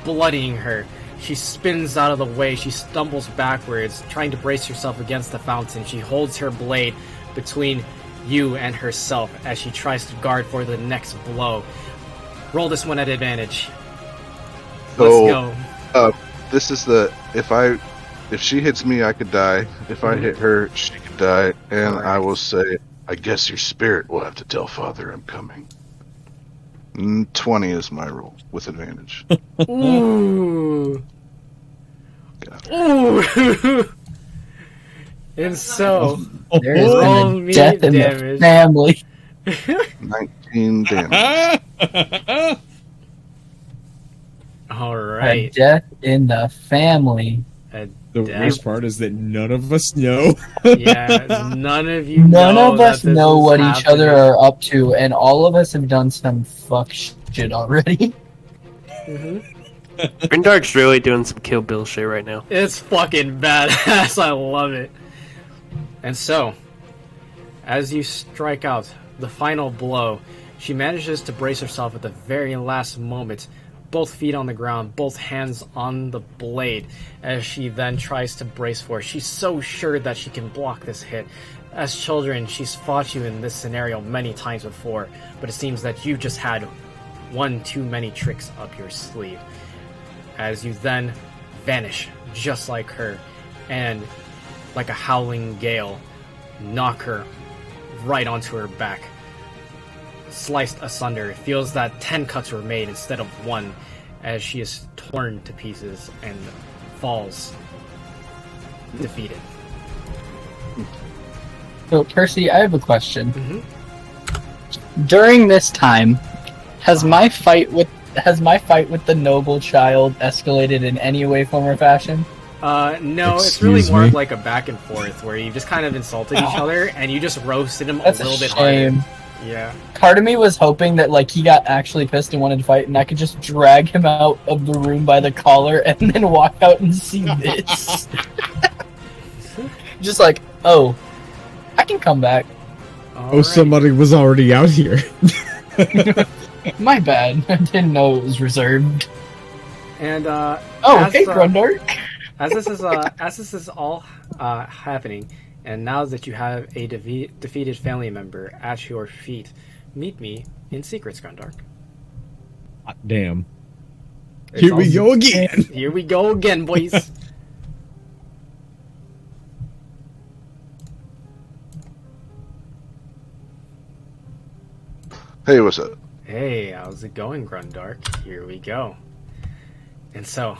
bloodying her, she spins out of the way, she stumbles backwards, trying to brace herself against the fountain. She holds her blade between you and herself as she tries to guard for the next blow. Roll this one at advantage. Let's go. This is the if she hits me, I could die. If I hit her, she could die. And I will say, I guess your spirit will have to tell Father I'm coming. 20 is my roll with advantage. Ooh. Ooh. And so, there's roll been me a death in damage. the family. 19 damage. All A right. death in the family. The worst part is that none of us know. Yeah, none of you None know of us that this know is what each happening. other are up to, and all of us have done some fuck shit already. Grindark's really doing some Kill Bill shit right now. It's fucking badass. I love it. And so, as you strike out the final blow, she manages to brace herself at the very last moment, both feet on the ground, both hands on the blade, as she then tries to brace for it. She's so sure that she can block this hit. As children, she's fought you in this scenario many times before, but it seems that you just had one too many tricks up your sleeve. As you then vanish, just like her, and like a howling gale, knock her right onto her back. Sliced asunder, it feels that 10 cuts were made instead of one, as she is torn to pieces and falls defeated. So, Percy, I have a question. During this time, has my fight with the noble child escalated in any way, form, or fashion? No, it's really more of like a back and forth where you just kind of insulted each other and you just roasted him That's a little bit shame. harder. Yeah. Part of me was hoping that like he got actually pissed and wanted to fight, and I could just drag him out of the room by the collar and then walk out and see this. Just like, oh, I can come back. Oh, somebody was already out here. My bad. I didn't know it was reserved. And oh, hey, Grundark. As this is all happening, and now that you have a defeated family member at your feet, meet me in secrets, Grundark. Damn. Here we go again. Here we go again, boys. Hey, what's up? Hey, how's it going, Grundark? Here we go. And so,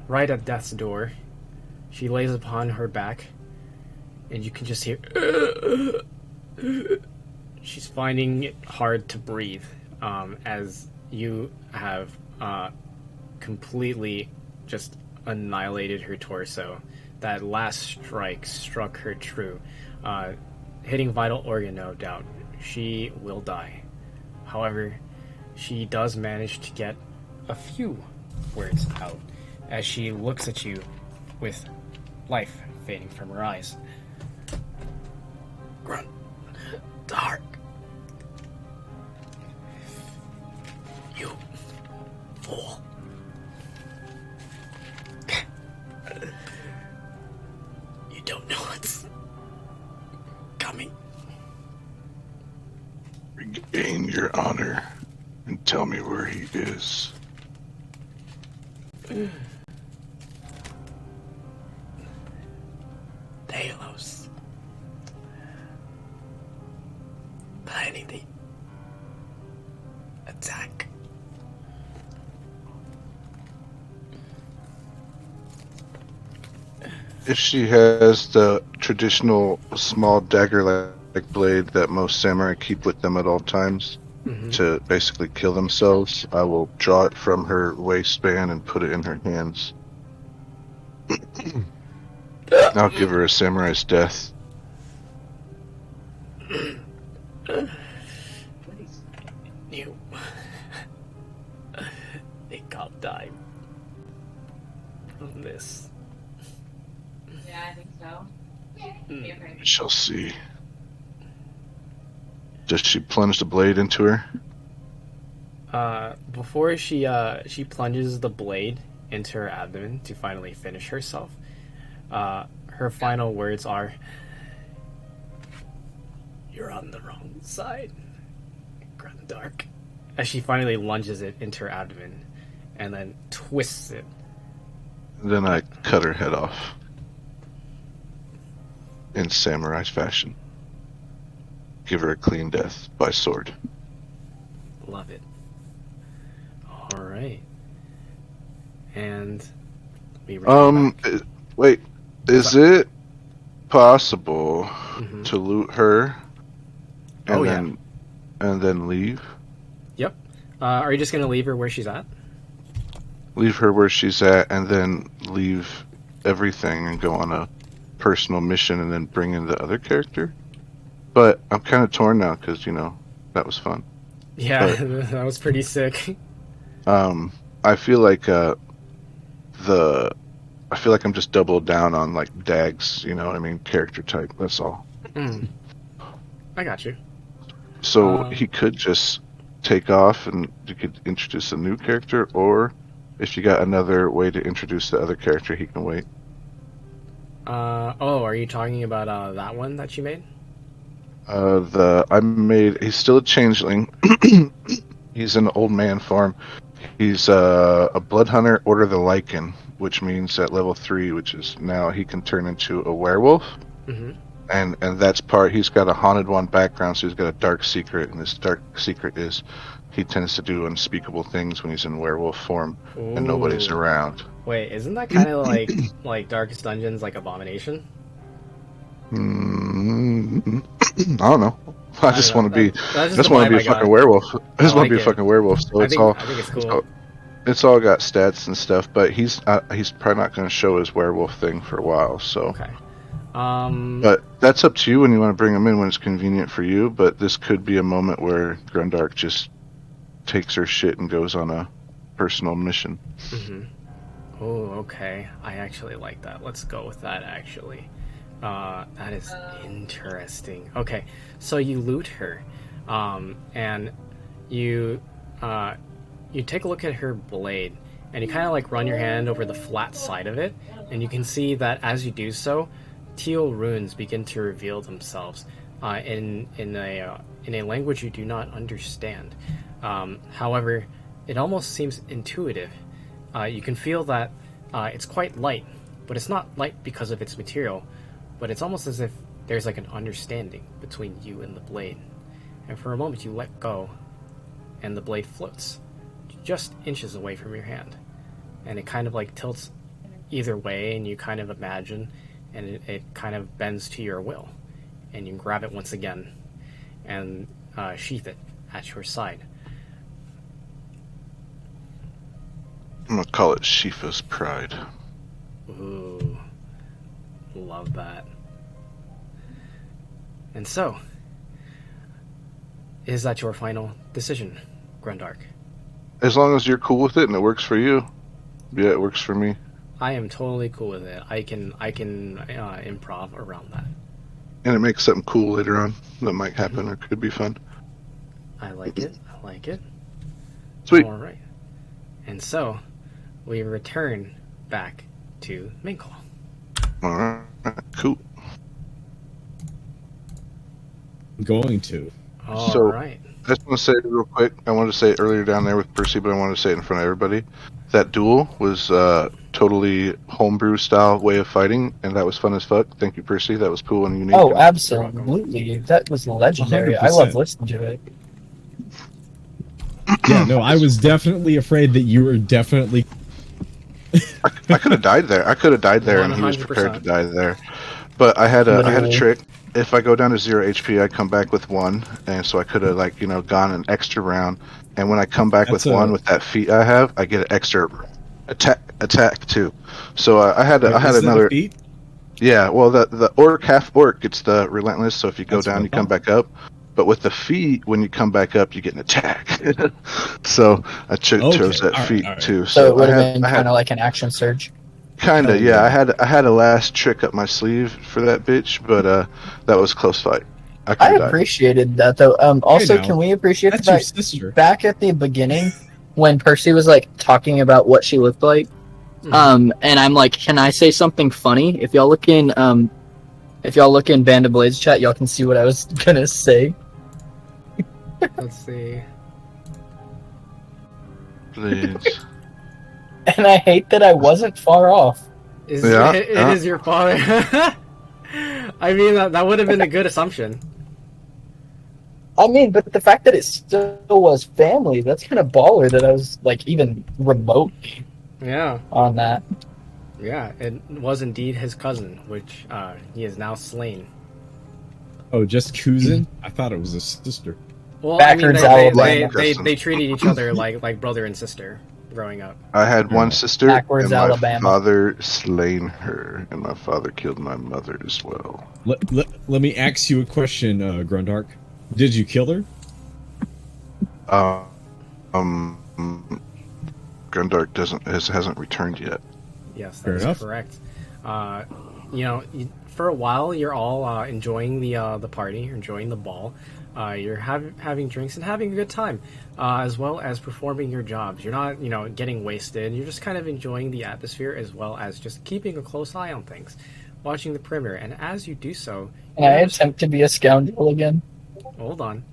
right at death's door, she lays upon her back, and you can just hear. She's finding it hard to breathe, as you have completely just annihilated her torso. That last strike struck her true, hitting vital organ, no doubt. She will die. However, she does manage to get a few words out as she looks at you with life fading from her eyes. Grunt. Dark. You fool. You don't know what's coming. Regain your honor and tell me where he is. Talos. Planning the attack. If she has the traditional small dagger-like blade that most samurai keep with them at all times to basically kill themselves, I will draw it from her waistband and put it in her hands. I'll give her a samurai's death. You think I'll die from this? Yeah, I think so. We shall see. Does she plunge the blade into her? Before she plunges the blade into her abdomen to finally finish herself, her final words are, "You're on the wrong side, Grundark." As she finally lunges it into her abdomen and then twists it. Then I cut her head off. In samurai fashion. Give her a clean death by sword. Love it. Alright. And we wait, is it possible to loot her and then leave? Yep. Are you just gonna leave her where she's at? Leave her where she's at and then leave everything and go on a personal mission and then bring in the other character? But I'm kind of torn now because, that was fun. Yeah, that was pretty sick. I feel like I feel like I'm just doubled down on like Dag's, you know what I mean, character type. That's all. I got you. So he could just take off and you could introduce a new character, or if you got another way to introduce the other character, he can wait. Oh, are you talking about that one that you made? He's still a changeling. He's in the old man form. He's a blood hunter, Order the Lycan, which means at level 3, which is now, he can turn into a werewolf. Mm-hmm. And that's part, he's got a haunted one background, so he's got a dark secret, and this dark secret is he tends to do unspeakable things when he's in werewolf form and nobody's around. Wait, isn't that kind of like Darkest Dungeons, like Abomination? I don't know. I just want to be. I just want to be a fucking werewolf. I just want to be a fucking werewolf. So I think it's cool. It's all got stats and stuff, but he's probably not going to show his werewolf thing for a while. So. Okay. But that's up to you when you want to bring him in when it's convenient for you. But this could be a moment where Grundark just takes her shit and goes on a personal mission. Mm-hmm. Oh, okay. I actually like that. Let's go with that, actually. That is interesting. Okay, so you loot her, and you take a look at her blade, and you kind of like run your hand over the flat side of it, and you can see that as you do so, teal runes begin to reveal themselves in a language you do not understand. However, it almost seems intuitive. You can feel that it's quite light, but it's not light because of its material, but it's almost as if there's like an understanding between you and the blade. And for a moment you let go, and the blade floats just inches away from your hand. And it kind of like tilts either way, and you kind of imagine, and it kind of bends to your will. And you grab it once again, and sheath it at your side. I'm gonna call it Shifa's Pride. Ooh, love that. And so, is that your final decision, Grundark? As long as you're cool with it and it works for you. Yeah, it works for me. I am totally cool with it. I can improv around that. And it makes something cool later on that might happen or could be fun. I like it. I like it. Sweet. All right. And so, we return back to Minkle. All right. Cool. Going to. All so, right. I just want to say real quick, I wanted to say it earlier down there with Percy, but I wanted to say it in front of everybody. That duel was totally homebrew style way of fighting, and that was fun as fuck. Thank you, Percy. That was cool and unique. Oh, absolutely. That was legendary. 100%. I love listening to it. Yeah, no, I was definitely afraid that you were definitely... I could have died there. I could have died there, and he was prepared to die there. But I had a trick. If I go down to 0 HP, I come back with 1, and so I could have gone an extra round. And when I come back with 1 with that feat I have, I get an extra attack too. So I had another feat? Yeah, well the orc half orc gets the relentless. So if you go That's down, you come back up. But with the feat, when you come back up, you get an attack. So I chose that feat too. So it would have been kind of like an action surge. Kinda, yeah. I had a last trick up my sleeve for that bitch, but that was a close fight. I appreciated that though. Also, now, can we appreciate that's the your fact sister. back at the beginning when Percy was like talking about what she looked like, and I'm like, can I say something funny? If y'all look in Band of Blades chat, y'all can see what I was gonna say. Let's see. Blades. And I hate that I wasn't far off. It is your father. I mean, that would have been a good assumption. I mean, but the fact that it still was family, that's kind of baller that I was, like, even remotely on that. Yeah, it was indeed his cousin, which he is now slain. Oh, just cousin? I thought it was a sister. Well, Backwards they treated each other like brother and sister growing up. I had one sister, Backwards and my Alabama. father slain her, and my father killed my mother as well. Let me ask you a question, Grundark. Did you kill her? Uh, Gundark hasn't returned yet. Yes, Fair that is enough. correct. For a while, you're all enjoying the party, you're enjoying the ball. You're having drinks and having a good time, as well as performing your jobs. You're not, getting wasted. You're just kind of enjoying the atmosphere, as well as just keeping a close eye on things, watching the perimeter. And as you do so, Can I attempt to be a scoundrel again? hold on.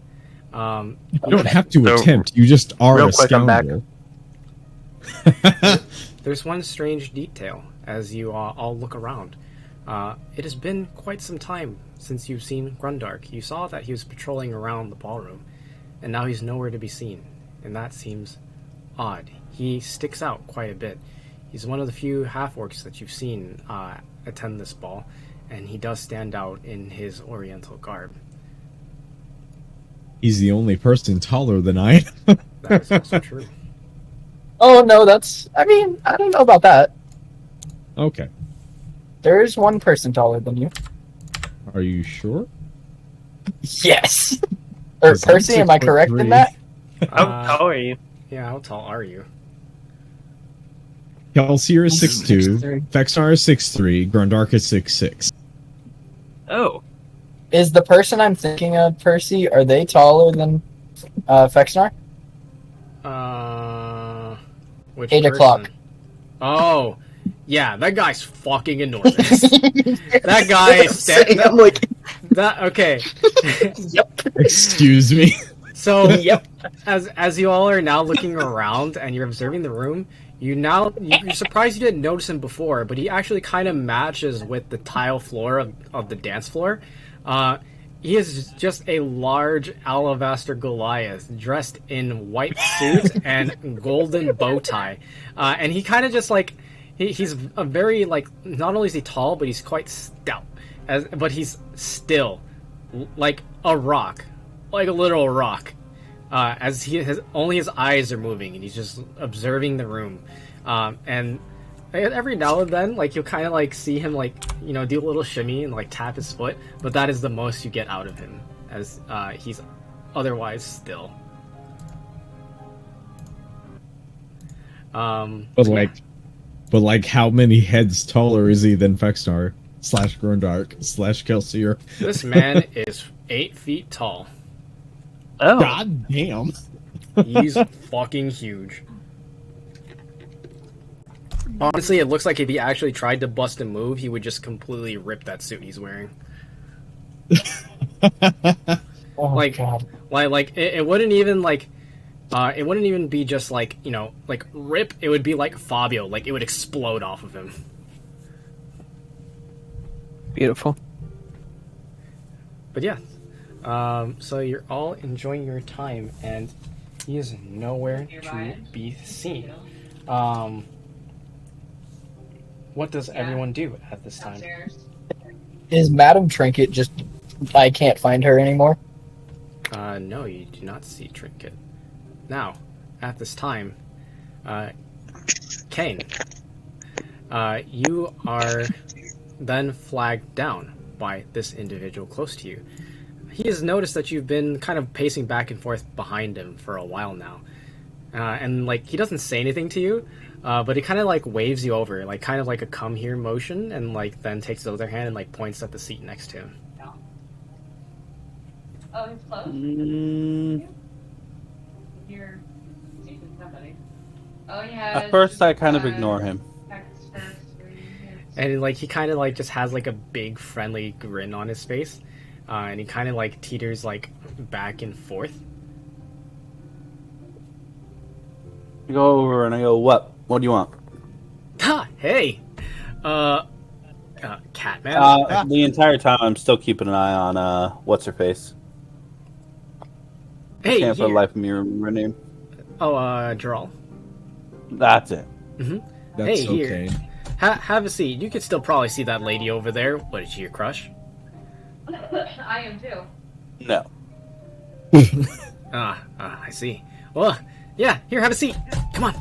You don't have to attempt. You just are real a quick, I'm back. scoundrel. There's one strange detail as you all look around. It has been quite some time since you've seen Grundark. You saw that he was patrolling around the ballroom, and now he's nowhere to be seen, and that seems odd. He sticks out quite a bit. He's one of the few half-orcs that you've seen attend this ball, and he does stand out in his oriental garb. He's the only person taller than I am. That is also true. Oh no, I don't know about that. Okay. There is one person taller than you. Are you sure? Yes. Or 'Cause I'm Percy, am I correct in 6'3". that? How tall are you? Yeah, how tall are you? Kelsier is 6'2", 6'3". Fexar is 6'3", Grundark is 6'6". Oh, Is the person I'm thinking of, Percy, are they taller than Fexnar? Which 8 o'clock. person? Oh, yeah, that guy's fucking enormous. That guy is I'm like, that okay. yep. Excuse me. So Yep. as you all are now looking around and you're observing the room, you're surprised you didn't notice him before, but he actually kind of matches with the tile floor of the dance floor. He is just a large alabaster Goliath dressed in white suit and golden bow tie, and he kind of just like he's a very like not only is he tall, but he's quite stout, but he's still like a rock, like a literal rock. As only his eyes are moving and he's just observing the room, and every now and then like you'll kind of like see him like do a little shimmy and like tap his foot, but that is the most you get out of him as he's otherwise still. But like how many heads taller is he than Fexnar / Grundark / Kelsier? This man is 8 feet tall. oh, God damn. He's fucking huge. Honestly, it looks like if he actually tried to bust a move, he would just completely rip that suit he's wearing. Oh Like- god. It wouldn't even like, it wouldn't even be just like like rip. It would be like Fabio, like it would explode off of him. beautiful. But yeah, so you're all enjoying your time, and he is nowhere to be seen. What does everyone do at this time? Is Madam Trinket just... I can't find her anymore? No, you do not see Trinket. Now, at this time, Kane, you are then flagged down by this individual close to you. He has noticed that you've been kind of pacing back and forth behind him for a while now. And like he doesn't say anything to you, but he kind of like waves you over, like kind of like a come here motion, and like then takes the other hand and like points at the seat next to him. Oh, he's close. Mm, You're seeing somebody. Oh yeah. at first, I kind of ignore him. And like he kind of like just has like a big friendly grin on his face, and he kind of like teeters like back and forth. I go over and I go, "What? What do you want?" Ha! Hey, Catman. The entire time, I'm still keeping an eye on what's her face. Hey, Can't for the here. life of me remember her name. Oh, Gerald. That's it. That's Hey, here. okay. Have a seat. You could still probably see that lady over there. What, is she your crush? I am too. No. I see. Well, yeah, here, have a seat. Come on.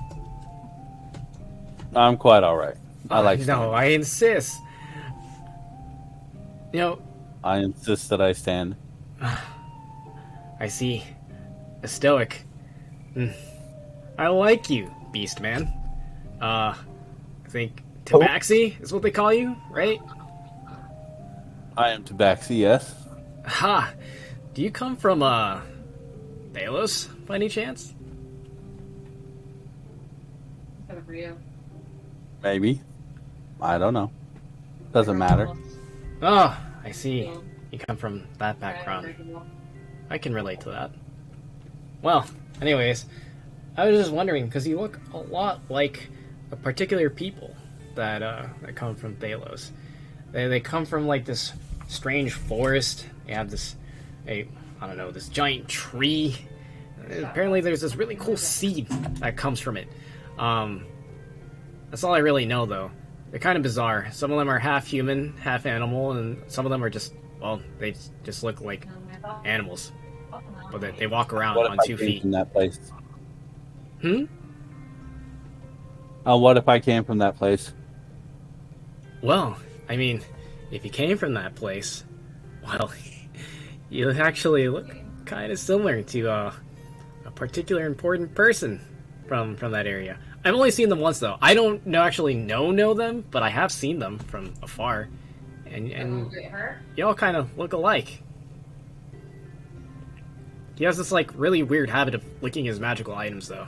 I'm quite all right. I like. No, I insist. I insist that I stand. I see. A stoic. I like you, Beast Man. I think Tabaxi is what they call you, right? I am Tabaxi, yes. Ha! Do you come from, Delos, by any chance? For you. Maybe. I don't know. Doesn't matter. Oh, I see. You come from that background. I can relate to that. Well, anyways, I was just wondering, because you look a lot like a particular people that come from Delos. They come from, like, this strange forest. They have this, I don't know, this giant tree. Apparently there's this really cool seed that comes from it. That's all I really know, though. They're kind of bizarre. Some of them are half human, half animal, and some of them are just, well, they just look like animals. But they walk around on 2 feet. From that place? Hmm? What if I came from that place? Well, I mean, if you came from that place, well, you actually look kind of similar to a particular important person from that area. I've only seen them once, though. I don't actually know them, but I have seen them from afar. And you all kind of look alike. He has this, like, really weird habit of licking his magical items, though.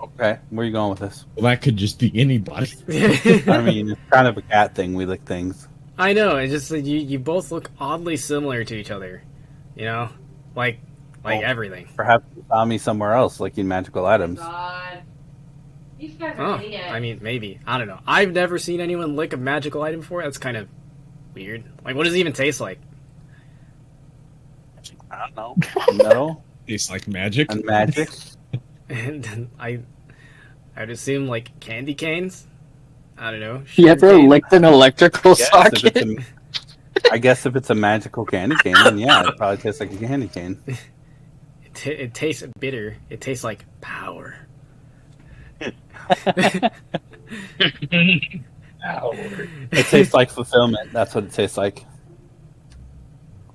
Okay, where are you going with this? Well, that could just be anybody. I mean, it's kind of a cat thing. We lick things. I know. It's just that you both look oddly similar to each other. You know, like everything. Perhaps you found me somewhere else, licking magical items. God. These guys are idiots. I mean, maybe. I don't know. I've never seen anyone lick a magical item before. That's kind of weird. Like, what does it even taste like? I don't know. No. Tastes like magic. And magic. And I'd assume, like, candy canes. I don't know. You ever licked an electrical Yes, socket? I guess if it's a magical candy cane, then yeah, it probably tastes like a candy cane. It tastes bitter. It tastes like power. It tastes like fulfillment. That's what it tastes like.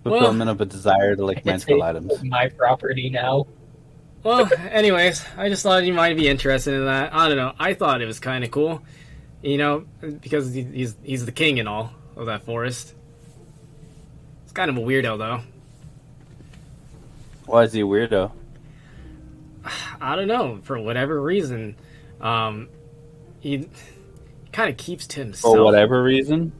Fulfillment of a desire to lick magical items. My property now. Well, anyways, I just thought you might be interested in that. I don't know. I thought it was kind of cool, you know, because he's the king and all of that forest. It's kind of a weirdo, though. Why is he a weirdo? I don't know. For whatever reason, he kind of keeps to himself. For whatever reason?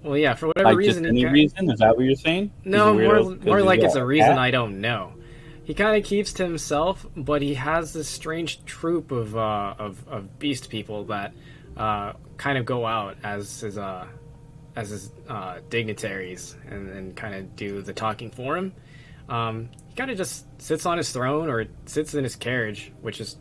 Well, yeah, for whatever reason. Just any reason? Is that what you're saying? No, more like it's a reason I don't know. He kind of keeps to himself, but he has this strange troop of beast people that kind of go out as his dignitaries and kind of do the talking for him. He kind of just sits on his throne or sits in his carriage, which is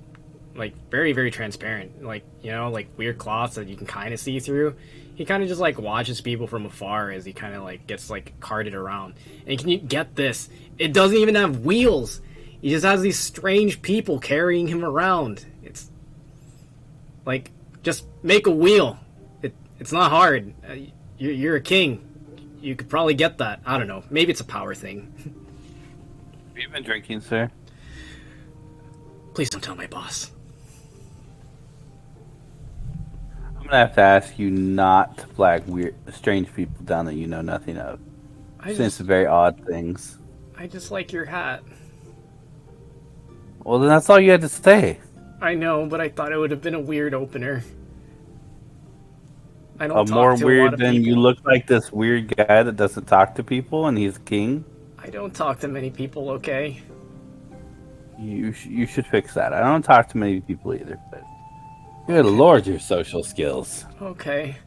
like very, very transparent. Like, you know, like weird cloths that you can kind of see through. He kind of just like watches people from afar as he kind of like gets like carted around. And can you get this? It doesn't even have wheels. He just has these strange people carrying him around. It's like, just make a wheel. It's not hard. You're a king. You could probably get that. I don't know. Maybe it's a power thing. Have you been drinking, sir? Please don't tell my boss. I'm gonna have to ask you not to flag weird, strange people down that you know nothing of. Since very odd things. I just like your hat. Well, then that's all you had to say. I know, but I thought it would have been a weird opener. I don't talk more to weird a lot of than people. you look like this weird guy that doesn't talk to people and he's king. I don't talk to many people, okay? You should fix that. I don't talk to many people either. But good lord, your social skills. Okay.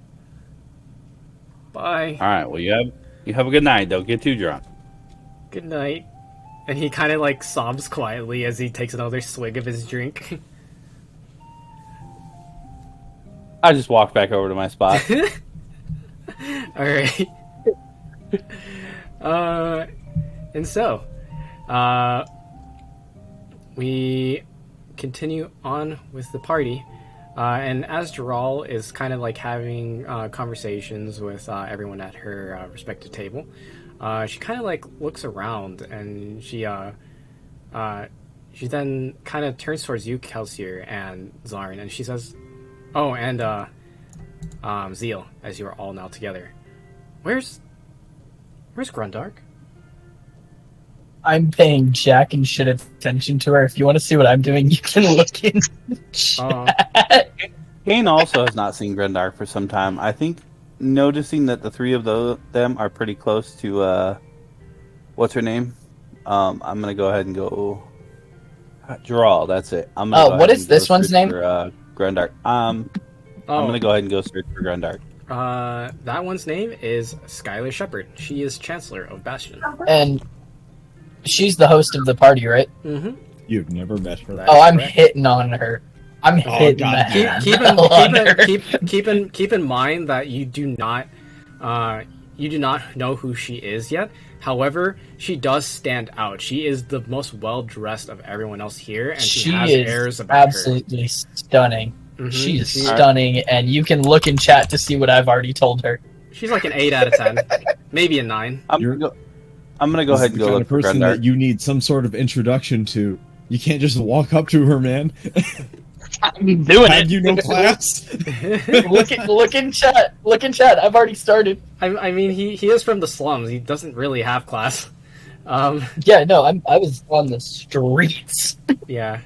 Bye. All right. Well, you have a good night. Don't get too drunk. Good night. And he kind of like sobs quietly as he takes another swig of his drink. I just walked back over to my spot. Alright. And so, we continue on with the party. And as Jaral is kind of like having conversations with everyone at her respective table, she kind of like looks around, and she then kind of turns towards you, Kelsier and Zarn, and she says, "Oh, and Zeal, as you are all now together. Where's Grundark?" I'm paying jack and shit attention to her. If you want to see what I'm doing, you can look in the chat. Kane also has not seen Grundark for some time. I think noticing that the three of them are pretty close to what's her name? I'm gonna go ahead and go Drawl. That's it. I'm gonna what is this one's name? For, Grundark. I'm gonna go ahead and go search for Grundark. That one's name is Skylar Shepard. She is Chancellor of Bastion. And she's the host of the party, right? Mm-hmm. You've never met her. I'm hitting on her. I'm hitting God. Keep in mind that you do not know who she is yet. However, she does stand out. She is the most well dressed of everyone else here, and she has airs about absolutely stunning. Mm-hmm. She is stunning, and you can look in chat to see what I've already told her. She's like an 8 out of 10, maybe a 9. I'm gonna go ahead and go look for person Grundark. that you need some sort of introduction to. You can't just walk up to her, man. I'm doing Had it. you no class? Look in chat. Look in chat. I've already started. I mean, he is from the slums. He doesn't really have class. Yeah, no, I was on the streets. Yeah,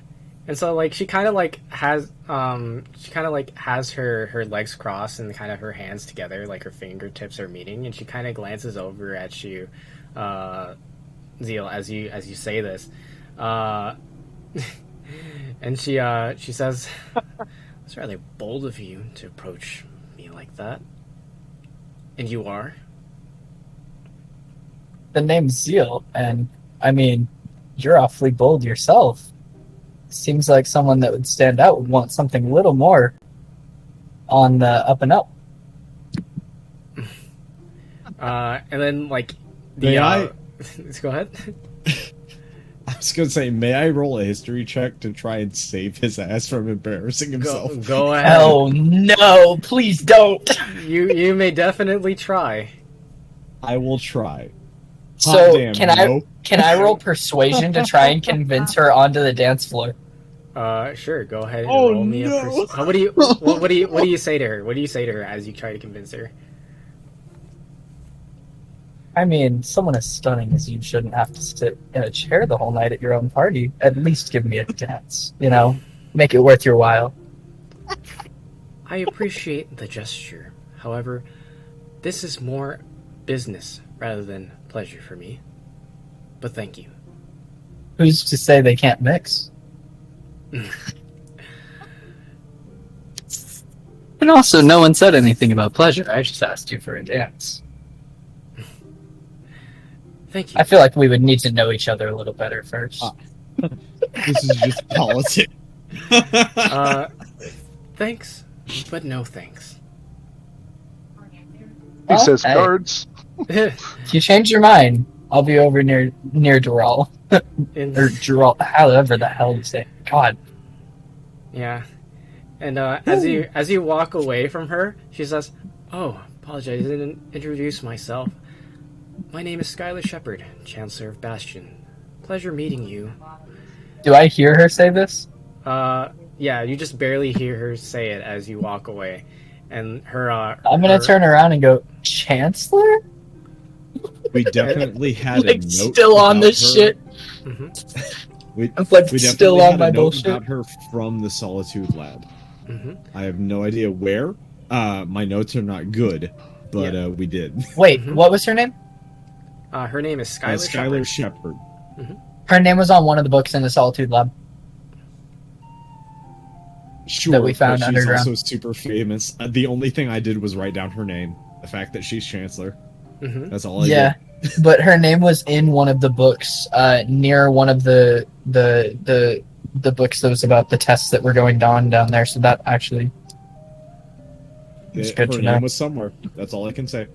and so like she kind of like has her legs crossed and kind of her hands together, like her fingertips are meeting, and she kind of glances over at you, Zeal, as you say this, and she says, "It's rather bold of you to approach me like that." And you are? The name's Zeal, and I mean, you're awfully bold yourself. Seems like someone that would stand out would want something a little more on the up and up. And then like let's go ahead. I was gonna say, may I roll a history check to try and save his ass from embarrassing himself? Go ahead. Oh no, please don't. You may definitely try. I will try. So damn, can I roll persuasion to try and convince her onto the dance floor? Sure. Go ahead and roll me a what do you say to her? What do you say to her as you try to convince her? I mean, someone as stunning as you shouldn't have to sit in a chair the whole night at your own party. At least give me a dance, make it worth your while. I appreciate the gesture. However, this is more business rather than pleasure for me. But thank you. Who's to say they can't mix? And also, no one said anything about pleasure. I just asked you for a dance. Thank you. I feel like we would need to know each other a little better first. This is just politics. Thanks, but no thanks. He says hey. guards. If you change your mind, I'll be over near Dural. Or Dural, however the hell you say it. God. Yeah. And as you walk away from her, she says, "Oh, apologize, I didn't introduce myself. My name is Skylar Shepard, Chancellor of Bastion. Pleasure meeting you." Do I hear her say this? Yeah, you just barely hear her say it as you walk away. And her I'm gonna turn around and go, Chancellor? We definitely had a like, note still on this her. shit. We I'm like we still definitely on had my a note bullshit. about her from the Solitude Lab. I have no idea where. My notes are not good, but we did. Wait, what was her name? Her name is Skylar Shepard. Her name was on one of the books in the Solitude Lab. Sure, that we found but she's underground. also super famous. The only thing I did was write down her name. The fact that she's Chancellor. That's all I did. But her name was in one of the books, near one of the books that was about the tests that were going on down there. So that actually is good Her to name know. was somewhere. That's all I can say.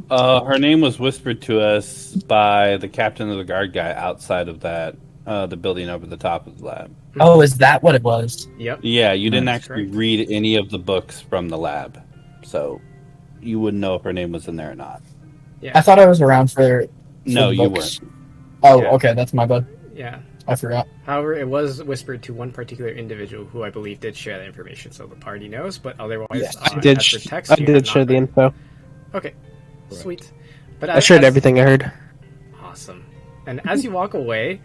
Her name was whispered to us by the captain of the guard guy outside of that the building over the top of the lab. Oh, is that what it was? Yep. Yeah, you didn't That's actually correct. read any of the books from the lab, so you wouldn't know if her name was in there or not. Yeah. I thought I was around for No, you books. weren't. Oh, Yeah. okay, that's my bad. Yeah. I forgot. However, it was whispered to one particular individual who I believe did share that information, so the party knows. But otherwise, Yes. I did. as for text, I you did had share not the heard. info. Okay, sweet. But I shared everything I heard. Awesome. And as you walk away,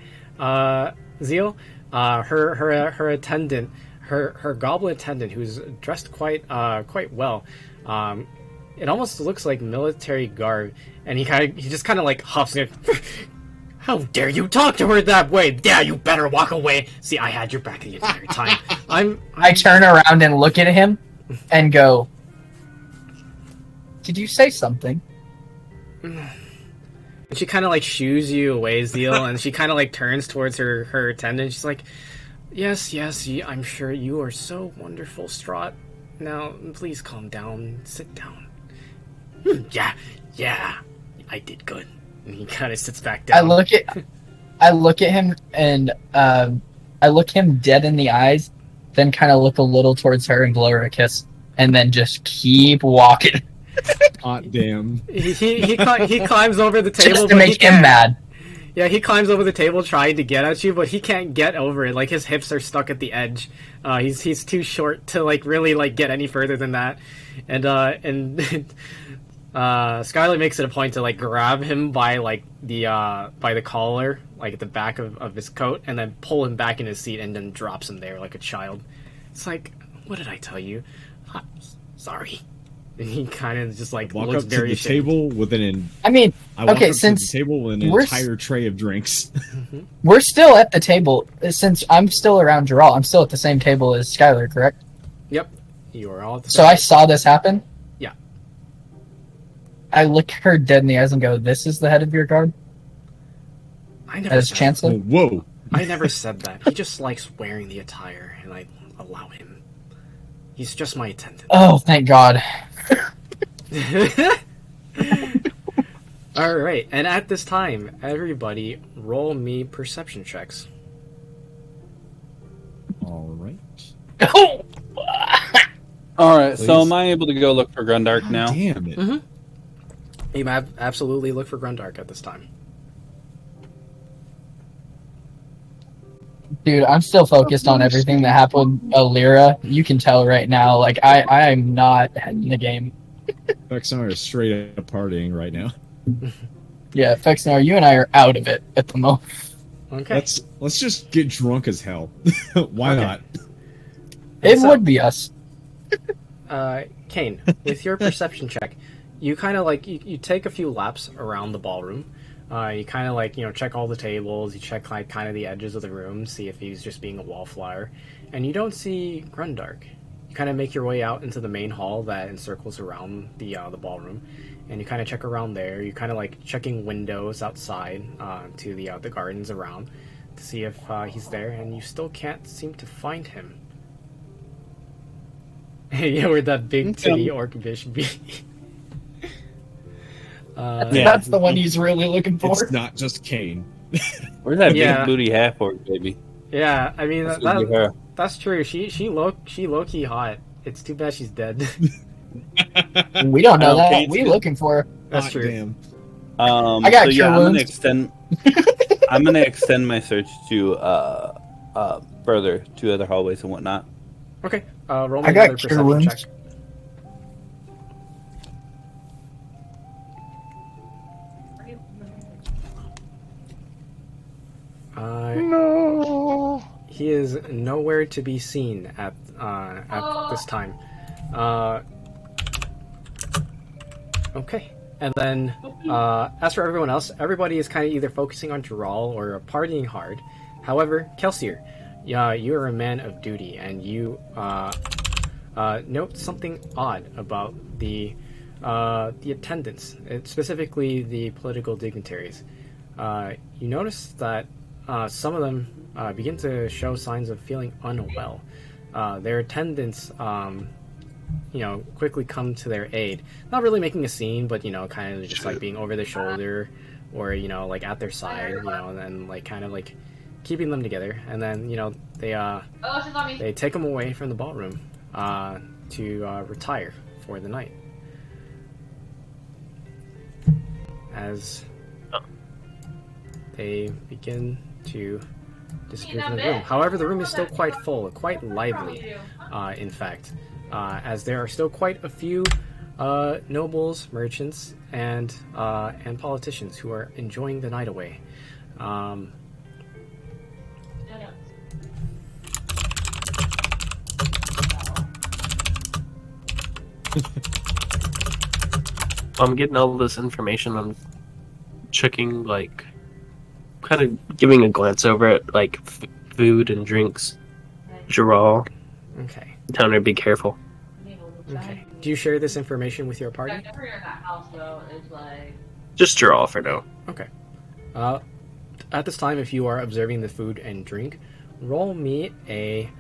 Zeal, her attendant, her goblin attendant, who's dressed quite well, it almost looks like military garb, and he just kind of like huffs it. How dare you talk to her that way? Yeah, you better walk away. See, I had your back the entire time. I turn around and look at him and go, "Did you say something?" And she kind of like shoos you away, Zeal, and she kind of like turns towards her attendant. She's like, yes, I'm sure you are so wonderful, Strahd. Now, please calm down. Sit down. Yeah, I did good. And he kind of sits back down. I look at him and I look him dead in the eyes, then kind of look a little towards her and blow her a kiss, and then just keep walking. Hot damn. He climbs over the table Just to make him mad. Yeah, he climbs over the table trying to get at you, but he can't get over it. Like, his hips are stuck at the edge. He's too short to like really like get any further than that. And Skylar makes it a point to like grab him by like by the collar, like at the back of his coat, and then pull him back in his seat, and then drops him there like a child. It's like, what did I tell you? Sorry. And he kind of just like Walk looks up to very the ashamed. table with an. I mean, I walk okay, up since to the table with an we're entire tray of drinks. we're still at the table, since I'm still around Geralt, I'm still at the same table as Skylar, correct? Yep, you are all. At the So same I saw this happen. Yeah. I look her dead in the eyes and go, "This is the head of your guard?" I never As said Chancellor? Oh, whoa! I never said that. He just likes wearing the attire, and I allow him. He's just my attendant. Oh, thank God. All right, and at this time, everybody roll me perception checks. All right. All right, so Please. am I able to go look for Grundark now? Damn it! Mm-hmm. You might absolutely look for Grundark at this time. Dude, I'm still focused on everything that happened with Alira. You can tell right now, like, I am not in the game. Vexnar is straight up partying right now. Yeah, Fexnar, you and I are out of it at the moment. Okay. Let's just get drunk as hell. Why Okay. not? It So- would be us. Kane, with your perception check, you kind of like you take a few laps around the ballroom. You kind of like check all the tables. You check like kind of the edges of the room, see if he's just being a wallflower, and you don't see Grundark. You kind of make your way out into the main hall that encircles around the ballroom, and you kind of check around there. You kind of like checking windows outside to the gardens around to see if he's there, and you still can't seem to find him. Yeah, where that big titty orc bitch be. That's the one he's really looking for. It's not just Kane. Where's that Yeah. big booty half orc, baby? Yeah, I mean That's gonna be her. that's true. She low key hot. It's too bad she's dead. We don't know that. Kane's We good. looking for her. That's Hot true. Damn. I got so cure yeah, I'm gonna wounds. extend. I'm gonna extend my search to further to other hallways and whatnot. Okay, roll me I got another cure perception wounds. check. No. He is nowhere to be seen at this time. Okay, and then as for everyone else, everybody is kind of either focusing on Geralt or partying hard. However, Kelsier, you are a man of duty, and you note something odd about the attendants, specifically the political dignitaries. You notice that some of them begin to show signs of feeling unwell. Their attendants, quickly come to their aid. Not really making a scene, but kind of just like being over their shoulder, or like at their side, and then like kind of like keeping them together. And then they Oh, she's on me. they take them away from the ballroom to retire for the night. as they begin to disappear from the room. However, the room is still quite full, quite lively, in fact, as there are still quite a few nobles, merchants, and politicians who are enjoying the night away. I'm getting all this information. I'm checking, like, kind of giving a glance over at, like, food and drinks. Draw. Okay. Telling her to be careful. Okay. Do you share this information with your party? Just draw for now. Okay. At this time, if you are observing the food and drink, roll me a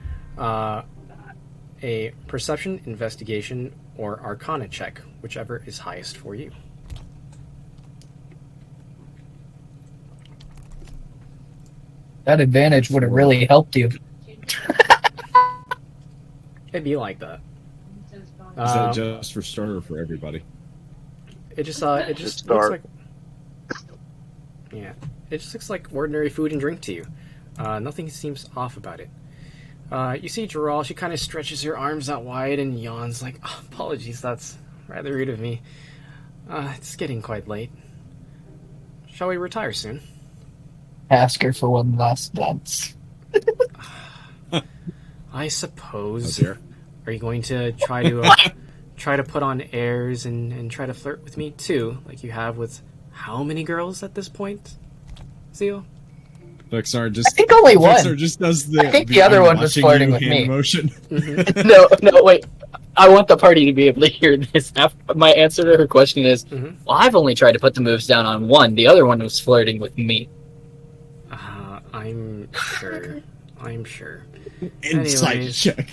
perception, investigation, or arcana check, whichever is highest for you. That advantage would have really helped you. It'd be like that. Is that just for starter or for everybody? It just looks like, yeah, it just looks like ordinary food and drink to you. Nothing seems off about it. You see Gerald, she kind of stretches her arms out wide and yawns like, oh, apologies, that's rather rude of me. It's getting quite late. Shall we retire soon? Ask her for one last dance. I suppose. Oh, Are you going to try to put on airs and try to flirt with me too, like you have with how many girls at this point, Zeal? Vexar just. I think only one. Vexar just does the. I think the other one was flirting with me. Motion. Mm-hmm. No, wait. I want the party to be able to hear this. My answer to her question is, well, I've only tried to put the moves down on one. The other one was flirting with me. I'm sure. I'm sure. Insight Anyways, check.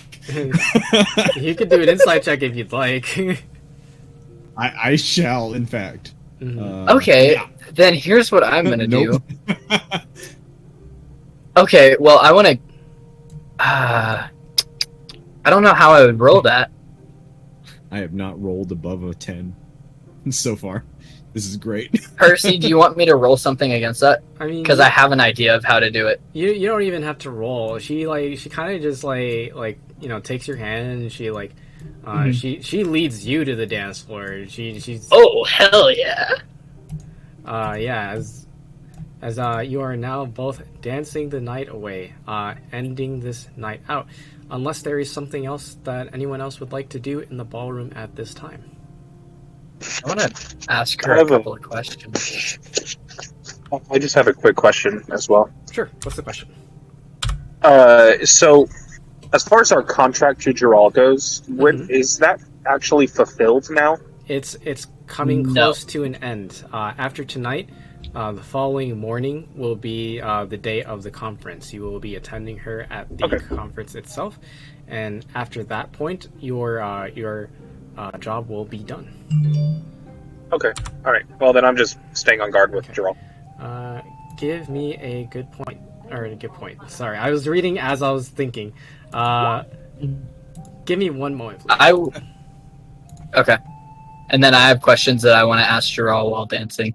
You could do an insight check if you'd like. I shall, in fact. Okay, yeah. Then here's what I'm gonna Nope. do. Okay, well, I want to. I don't know how I would roll that. I have not rolled above a 10 so far. This is great. Percy, do you want me to roll something against that? I mean, because I have an idea of how to do it. You don't even have to roll. She kind of just like takes your hand and she she leads you to the dance floor. She's oh hell yeah. Yeah, as you are now both dancing the night away, ending this night out, unless there is something else that anyone else would like to do in the ballroom at this time. I want to ask her a couple of questions. I just have a quick question as well. Sure. What's the question? So, as far as our contract to Gerald goes, is that actually fulfilled now? It's coming close to an end. After tonight, the following morning will be the day of the conference. You will be attending her at the conference itself, and after that point, your job will be done. Okay. All right. Well, then I'm just staying on guard with Gerald. Give me a good point. Or a good point. Sorry, I was reading as I was thinking. Give me one moment, please. Okay. And then I have questions that I want to ask Gerald while dancing.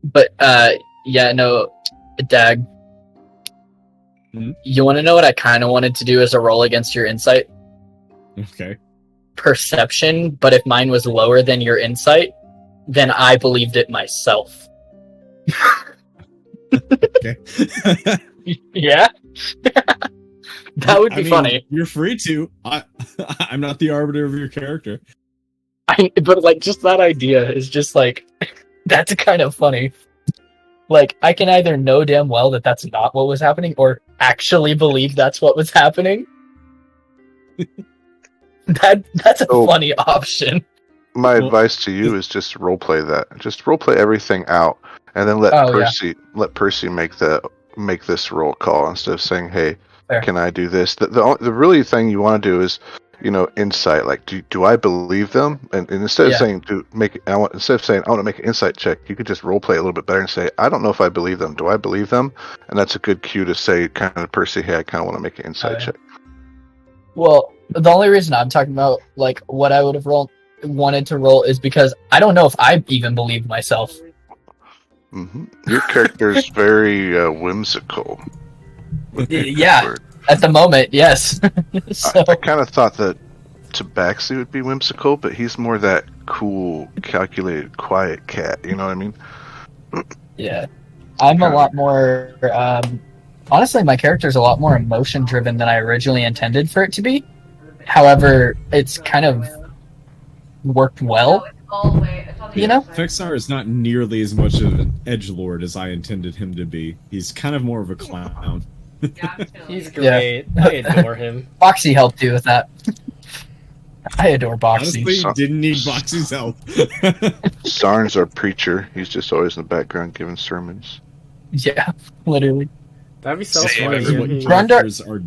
But, yeah, no, Dag. You want to know what I kind of wanted to do as a roll against your insight? Okay. Perception, but if mine was lower than your insight, then I believed it myself. Okay. Yeah? That would be funny. You're free to. I'm not the arbiter of your character. But, like, just that idea is just, like, that's kind of funny. Like, I can either know damn well that that's not what was happening, or actually believe that's what was happening. That's a funny option. My advice to you is just roleplay that. Just roleplay everything out, and then let Percy make this roll call instead of saying, "Hey, can I do this?" The really thing you want to do is, insight. Like, do I believe them? And instead of saying instead of saying I want to make an insight check, you could just roleplay a little bit better and say, I don't know if I believe them. Do I believe them? And that's a good cue to say, kind of Percy, hey, I kind of want to make an insight check. Well, The only reason I'm talking about like what I would have wanted to roll is because I don't know if I even believe myself. Your character is very whimsical. Yeah, at the moment, yes. So, I kind of thought that Tabaxi would be whimsical, but he's more that cool, calculated, quiet cat. You know what I mean? yeah, I'm a lot more. Honestly, my character's a lot more emotion driven than I originally intended for it to be. However, it's kind of worked well. You know, Fexar is not nearly as much of an edgelord as I intended him to be. He's kind of more of a clown. He's great. I adore him. Boxy helped you with that. I adore Boxy. Honestly, didn't need Boxy's help. Sarn's our preacher. He's just always in the background giving sermons. Yeah, literally. That'd be so funny. Grundark,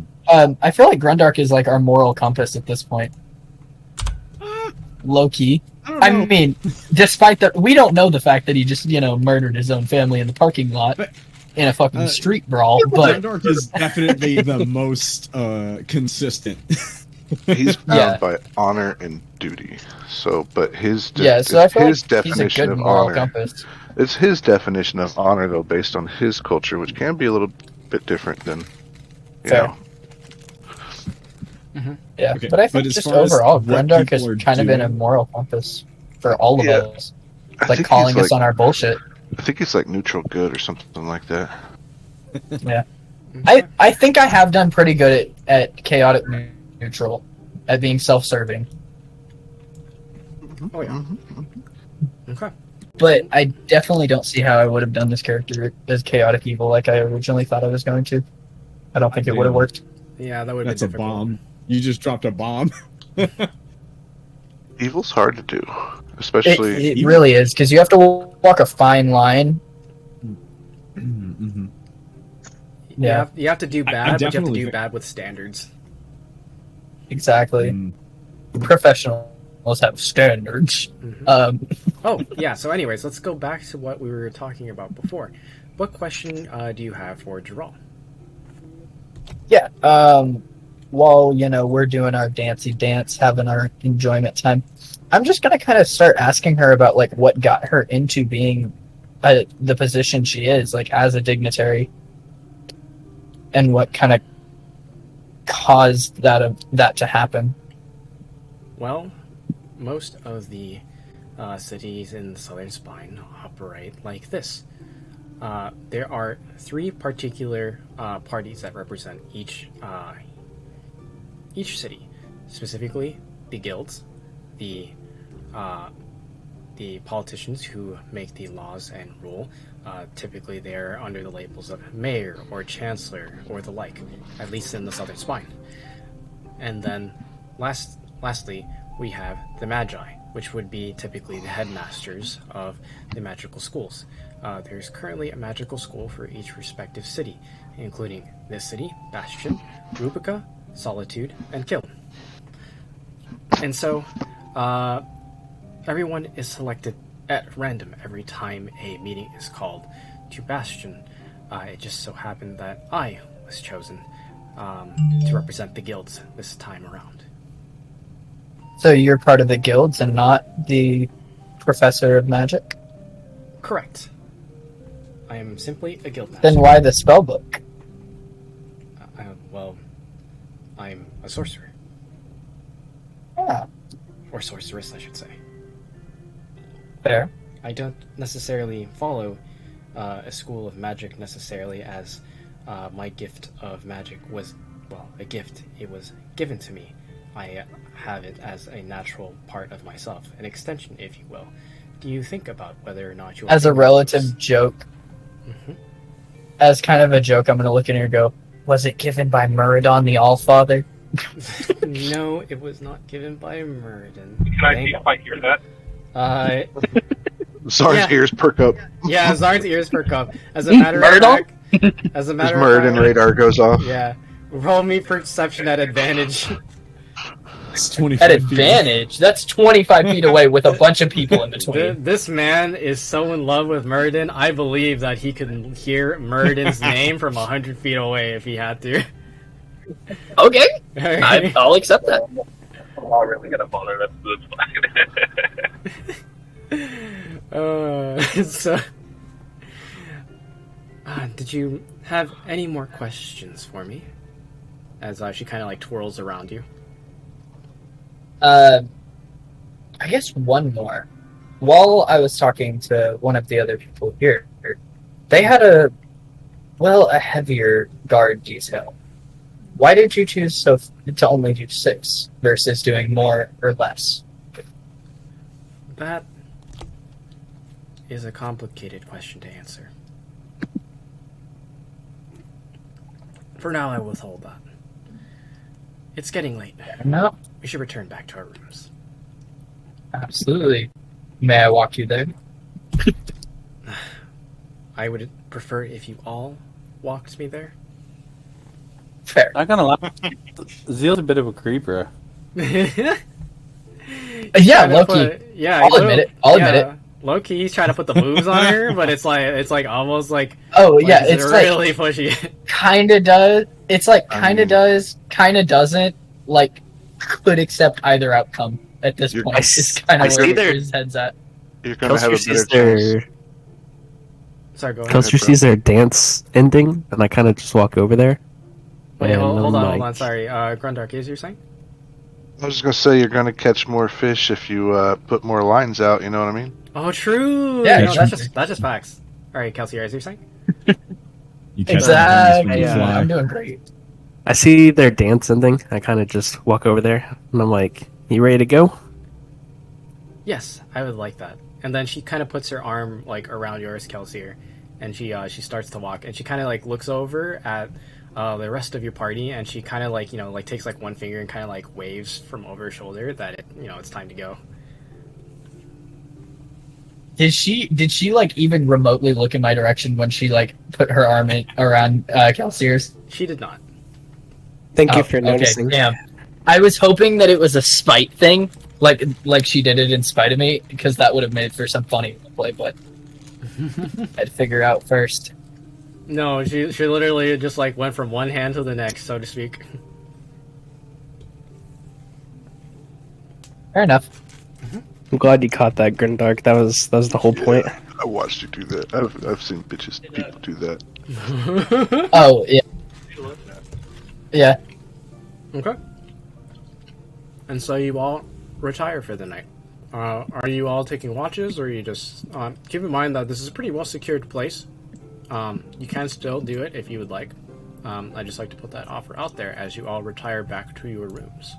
I feel like Grundark is like our moral compass at this point. Low key. I mean, despite that, we don't know the fact that he just, murdered his own family in the parking lot in a fucking street brawl. But Grundark is definitely the most consistent. He's bound by honor and duty. So, but his so I feel his like he's a definition good of moral honor. compass. It's his definition of honor, though, based on his culture, which can be a little bit different than, you know. Yeah, Okay, but I think as just far as overall, what Grundark has people are kind of been a doing- moral compass for all of us. I Like think calling he's us on our bullshit. I think he's like neutral good or something like that. Yeah. I think I have done pretty good at chaotic neutral, at being self-serving. Oh yeah. Okay. But I definitely don't see how I would have done this character as chaotic evil like I originally thought I was going to. I don't think it would have worked. Yeah, that would That's be a difficult. bomb. You just dropped a bomb. Evil's hard to do, especially. It really is, because you have to walk a fine line. Mm-hmm. Yeah, You have to do bad, but you have to definitely do think- bad with standards. exactly. Mm. Professionals have standards. Oh, yeah, so anyways, let's go back to what we were talking about before. What question do you have for Gerald? Yeah, while, we're doing our dancey dance, having our enjoyment time, I'm just going to kind of start asking her about, like, what got her into being the position she is, like, as a dignitary, and what kind of caused that to happen. Well, most of the cities in the Southern Spine operate like this. There are three particular parties that represent each city, specifically the guilds, the politicians who make the laws and rule. Typically, they're under the labels of mayor or chancellor or the like, at least in the Southern Spine. And then, lastly, we have the Magi, which would be typically the headmasters of the magical schools. There's currently a magical school for each respective city, including this city, Bastion, Rubica, Solitude, and Kiln. And so, everyone is selected at random every time a meeting is called to Bastion. It just so happened that I was chosen to represent the guilds this time around. So you're part of the guilds and not the professor of magic? Correct. I am simply a guild master. Then why the spellbook? Well, I'm a sorcerer. Ah, Or sorceress, I should say. fair. I don't necessarily follow a school of magic necessarily, as my gift of magic was, a gift. It was given to me. I have it as a natural part of myself, an extension, if you will. Do you think about whether or not you are... As a relative joke, as kind of a joke, I'm going to look in here and go, was it given by Muradon the Allfather? No, it was not given by Muradin. Can I see if I hear that? Zar's ears perk up. Yeah, Zar's ears perk up. As a matter of fact... As a matter His of Muradin fact... radar goes off. Yeah. Roll me perception at advantage. It's 25 At advantage? That's 25 feet away with a bunch of people in between. This man is so in love with Muradin, I believe that he could hear Muradin's name from 100 feet away if he had to. Okay, I'll accept that. I'm not really gonna bother. So, did you have any more questions for me? As she kind of like twirls around you. I guess one more. While I was talking to one of the other people here, they had a heavier guard detail. Why did you choose to only do 6 versus doing more or less? That is a complicated question to answer. For now, I withhold that. It's getting late. No, We should return back to our rooms. absolutely. May I walk you there? I would prefer if you all walked me there. Fair. Not gonna lie, Zeal's a bit of a creeper. Yeah, Trying to Loki. yeah, I'll admit it. I'll admit it. Loki, he's trying to put the moves on her, but it's like almost like Oh yeah, he's it's really pushy. kinda does. It's like kinda does, kinda doesn't. Like could accept either outcome at this point. It's kind I of see where there- his head's at. You're gonna have a Kelsey better sees chance. their Sorry, go ahead. Kelsey bro. sees their dance ending, and I kind of just walk over there. Wait, and hold I'm on. like- Sorry, Grundark, is you saying? I was just gonna say you're gonna catch more fish if you put more lines out. You know what I mean? Oh, true. Yeah, no, exactly. that's just facts. All right, Kelsey, is you saying? You catch Exactly. when you Yeah. fly. I'm doing great. I see their dance ending. I kind of just walk over there, and I'm like, "You ready to go?" Yes, I would like that. And then she kind of puts her arm like around yours, Kelsey, and she starts to walk, and she kind of like looks over at the rest of your party, and she kind of like takes like one finger and kind of like waves from over her shoulder that it's time to go. Did she like even remotely look in my direction when she like put her arm around Kelsier's? She did not. Thank you Oh, for noticing. Okay, damn. I was hoping that it was a spite thing, like she did it in spite of me, because that would have made for some funny play, but I'd figure out first. No, she literally just like went from one hand to the next, so to speak. Fair enough. I'm glad you caught that, Grindark. That was the whole point. I watched you do that. I've seen people do that. Oh yeah. Yeah. Okay. And so you all retire for the night. Are you all taking watches, or are you just... keep in mind that this is a pretty well-secured place. You can still do it if you would like. I'd just like to put that offer out there as you all retire back to your rooms.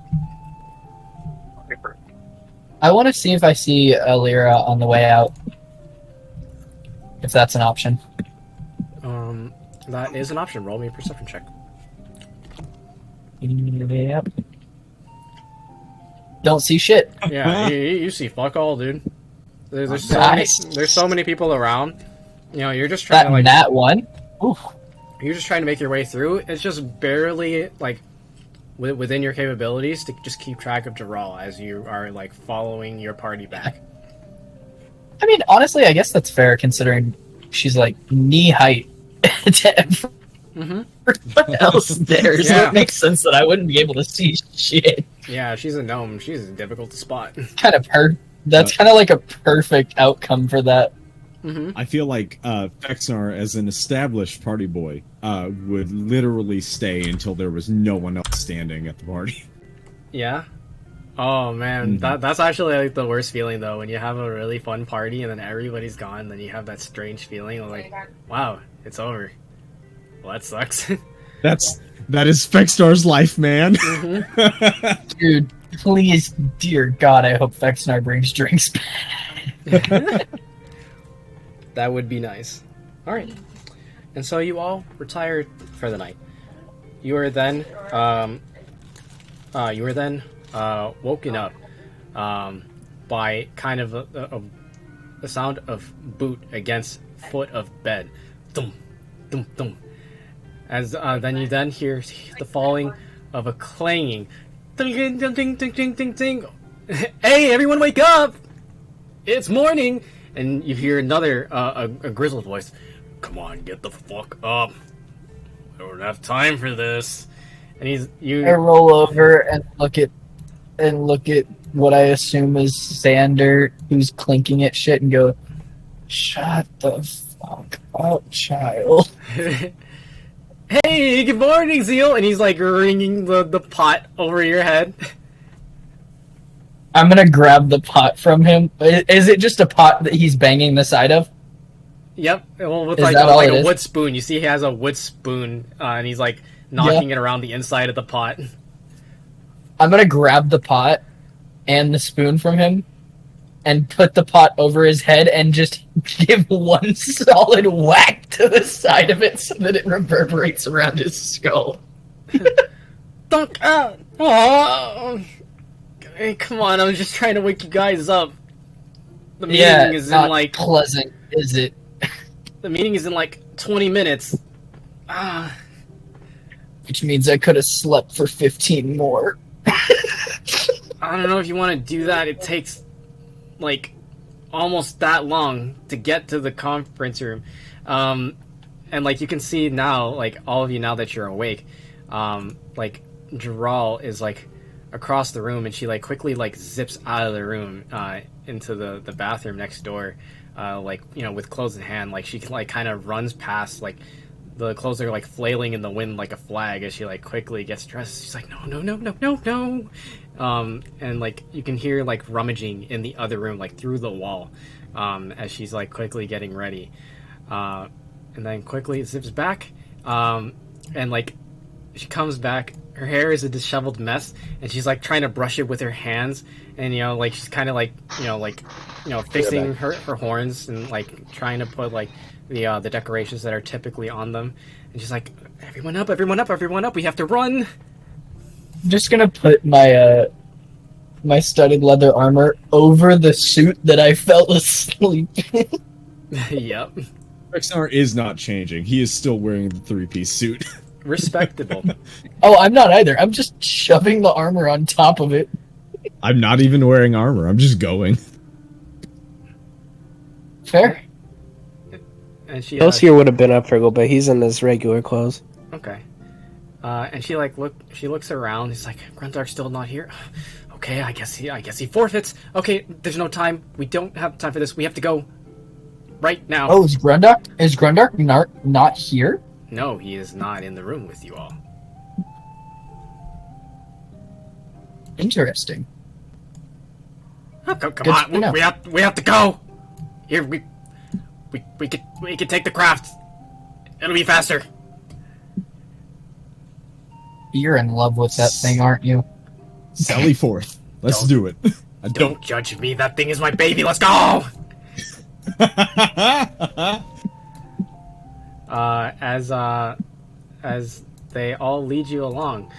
I want to see if I see Lyra on the way out. If that's an option. That is an option. Roll me a perception check. Yep. Don't see shit. Yeah, you see fuck all, dude. There's so many people around. You're just trying to like... That one? Oof. You're just trying to make your way through. It's just barely, like, within your capabilities to just keep track of Jaral as you are, like, following your party back. I mean, honestly, I guess that's fair considering she's, like, knee height to everyone else there. So Yeah. it makes sense that I wouldn't be able to see shit. Yeah, she's a gnome. She's difficult to spot. That's kind of like a perfect outcome for that. I feel like Fexnar, as an established party boy, would literally stay until there was no one else standing at the party. Yeah? Oh, man. That's actually, like, the worst feeling, though, when you have a really fun party and then everybody's gone, then you have that strange feeling of, like, wow, it's over. Well, that sucks. That is Fexnar's life, man. Dude, please, dear God, I hope Fexnar brings drinks back. That would be nice. Alright. And so you all retire for the night. You are then woken up by kind of a sound of boot against foot of bed. Thump, thump, thump. As then you hear the falling of a clanging. Ding, ding, ding, ding, ding, ding, ding. Hey, everyone wake up! It's morning! And you hear another, a grizzled voice. Come on, get the fuck up. I don't have time for this. And I you roll over and look at what I assume is Xander, who's clinking at shit, and go, "Shut the fuck up, child." Hey, good morning, Zeal! And he's like ringing the pot over your head. I'm gonna grab the pot from him. Is it just a pot that he's banging the side of? Yep, well, with Is like that all it a is? wood spoon. You see he has a wood spoon, and he's like knocking it around the inside of the pot. I'm gonna grab the pot and the spoon from him and put the pot over his head and just give one solid whack to the side of it so that it reverberates around his skull. Dunk out! Oh, hey, come on! I'm just trying to wake you guys up. The meeting is not in like pleasant, is it? the meeting is in like 20 minutes. Ah. Which means I could have slept for 15 more. I don't know if you want to do that. It takes like almost that long to get to the conference room. And like you can see now, like all of you now that you're awake, like Jaral is like across the room and she like quickly like zips out of the room into the bathroom next door, like, you know, with clothes in hand. Like she like kind of runs past, like the clothes are like flailing in the wind like a flag as she like quickly gets dressed. She's like, no. And like you can hear like rummaging in the other room, like through the wall, as she's like quickly getting ready, and then quickly zips back, and like she comes back. Her hair is a disheveled mess, and she's like trying to brush it with her hands, and you know, like she's kind of like fixing her horns and like trying to put like the decorations that are typically on them. And she's like, everyone up, we have to run. I'm just gonna put my my studded leather armor over the suit that I fell asleep in. Yep. Rexnar is not changing. He is still wearing the three-piece suit. Respectable. Oh, I'm not either. I'm just shoving the armor on top of it. I'm not even wearing armor. I'm just going. Fair. And she Elsier would have been up for a little bit. He's in his regular clothes. okay. And she like looks around. He's like, Grundar's still not here. Okay, I guess he forfeits. Okay, there's no time. We don't have time for this. We have to go right now. Oh, is Grundark not here? No, he is not in the room with you all. Interesting. Oh, come Good on, to know. we have to go. Here we could take the craft. It'll be faster. You're in love with that thing, aren't you? Sally forth. Let's do it. Don't judge me. That thing is my baby. Let's go. As they all lead you along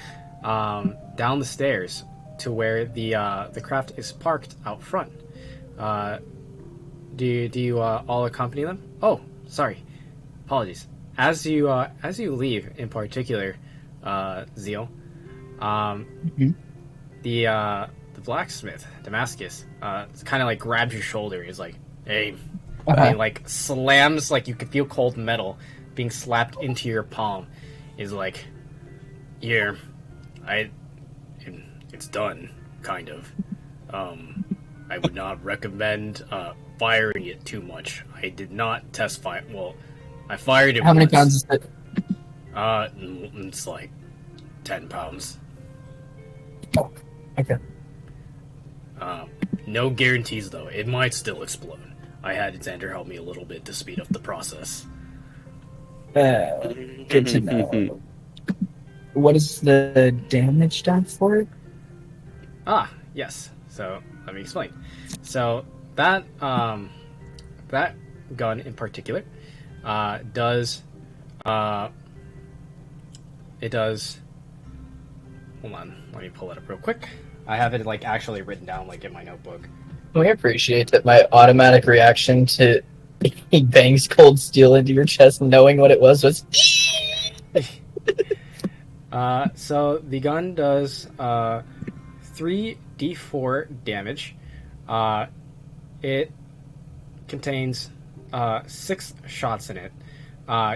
down the stairs to where the craft is parked out front. Do you all accompany them? Oh, sorry, apologies. As you leave, in particular, Zeal, the blacksmith Damascus kind of like grabs your shoulder. He's like, "Hey," and he like slams, like you could feel cold metal being slapped into your palm. He's like, "Here, it's done, kind of. I would not recommend firing it too much. I did not test fire. Well, I fired it. How many once. pounds is it? It's like 10 pounds. Oh, okay. No guarantees though. It might still explode. I had Xander help me a little bit to speed up the process. Good to know. What is the damage done for it? Ah, yes. So let me explain. So that that gun in particular does it does. Hold on, let me pull it up real quick. I have it like actually written down like in my notebook. We appreciate that my automatic reaction to he bangs cold steel into your chest knowing what it was. So the gun does 3d4 damage. It contains 6 shots in it.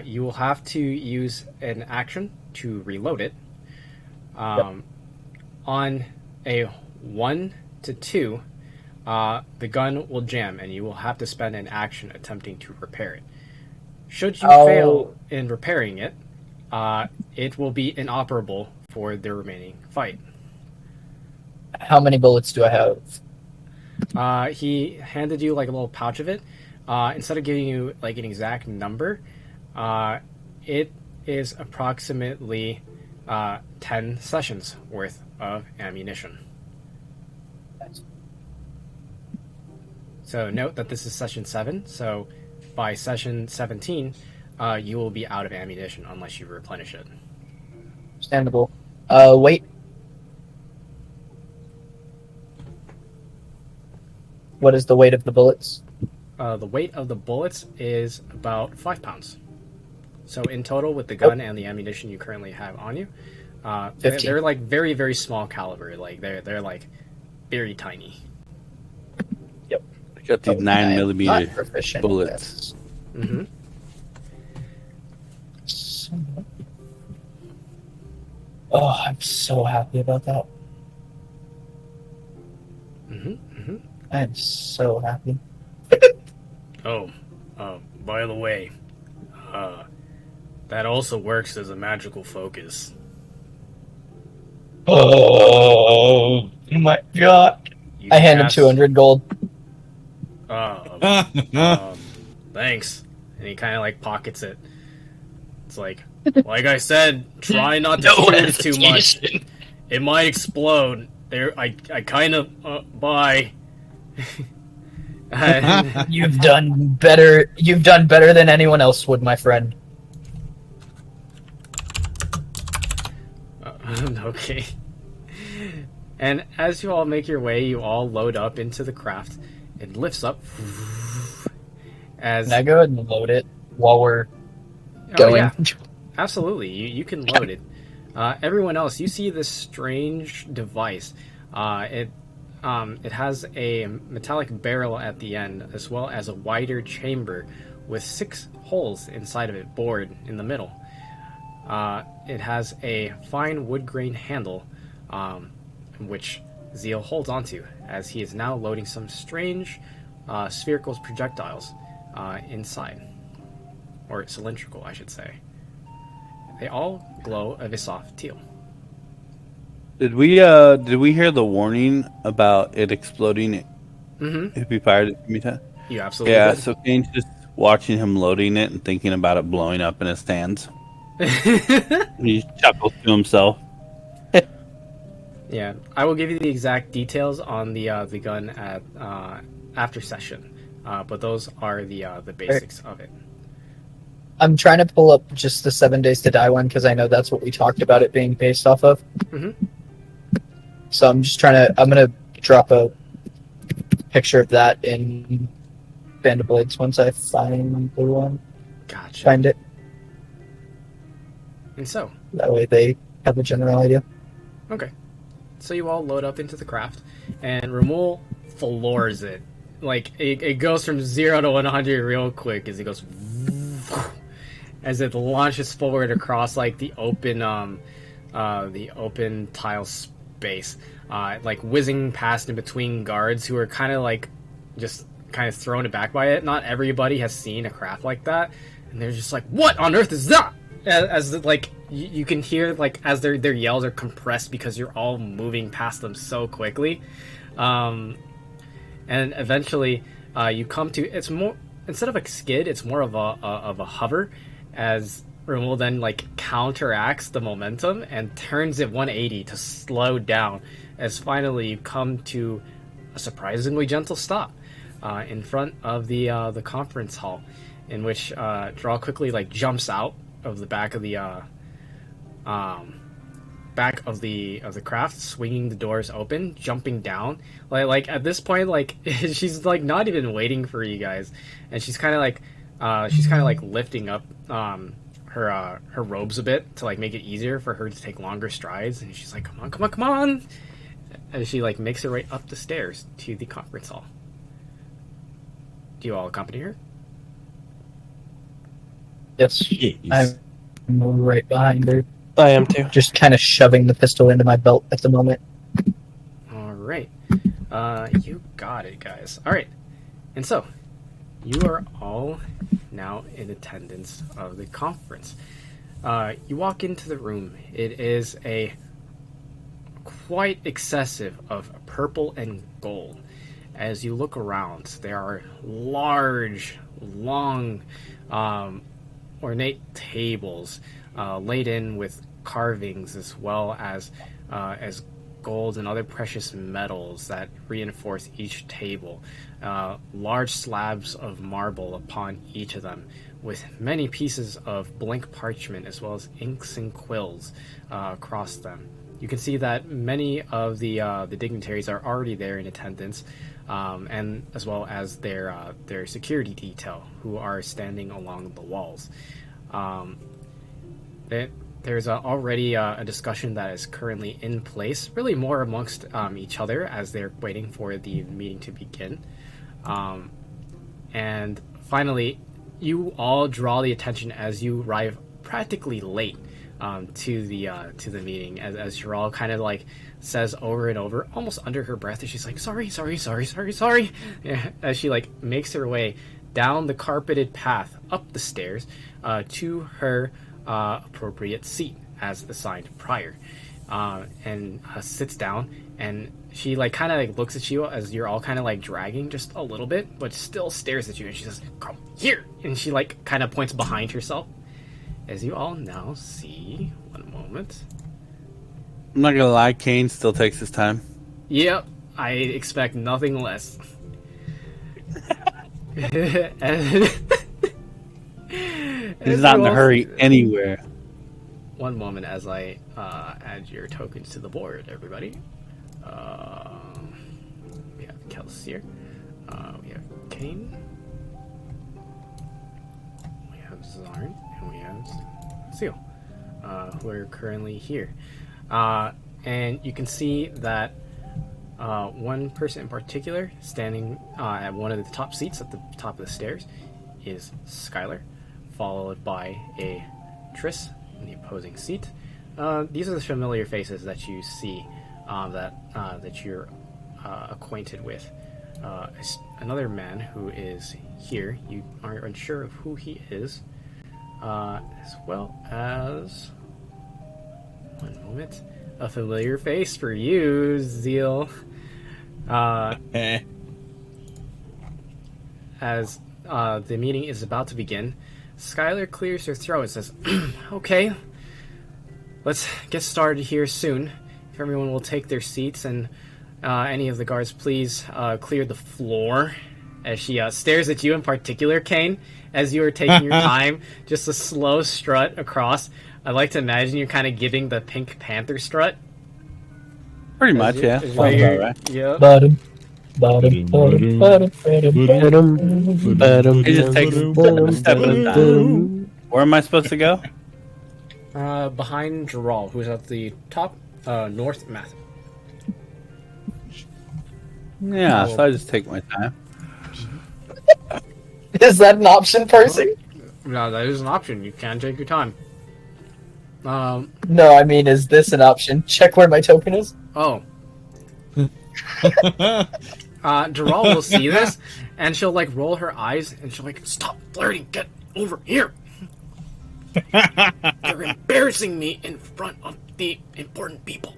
You will have to use an action to reload it. On a 1 to 2, the gun will jam, and you will have to spend an action attempting to repair it. Should you fail in repairing it, it will be inoperable for the remaining fight. How many bullets do I have? He handed you like a little pouch of it. Instead of giving you like an exact number, it is approximately 10 sessions worth of ammunition. So note that this is session 7, so by session 17, you will be out of ammunition unless you replenish it. Understandable. Weight. What is the weight of the bullets? The weight of the bullets is about 5 pounds. So in total, with the gun and the ammunition you currently have on you, they're like very, very small caliber. Like they're like very tiny. Yep. I got these 9mm bullets. Mm-hmm. Oh, I'm so happy about that. Mm-hmm. Mm-hmm. I'm so happy. Oh, by the way, that also works as a magical focus. Oh my god. I hand him 200 gold. Thanks. And he kind of like pockets it. It's like I said, try not to shoot it too much. It might explode. I kind of, bye. You've done better than anyone else would, my friend. Okay. And as you all make your way, you all load up into the craft. It lifts up. Can I go ahead and load it while we're going? Yeah. Absolutely, you can load it. Everyone else, you see this strange device. It has a metallic barrel at the end, as well as a wider chamber with 6 holes inside of it, bored in the middle. It has a fine wood grain handle, which Zeal holds onto, as he is now loading some strange spherical projectiles inside. Or cylindrical, I should say. They all glow of a soft teal. Did we hear the warning about it exploding? Mm-hmm. If we fired it from Initia? You absolutely did. So Kane's just watching him loading it and thinking about it blowing up in his hands. He chuckles to himself. Yeah, I will give you the exact details on the gun at after session, but those are the basics of it. I'm trying to pull up just the 7 Days to Die one because I know that's what we talked about it being based off of. Mm-hmm. So I'm gonna drop a picture of that in Band of Blades once I find the one. Gotcha. Find it. And so that way they have a general idea. Okay. So you all load up into the craft, and Ramul floors it. Like it goes from 0 to 100 real quick as it goes, as it launches forward across like the open tile space, like whizzing past in between guards who are kind of like just kind of thrown aback by it. Not everybody has seen a craft like that, and they're just like, "What on earth is that?" As like you can hear like as their yells are compressed because you're all moving past them so quickly, and eventually you come to, it's more, instead of a skid, it's more of a hover, as Ramul then like counteracts the momentum and turns it 180 to slow down, as finally you come to a surprisingly gentle stop in front of the conference hall, in which Draw quickly like jumps out of the back of the craft, swinging the doors open, jumping down. Like at this point, like she's like not even waiting for you guys, and she's kind of like lifting up her robes a bit to like make it easier for her to take longer strides, and she's like, come on, and she like makes her way up the stairs to the conference hall. Do you all accompany her? Yes. I'm right behind her. I am too. Just kind of shoving the pistol into my belt at the moment. All right. You got it, guys. All right. And so, you are all now in attendance of the conference. You walk into the room. It is a quite excessive of purple and gold. As you look around, there are large, long, ornate tables laid in with carvings, as well as gold and other precious metals that reinforce each table. Large slabs of marble upon each of them, with many pieces of blank parchment, as well as inks and quills across them. You can see that many of the dignitaries are already there in attendance, and as well as their security detail, who are standing along the walls. There's already a discussion that is currently in place, really more amongst each other as they're waiting for the meeting to begin. And finally, you all draw the attention as you arrive practically late to the meeting, as Chiral kind of like says over and over, almost under her breath, and she's like, sorry, as she like makes her way down the carpeted path up the stairs to her appropriate seat as assigned prior, and sits down, and she like kind of like looks at you as you're all kind of like dragging just a little bit, but still stares at you, and she says, come here, and she like kind of points behind herself. As you all now see, one moment. I'm not gonna lie, Kane still takes his time. Yep, I expect nothing less. He's not in a hurry anywhere. One moment as I add your tokens to the board, everybody. We have Kelsey here. We have Kane. We have Zarn. And we have Seal, who are currently here. And you can see that one person in particular, standing at one of the top seats at the top of the stairs, is Skylar, followed by a Triss in the opposing seat. These are the familiar faces that you see that you're acquainted with. Another man who is here, you are unsure of who he is, as well as, one moment, a familiar face for you, Zeal. As the meeting is about to begin, Skylar clears her throat and says, okay, let's get started here soon. If everyone will take their seats, and any of the guards please clear the floor. As she stares at you in particular, Kane, as you are taking your time, just a slow strut across. I like to imagine you're kind of giving the Pink Panther strut. Pretty much, yeah. Sounds about right. Yep. He just takes a step at a time. Where am I supposed to go? Behind Gerald, who's at the top north math. Yeah, so I just take my time. Is that an option, Percy? No, that is an option. You can take your time. No, I mean, is this an option? Check where my token is. Oh. Gerald will see this, and she'll like roll her eyes, and she'll like, stop flirting, get over here. You're embarrassing me in front of the important people.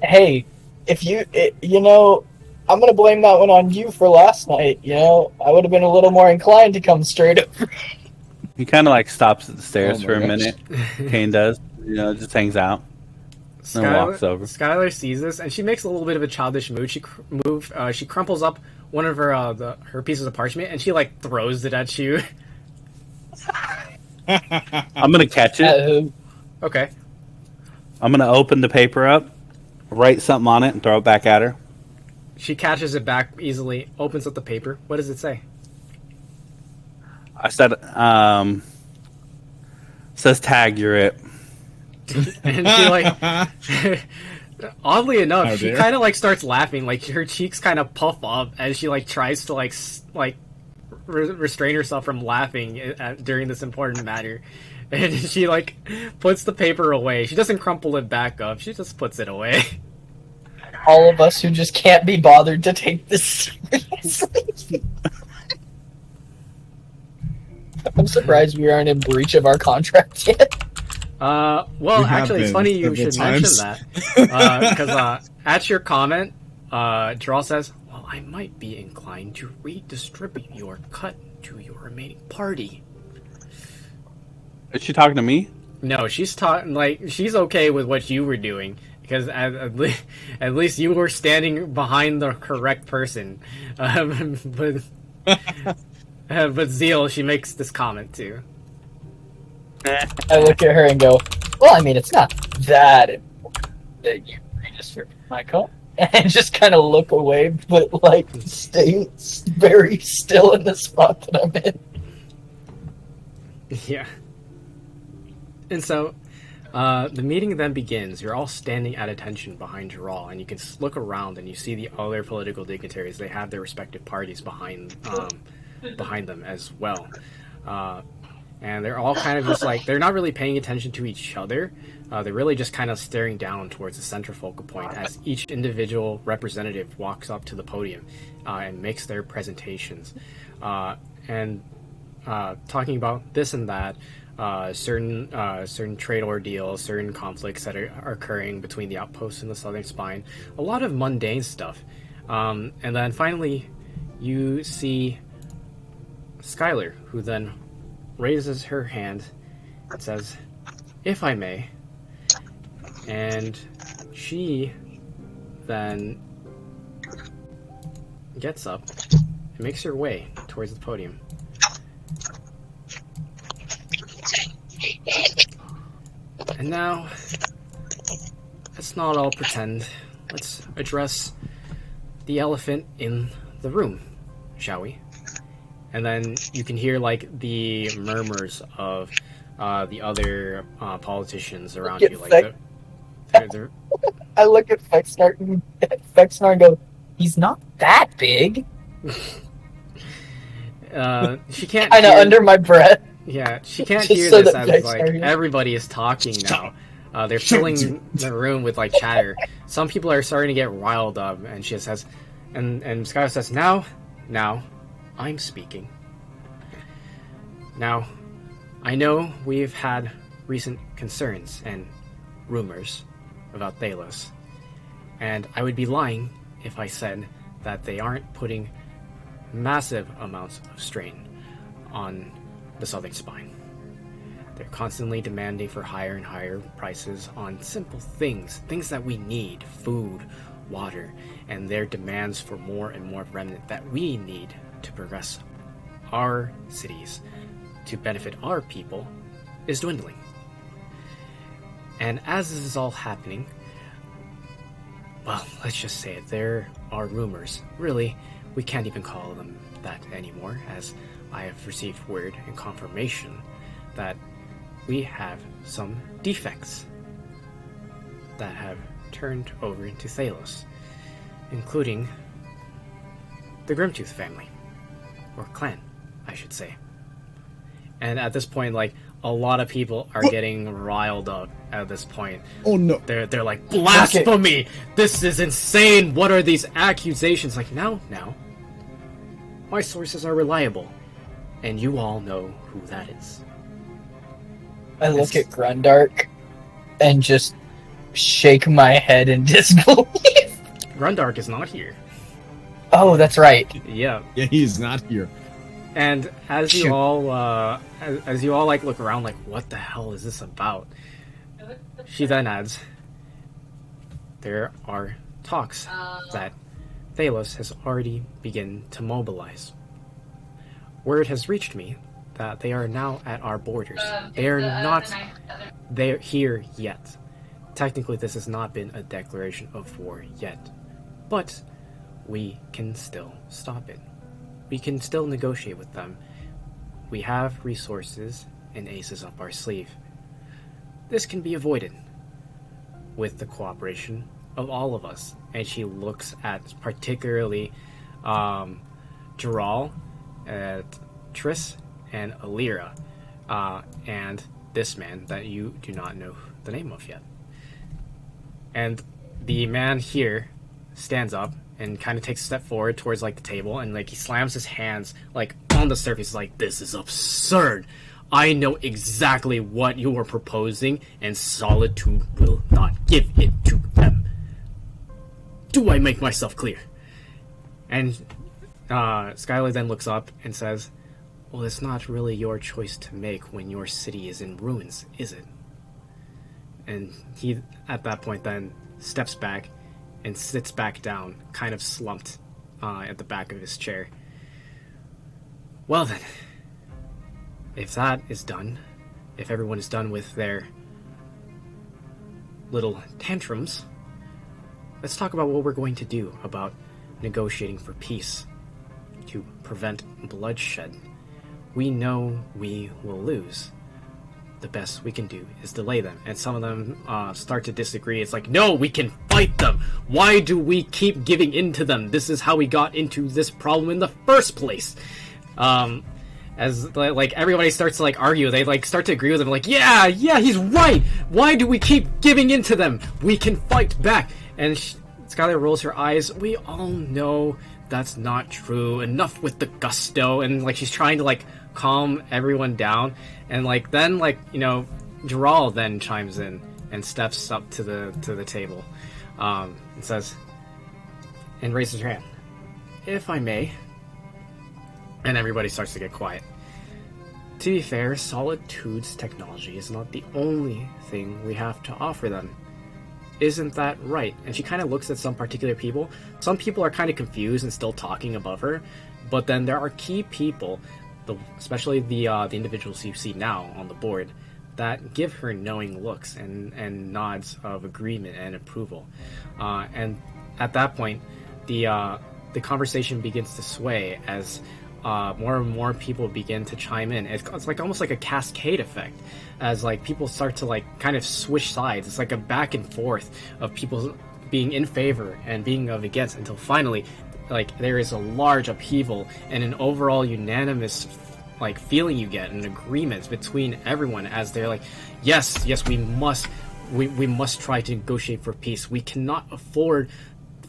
Hey, if you know, I'm gonna blame that one on you for last night. You know, I would have been a little more inclined to come straight over. He kind of like stops at the stairs for a minute. Kane does, just hangs out. Then walks over. Skylar sees this, and she makes a little bit of a childish move. She crumples up one of her pieces of parchment, and she like throws it at you. I'm gonna catch it. Okay. I'm gonna open the paper up, write something on it, and throw it back at her. She catches it back easily, opens up the paper. What does it say? I said, says tag, you're it. And she like, oddly enough, she kind of like starts laughing. Like her cheeks kind of puff up as she like tries to like restrain herself from laughing during this important matter. And she like puts the paper away. She doesn't crumple it back up. She just puts it away. All of us who just can't be bothered to take this seriously. I'm surprised we aren't in breach of our contract yet. Well, We have actually, it's been funny you several should mention times. that. Because at your comment, Jarl says, well, I might be inclined to redistribute your cut to your remaining party. Is she talking to me? No, she's she's okay with what you were doing. Because at least you were standing behind the correct person. But Zeal, she makes this comment too. I look at her and go, well, I mean, it's not that important that you redistribute my cut. And just kind of look away, but like stay very still in the spot that I'm in. Yeah. And so, the meeting then begins. You're all standing at attention behind Jarl, and you can look around and you see the other political dignitaries. They have their respective parties behind them as well. And they're all kind of just like, they're not really paying attention to each other. They're really just kind of staring down towards the central focal point as each individual representative walks up to the podium and makes their presentations. And talking about this and that, certain trade ordeals, certain conflicts that are occurring between the outposts and the Southern Spine, a lot of mundane stuff. And then finally, you see Skylar, who then raises her hand and says, if I may. And she then gets up and makes her way towards the podium. And now, let's not all pretend. Let's address the elephant in the room, shall we? And then you can hear like the murmurs of the other politicians around you. Like they're... I look at Fexnar and go, he's not that big. She can't kind of under my breath. Yeah, she can't Just hear so this that as Vex like hears. everybody is talking now. They're filling the room with like chatter. Some people are starting to get riled up, and she says, and Skylar says, now, I'm speaking. Now, I know we've had recent concerns and rumors about Thalos, and I would be lying if I said that they aren't putting massive amounts of strain on the Southern Spine. They're constantly demanding for higher and higher prices on simple things that we need, food, water, and their demands for more and more remnant that we need to progress our cities, to benefit our people, is dwindling. And as this is all happening, well, let's just say it, there are rumors. Really, we can't even call them that anymore, as I have received word and confirmation that we have some defects that have turned over into Thalos, including the Grimtooth family, or clan, I should say. And at this point, like, a lot of people are getting riled up at this point. Oh no. They're like, blasphemy! This is insane! What are these accusations? Like, now, my sources are reliable, and you all know who that is. I look at Grundark and just shake my head in disbelief. Grundark is not here. Oh, that's right. Yeah. Yeah, he's not here. And as you all, as you all like look around, like, what the hell is this about? She then adds, there are talks that Thalos has already begun to mobilize. Word has reached me that they are now at our borders. They are not they're here yet. Technically, this has not been a declaration of war yet, but we can still stop it. We can still negotiate with them. We have resources and aces up our sleeve. This can be avoided with the cooperation of all of us. And she looks at particularly Jarl, at Triss, and Alira. And this man that you do not know the name of yet. And the man here stands up and kind of takes a step forward towards like the table, and like he slams his hands like on the surface, like, this is absurd. I know exactly what you are proposing, and Solitude will not give it to them. Do I make myself clear? And Skylar then looks up and says, well, it's not really your choice to make when your city is in ruins, is it? And he, at that point, then steps back and sits back down, kind of slumped at the back of his chair. Well then, if that is done, if everyone is done with their little tantrums, let's talk about what we're going to do about negotiating for peace to prevent bloodshed. We know we will lose. The best we can do is delay them. And some of them start to disagree. It's like, no, we can fight them. Why do we keep giving in to them? This is how we got into this problem in the first place. As like everybody starts to like argue, they like start to agree with him. Like, yeah, he's right. Why do we keep giving in to them? We can fight back. And Skylar rolls her eyes. We all know that's not true. Enough with the gusto. And like she's trying to like calm everyone down. And like then like, you know, Jaral then chimes in and steps up to the table and says, and raises her hand, if I may. And everybody starts to get quiet. To be fair, Solitude's technology is not the only thing we have to offer them. Isn't that right? And she kind of looks at some particular people. Some people are kind of confused and still talking above her, but then there are key people, especially the individuals you see now on the board, that give her knowing looks and nods of agreement and approval. And at that point, the conversation begins to sway as more and more people begin to chime in. It's like almost like a cascade effect, as like people start to like kind of switch sides. It's like a back and forth of people being in favor and being of against, until finally, like, there is a large upheaval and an overall unanimous like feeling you get, an agreement between everyone, as they're like, yes, we must try to negotiate for peace. We cannot afford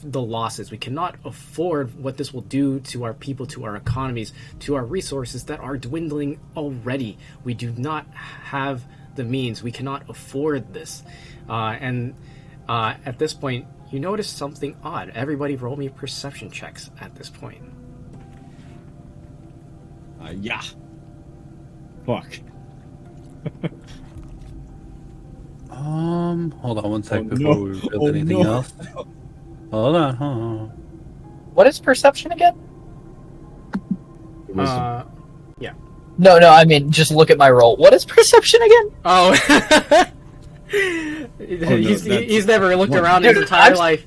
the losses. We cannot afford what this will do to our people, to our economies, to our resources that are dwindling already. We do not have the means. We cannot afford this. And at this point, you notice something odd. Everybody roll me perception checks at this point. Yeah. Fuck. Hold on one sec before we reveal anything else. Hold on. What is perception again? Yeah. No, I mean, just look at my roll. What is perception again? Oh. He's never looked around his entire life.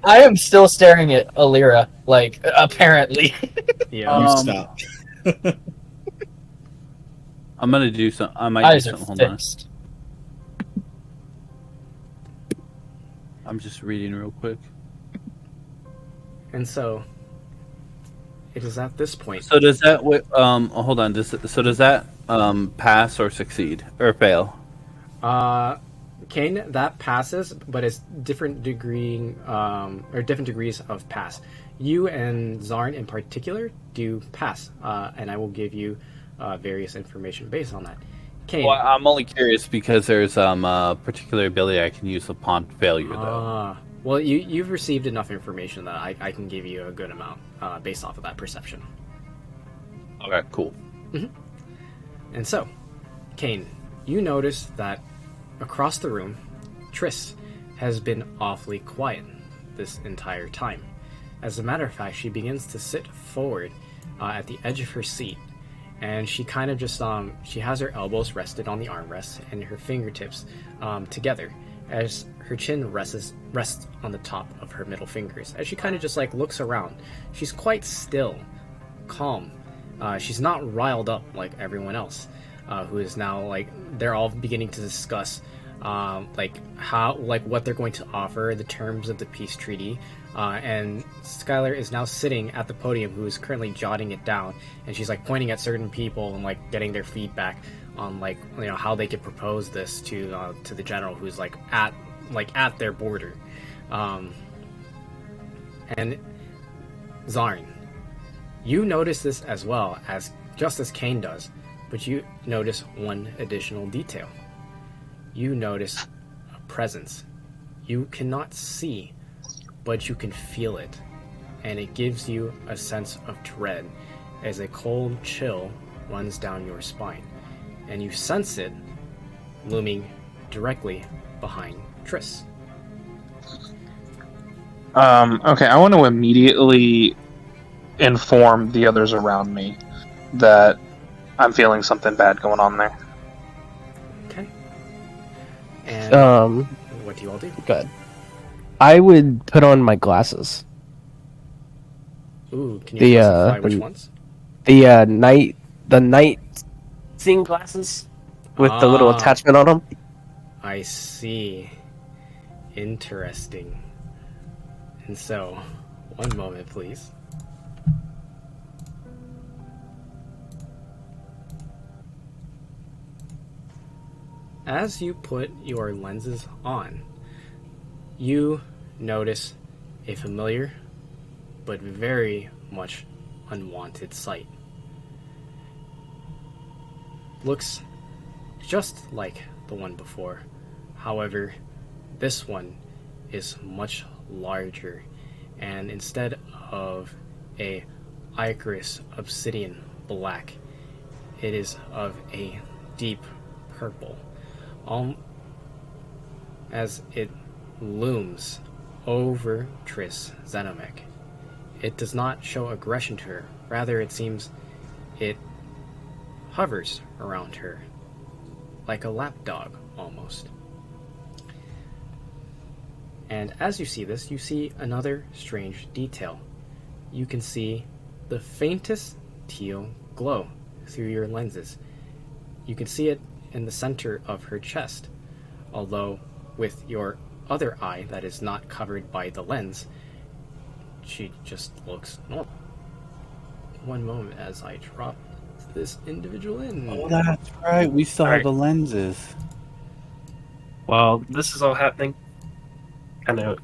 I am still staring at Alira, like, apparently. Yeah. You stop. I'm gonna do some. I might do Eyes are something. Hold on. fixed. I'm just reading real quick. And so, it is at this point. So does that? Hold on. Does that pass or succeed or fail? Kane, that passes, but it's different degrees of pass. You and Zarn in particular do pass, and I will give you various information based on that. Kane. Well, I'm only curious because there's a particular ability I can use upon failure, though. Well, you've received enough information that I can give you a good amount based off of that perception. Okay, cool. Mm-hmm. And so, Kane, you notice that across the room, Triss has been awfully quiet this entire time. As a matter of fact, she begins to sit forward at the edge of her seat, and she kind of just she has her elbows rested on the armrest and her fingertips together, as her chin rests on the top of her middle fingers, as she kind of just like looks around. She's quite still, calm. She's not riled up like everyone else, who is now like, they're all beginning to discuss what they're going to offer, the terms of the peace treaty, and Skylar is now sitting at the podium, who is currently jotting it down, and she's like pointing at certain people and like getting their feedback on like how they could propose this to the general who's like at their border. And Zarn, you notice this as well as just as Kane does, but you notice one additional detail. You notice a presence. You cannot see, but you can feel it, and it gives you a sense of dread as a cold chill runs down your spine, and you sense it looming directly behind Triss. Okay, I want to immediately inform the others around me that I'm feeling something bad going on there. Okay. And what do you all do? Good. I would put on my glasses. Ooh, can you specify which ones? The night seeing glasses with the little attachment on them. I see. Interesting. And so, one moment, please. As you put your lenses on, you notice a familiar but very much unwanted sight. Looks just like the one before. However, this one is much larger, and instead of a ichorous obsidian black, it is of a deep purple. As it looms over Triss Zenomek. It does not show aggression to her. Rather, it seems it hovers around her, like a lapdog almost. And as you see this, you see another strange detail. You can see the faintest teal glow through your lenses. You can see it in the center of her chest, although with your other eye that is not covered by the lens, she just looks normal. One moment as I drop this individual in. Oh, that's right. We still have the lenses. While this is all happening, kind of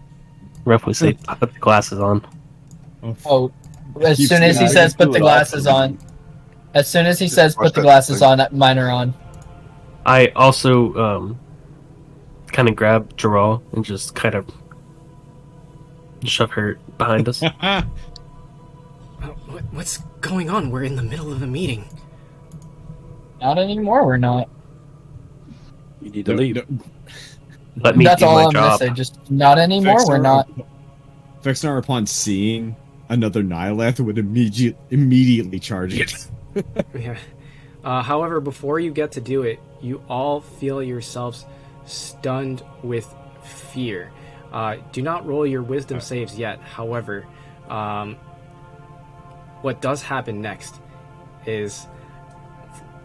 roughly say, put the glasses on. Oh, as soon as he says put the glasses on. As soon as he says put the glasses on, mine are on. I also kind of grab Jarrell and just kind of shove her behind us. What's going on? We're in the middle of a meeting. Not anymore, we're not. You need to leave. Let me That's do all my I'm job. gonna say. Just not anymore, we're not. Vexnar, upon seeing another Nihileth, would immediately charge it. Yeah. However, before you get to do it, you all feel yourselves stunned with fear. Do not roll your wisdom saves yet. However, what does happen next is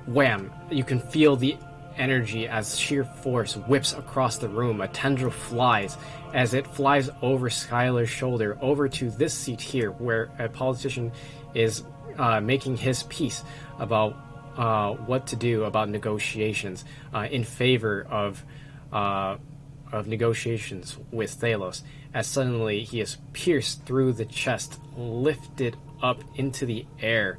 wham! You can feel the energy as sheer force whips across the room. A tendril flies as it flies over Skylar's shoulder over to this seat here, where a politician is making his piece about what to do about negotiations in favor of negotiations with Thalos. As suddenly he is pierced through the chest, lifted up into the air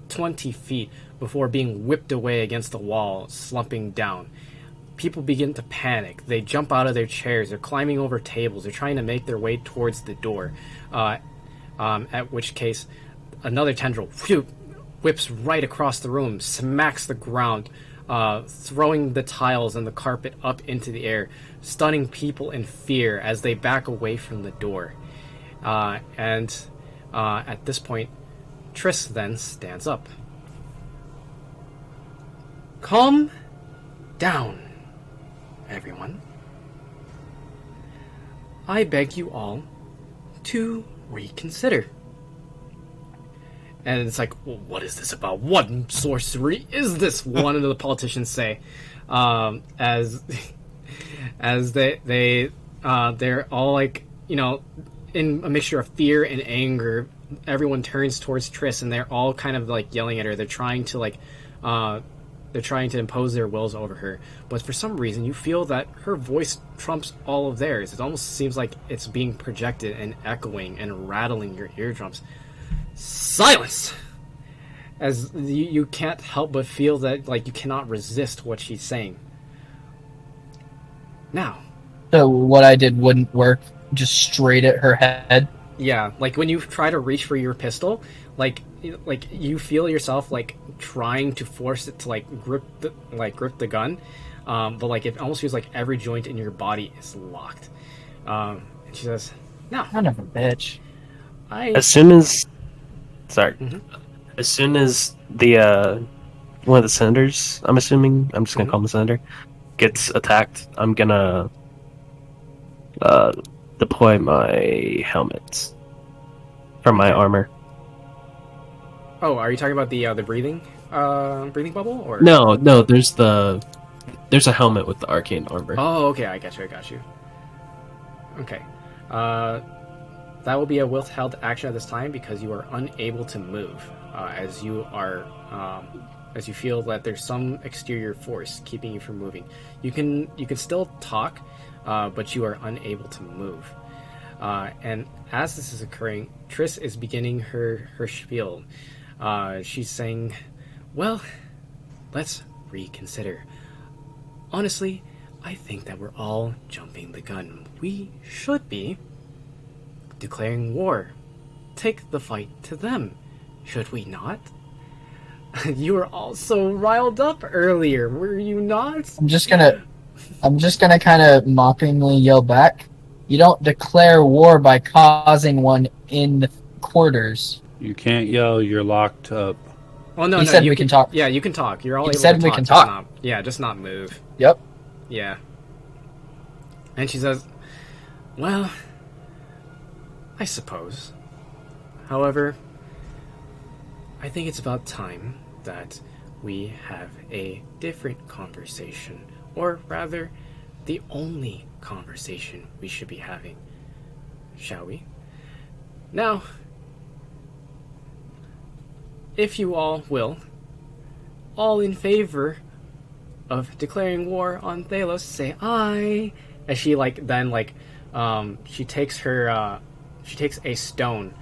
20 feet before being whipped away against the wall, slumping down. People begin to panic. They jump out of their chairs. They're climbing over tables. They're trying to make their way towards the door. At which case, another tendril whips right across the room, smacks the ground, throwing the tiles and the carpet up into the air, stunning people in fear as they back away from the door. And at this point, Triss then stands up. Calm down, everyone. I beg you all to reconsider. And it's like, well, what is this about? What sorcery is this? One of the politicians say, as they're all like, in a mixture of fear and anger. Everyone turns towards Triss, and they're all kind of like yelling at her. They're trying to they're trying to impose their wills over her. But for some reason, you feel that her voice trumps all of theirs. It almost seems like it's being projected and echoing and rattling your eardrums. Silence! As you can't help but feel that like you cannot resist what she's saying. Now. So what I did wouldn't work. Just straight at her head. Yeah, like when you try to reach for your pistol, like you feel yourself like trying to force it to grip the gun, but like it almost feels like every joint in your body is locked. And she says, "No, Son of a bitch." As soon as the one of the senators, I'm assuming, I'm just gonna call him the senator, gets attacked, I'm gonna deploy my helmets from my armor. Oh, are you talking about the breathing bubble, or no? There's a helmet with the arcane armor. Oh, okay, I got you. Okay, that will be a withheld action at this time because you are unable to move, as you feel that there's some exterior force keeping you from moving. You can still talk, but you are unable to move. And as this is occurring, Triss is beginning her spiel. She's saying, well, let's reconsider. Honestly, I think that we're all jumping the gun. We should be declaring war. Take the fight to them. Should we not? You were all so riled up earlier, were you not? I'm just gonna kind of mockingly yell back. You don't declare war by causing one in quarters. You can't yell. You're locked up. Well, no, he said we can talk. Yeah, you can talk. You're all he able said to talk. we can talk. Just not move. Yep. Yeah. And she says, well, I suppose. However, I think it's about time that we have a different conversation. Or rather, the only conversation we should be having. Shall we? Now, if you all will, all in favor of declaring war on Thalos, say aye. As she she takes a stone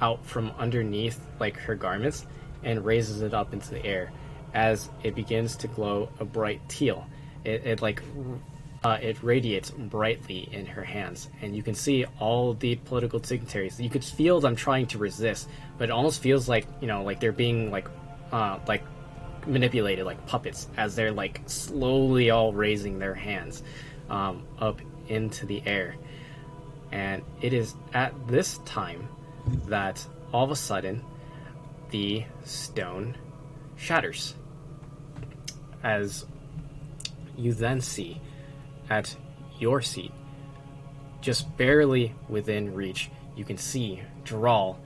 out from underneath her garments and raises it up into the air. As it begins to glow a bright teal, it radiates brightly in her hands, and you can see all the political dignitaries. You could feel them trying to resist, but it almost feels like they're being manipulated like puppets, as they're slowly all raising their hands up into the air. And it is at this time that all of a sudden the stone shatters, as you then see at your seat, just barely within reach, you can see Dral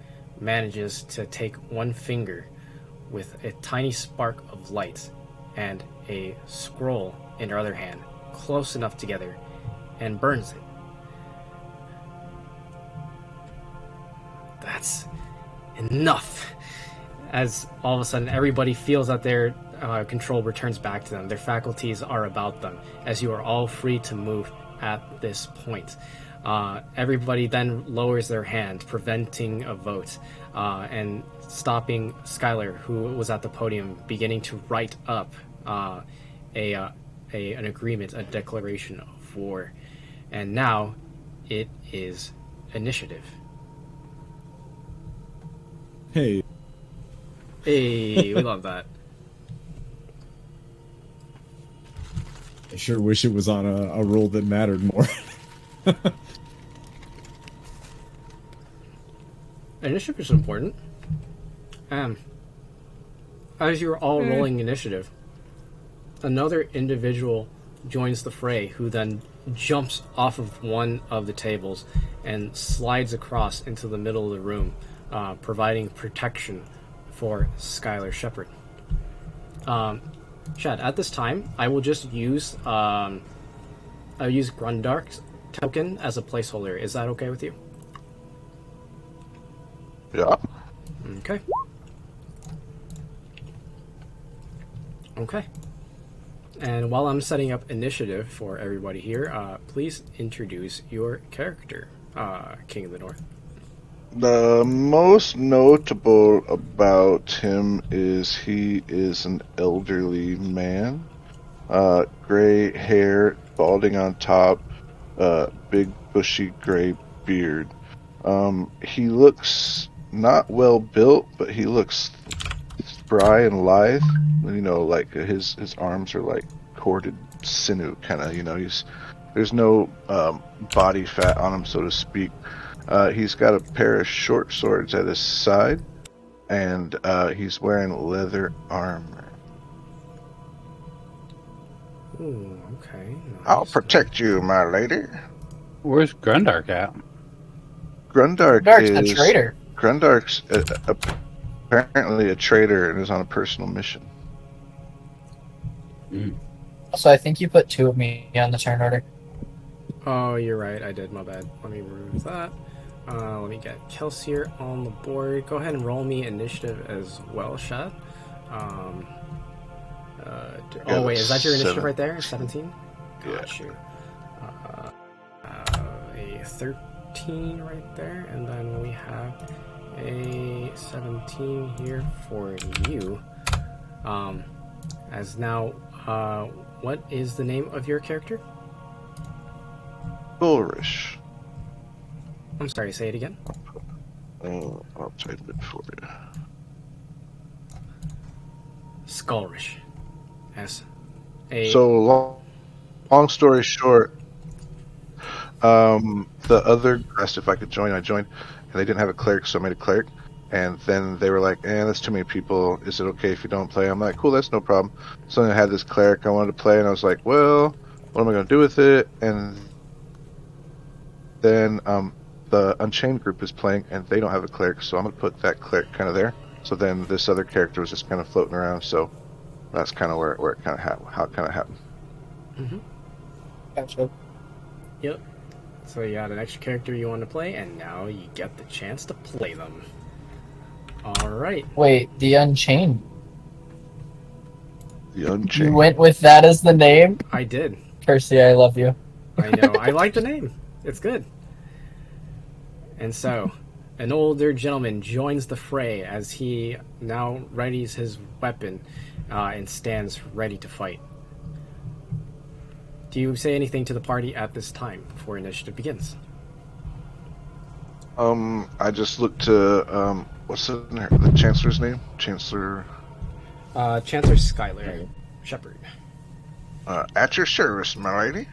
manages to take one finger with a tiny spark of light and a scroll in her other hand, close enough together, and burns it. That's enough. As all of a sudden everybody feels that their control returns back to them. Their faculties are about them, as you are all free to move at this point. Everybody then lowers their hand, preventing a vote, and stopping Skylar, who was at the podium, beginning to write up an agreement, a declaration of war. And now it is initiative. Hey, we love that. I sure wish it was on a roll that mattered more. Initiative is important. As you're all rolling initiative, another individual joins the fray, who then jumps off of one of the tables and slides across into the middle of the room, providing protection for Skylar Shepard. Chad, at this time, I will just use I'll use Grundark's token as a placeholder. Is that okay with you? Yeah. Okay. And while I'm setting up initiative for everybody here, please introduce your character, King of the North. The most notable about him is he is an elderly man. Gray hair, balding on top, big bushy gray beard. He looks not well built, but he looks spry and lithe. You know, like his arms are like corded sinew, kind of. You know, there's no body fat on him, so to speak. He's got a pair of short swords at his side, and he's wearing leather armor. Ooh, okay. Nice. I'll protect you, my lady. Where's Grundark at? Grundark Dark's is a traitor. Grundark's apparently a traitor and is on a personal mission. So I think you put 2 of me on the turn order. Oh, you're right. I did. My bad. Let me remove that. Let me get Kelsier on the board. Go ahead and roll me initiative as well, Shad. Oh, wait. Is that your initiative right there? 17? Got you. A 13 right there. And then we have a 17 here for you. As now, what is the name of your character? Ulrich. I'm sorry, say it again. I'll type it for you. Skullrish. So, long story short, the other asked if I could join. I joined, and they didn't have a cleric, so I made a cleric. And then they were like, that's too many people. Is it okay if you don't play? I'm like, cool, that's no problem. So then I had this cleric I wanted to play, and I was like, well, what am I going to do with it? And then the Unchained group is playing, and they don't have a cleric, so I'm going to put that cleric kind of there. So then this other character was just kind of floating around, so that's kind of where it kind of how it kind of happened. Mm-hmm. Gotcha. Yep. So you had an extra character you want to play, and now you get the chance to play them. All right. Wait, the Unchained. The Unchained. You went with that as the name? I did. Percy, I love you. I know. I like the name. It's good. And so, an older gentleman joins the fray as he now readies his weapon and stands ready to fight. Do you say anything to the party at this time before initiative begins? I just looked to what's the Chancellor's name? Chancellor Skylar Shepard. At your service, my lady.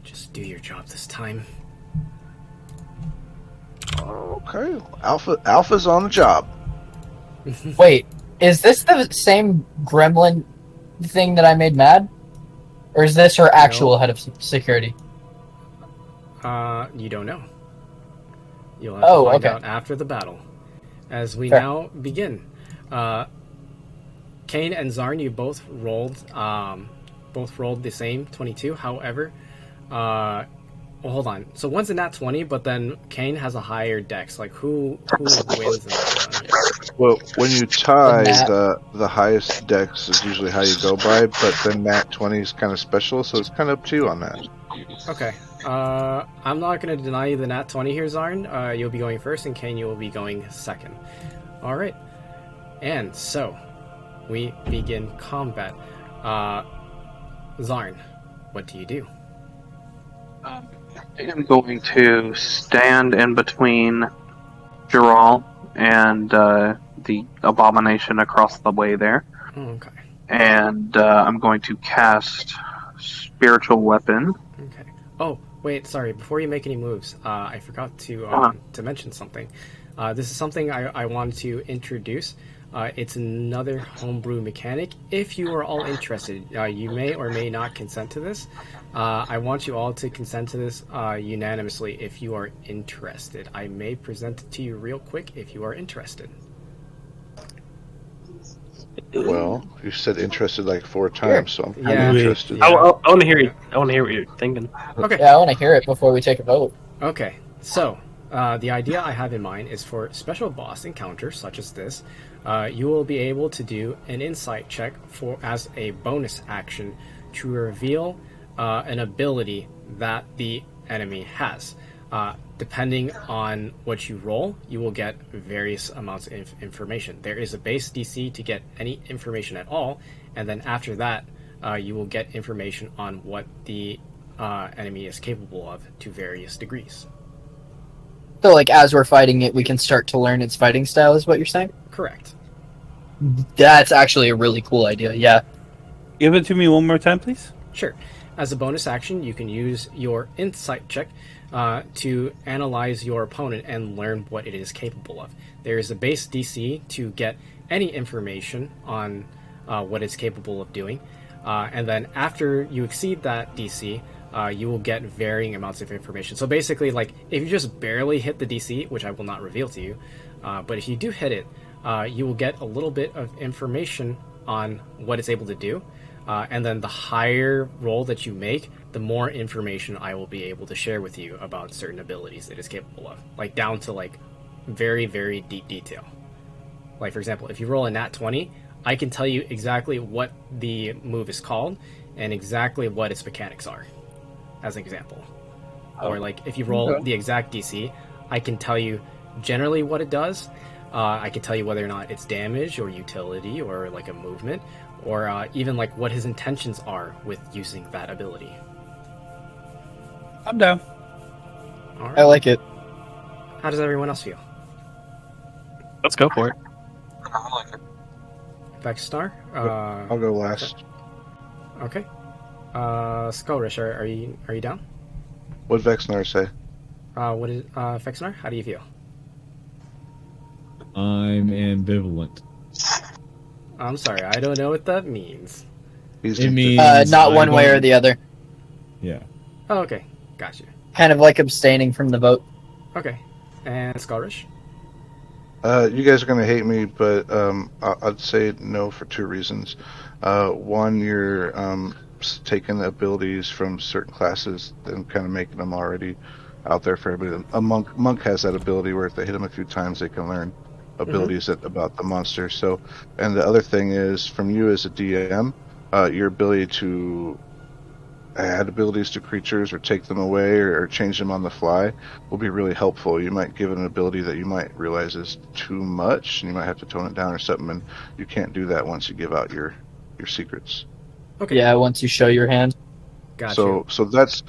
Just do your job this time. Okay, Alpha's on the job. Wait, is this the same gremlin thing that I made mad? Or is this her actual head of security? You don't know. You'll have to find okay. out after the battle. As we Fair. now begin. Kane and Zarn, you both rolled the same 22. However, well, hold on. So one's a nat 20, but then Kane has a higher dex. Like who wins in that one? Well, when you tie, the highest dex is usually how you go by, but then nat 20 is kind of special, so it's kind of up to you on that. Okay. I'm not going to deny you the nat 20 here, Zarn. You'll be going first, and Kane, you will be going second. All right. And so, we begin combat. Zarn, what do you do? I am going to stand in between Giral and the abomination across the way there. Okay. And I'm going to cast Spiritual Weapon. Okay. Oh, wait, sorry. Before you make any moves, I forgot to mention something. This is something I wanted to introduce. It's another homebrew mechanic. If you are all interested, you may or may not consent to this. I want you all to consent to this unanimously if you are interested. I may present it to you real quick if you are interested. Well, you said interested like 4 times, so I'm kind of interested. Yeah. I want to hear you. I want to hear what you're thinking. Okay. Yeah, I want to hear it before we take a vote. Okay, so the idea I have in mind is for special boss encounters such as this, you will be able to do an insight check as a bonus action to reveal an ability that the enemy has. Depending on what you roll, you will get various amounts of information. There is a base DC to get any information at all, and then after that, you will get information on what the enemy is capable of to various degrees. So, like, as we're fighting it, we can start to learn its fighting style, is what you're saying? Correct. That's actually a really cool idea, yeah. Give it to me one more time, please. Sure. As a bonus action, you can use your insight check to analyze your opponent and learn what it is capable of. There is a base DC to get any information on what it's capable of doing. And then after you exceed that DC, you will get varying amounts of information. So basically, like, if you just barely hit the DC, which I will not reveal to you, but if you do hit it, you will get a little bit of information on what it's able to do. And then the higher roll that you make, the more information I will be able to share with you about certain abilities it is capable of. Like, down to, like, very, very deep detail. Like, for example, if you roll a nat 20, I can tell you exactly what the move is called and exactly what its mechanics are, as an example. Or, like, if you roll the exact DC, I can tell you generally what it does. I can tell you whether or not it's damage or utility or, like, a movement, or even, like, what his intentions are with using that ability. I'm down. All right. I like it. How does everyone else feel? Let's go for it. I like it. Vexstar? I'll go last. Okay. Skullrish, are you down? What Vexnar say? What is Vexnar? How do you feel? I'm ambivalent. I'm sorry, I don't know what that means. It means not one way or the other. Yeah. Oh, okay. Gotcha. Kind of like abstaining from the vote. Okay. And Skullrish? You guys are going to hate me, but I'd say no for two reasons. One, you're taking the abilities from certain classes and kind of making them already out there for everybody. A monk has that ability where if they hit them a few times, they can learn abilities about the monster. So, and the other thing is, from you as a DM, your ability to add abilities to creatures or take them away or change them on the fly will be really helpful. You might give it an ability that you might realize is too much, and you might have to tone it down or something, and you can't do that once you give out your secrets. Okay. Yeah, once you show your hand. Gotcha. So that's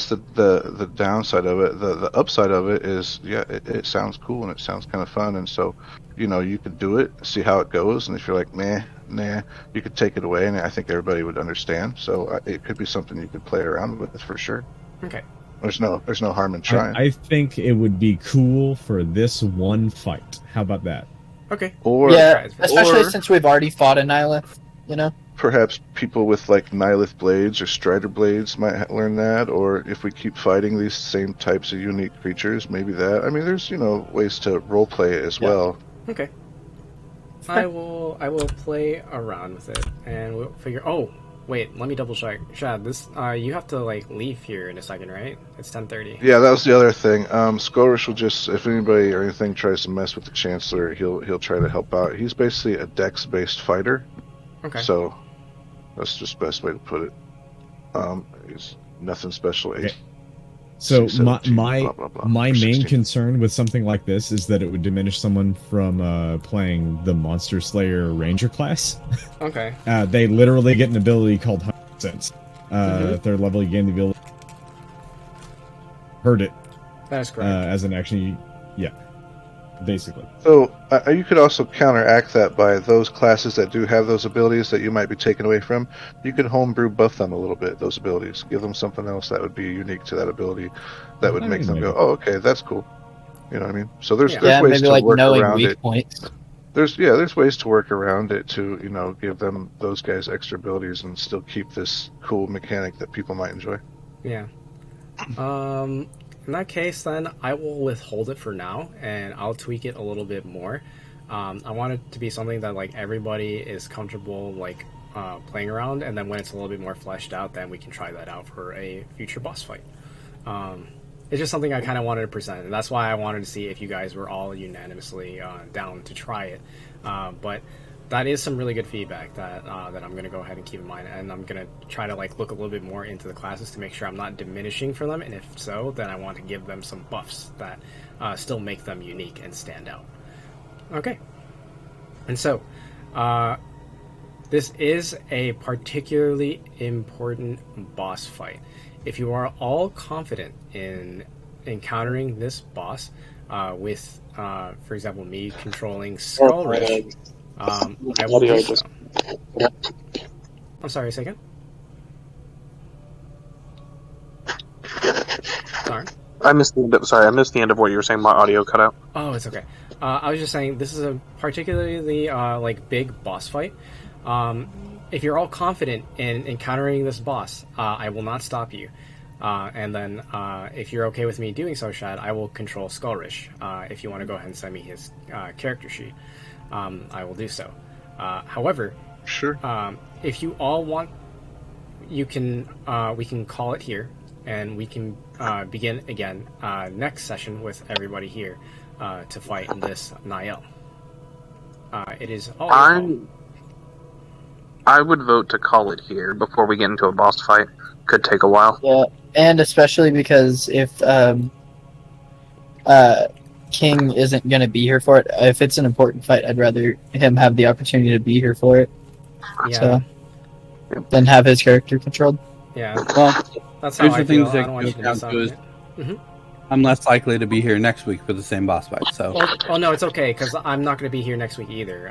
the downside of it. The upside of it is, yeah, it sounds cool and it sounds kind of fun, and so, you know, you could do it, see how it goes, and if you're like, nah, you could take it away, and I think everybody would understand. So it could be something you could play around with for sure. Okay. There's no harm in trying. I think it would be cool for this one fight. How about that? Okay. Or Yeah, especially since we've already fought a Nihilith, you know? perhaps people with like Nihilith blades or Strider blades might learn that, or if we keep fighting these same types of unique creatures, maybe that. I mean, there's, you know, ways to role play it as well. Okay. I will play around with it and we'll figure. Oh, wait, let me double check. Shad, this you have to like leave here in a second, right? It's 10:30. Yeah, that was the other thing. Skorish will just, if anybody or anything tries to mess with the Chancellor, he'll try to help out. He's basically a dex-based fighter. Okay. So that's just the best way to put it. He's nothing special. Okay. So my blah, blah, blah, main 16. concern with something like this is that it would diminish someone from playing the Monster Slayer Ranger class. Okay. They literally get an ability called 100%. Third level, you gain the ability. Heard it. That is correct. As an action, yeah, basically. So you could also counteract that by those classes that do have those abilities that you might be taken away from. You could homebrew buff them a little bit, those abilities. Give them something else that would be unique to that ability that would make them go, oh, okay, that's cool. You know what I mean? So there's ways maybe to like work knowing around weak it. points. There's ways to work around it to, you know, give them those guys extra abilities and still keep this cool mechanic that people might enjoy. Yeah. In that case, then I will withhold it for now, and I'll tweak it a little bit more. I want it to be something that like everybody is comfortable like playing around, and then when it's a little bit more fleshed out, then we can try that out for a future boss fight. it's just something I kind of wanted to present, and that's why I wanted to see if you guys were all unanimously down to try it. But that is some really good feedback that I'm going to go ahead and keep in mind, and I'm going to try to like look a little bit more into the classes to make sure I'm not diminishing for them, and if so, then I want to give them some buffs that still make them unique and stand out. Okay, and so this is a particularly important boss fight. If you are all confident in encountering this boss with, for example, me controlling Skullrich, I will do so. I'm sorry, a second. Sorry. I missed the end of what you were saying. My audio cut out. Oh, it's okay. I was just saying this is a particularly like big boss fight. If you're all confident in encountering this boss, I will not stop you. And then if you're okay with me doing so, Shad, I will control Skullrich. If you want to go ahead and send me his character sheet, I will do so. However, Sure. if you all want, you can we can call it here, and we can begin again next session with everybody here to fight this Niall. It is all. I would vote to call it here before we get into a boss fight. Could take a while. Yeah, and especially because if King isn't going to be here for it, if it's an important fight, I'd rather him have the opportunity to be here for it. Yeah. So, than have his character controlled. Yeah. Well, That's how here's I the feel. things I that don't want you to go down miss out to on is it. I'm less likely to be here next week for the same boss fight. So. Oh no, it's okay because I'm not going to be here next week either.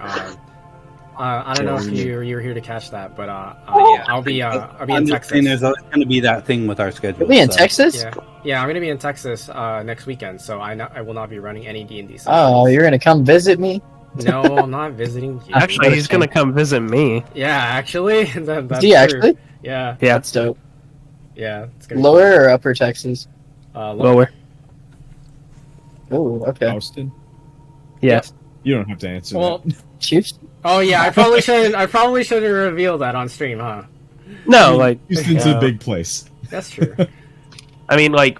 I don't know if you were here to catch that, but yeah, I'll be in Texas. There's going to be that thing with our schedule. You'll be in Texas? Yeah, I'm going to be in Texas next weekend, so I will not be running any D&D sessions. Oh, you're going to come visit me? No, I'm not visiting you. Actually, he's gonna come visit me. Yeah, actually, that's Is he true. actually? Yeah, That's dope. yeah. It's gonna Lower or upper Texas? be Lower. Oh, okay. Austin? Yes. You don't have to answer Well, that. Chiefs? oh yeah, I probably shouldn't reveal that on stream, huh? No, like Houston's a big place. That's true. I mean, like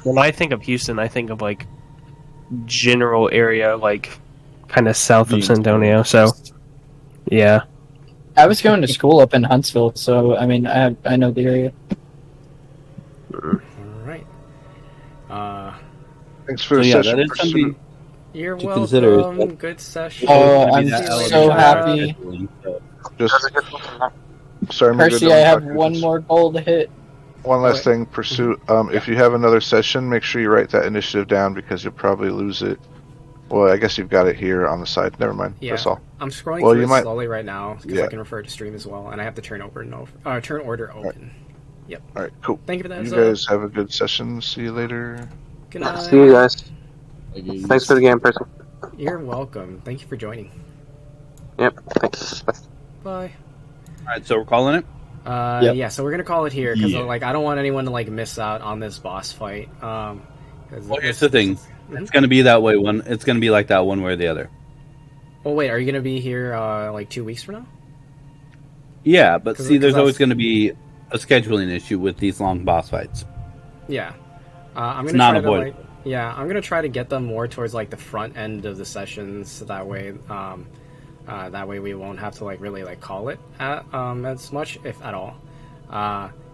when I think of Houston, I think of like general area, like kind of south of San Antonio. So, yeah. I was going to school up in Huntsville, so I mean, I know the area. All right. Thanks for the So, yeah, session. that is something You're to welcome. consider. Good session. Oh, I'm That so element. happy. Just sorry, Percy, I have one more goal to hit. One last thing, Pursuit. If you have another session, make sure you write that initiative down because you'll probably lose it. Well, I guess you've got it here on the side. Never mind. Yeah, That's all. I'm scrolling Well, through you it might- slowly right now because Yeah. I can refer to stream as well, and I have to turn order open. Yep. All right, cool. Thank you for that. You heads up. guys have a good session. See you later. Good night. See you guys. Thanks for the game, person. You're welcome. Thank you for joining. Yep. Thanks. Bye. Bye. All right, so we're calling it. Yep. Yeah, so we're gonna call it here because Yeah. like I don't want anyone to like miss out on this boss fight. Well, here's the thing. It's going to be that way. It's going to be like that one way or the other. Oh wait, are you gonna be here like 2 weeks from now? Yeah, but 'Cause- see, there's 'cause always that's- going to be a scheduling issue with these long boss fights. Yeah. I'm It's gonna not try to avoidable. like, yeah, I'm gonna try to get them more towards like the front end of the sessions, so that way we won't have to like really like call it as much, if at all.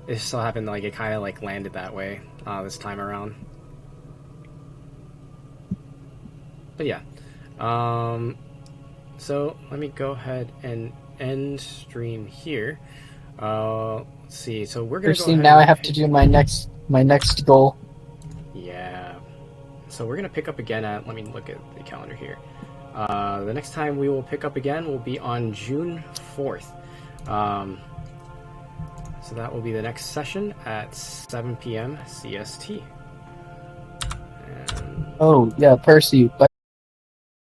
It just so happened like it kind of like landed that way this time around. But yeah, so let me go ahead and end stream here. Let's see. So we're gonna go Percy, ahead now I and have to do my next goal. Yeah. So we're gonna pick up again at. Let me look at the calendar here. The next time we will pick up again will be on June 4th. So that will be the next session at 7 p.m. CST. And Oh yeah, Percy.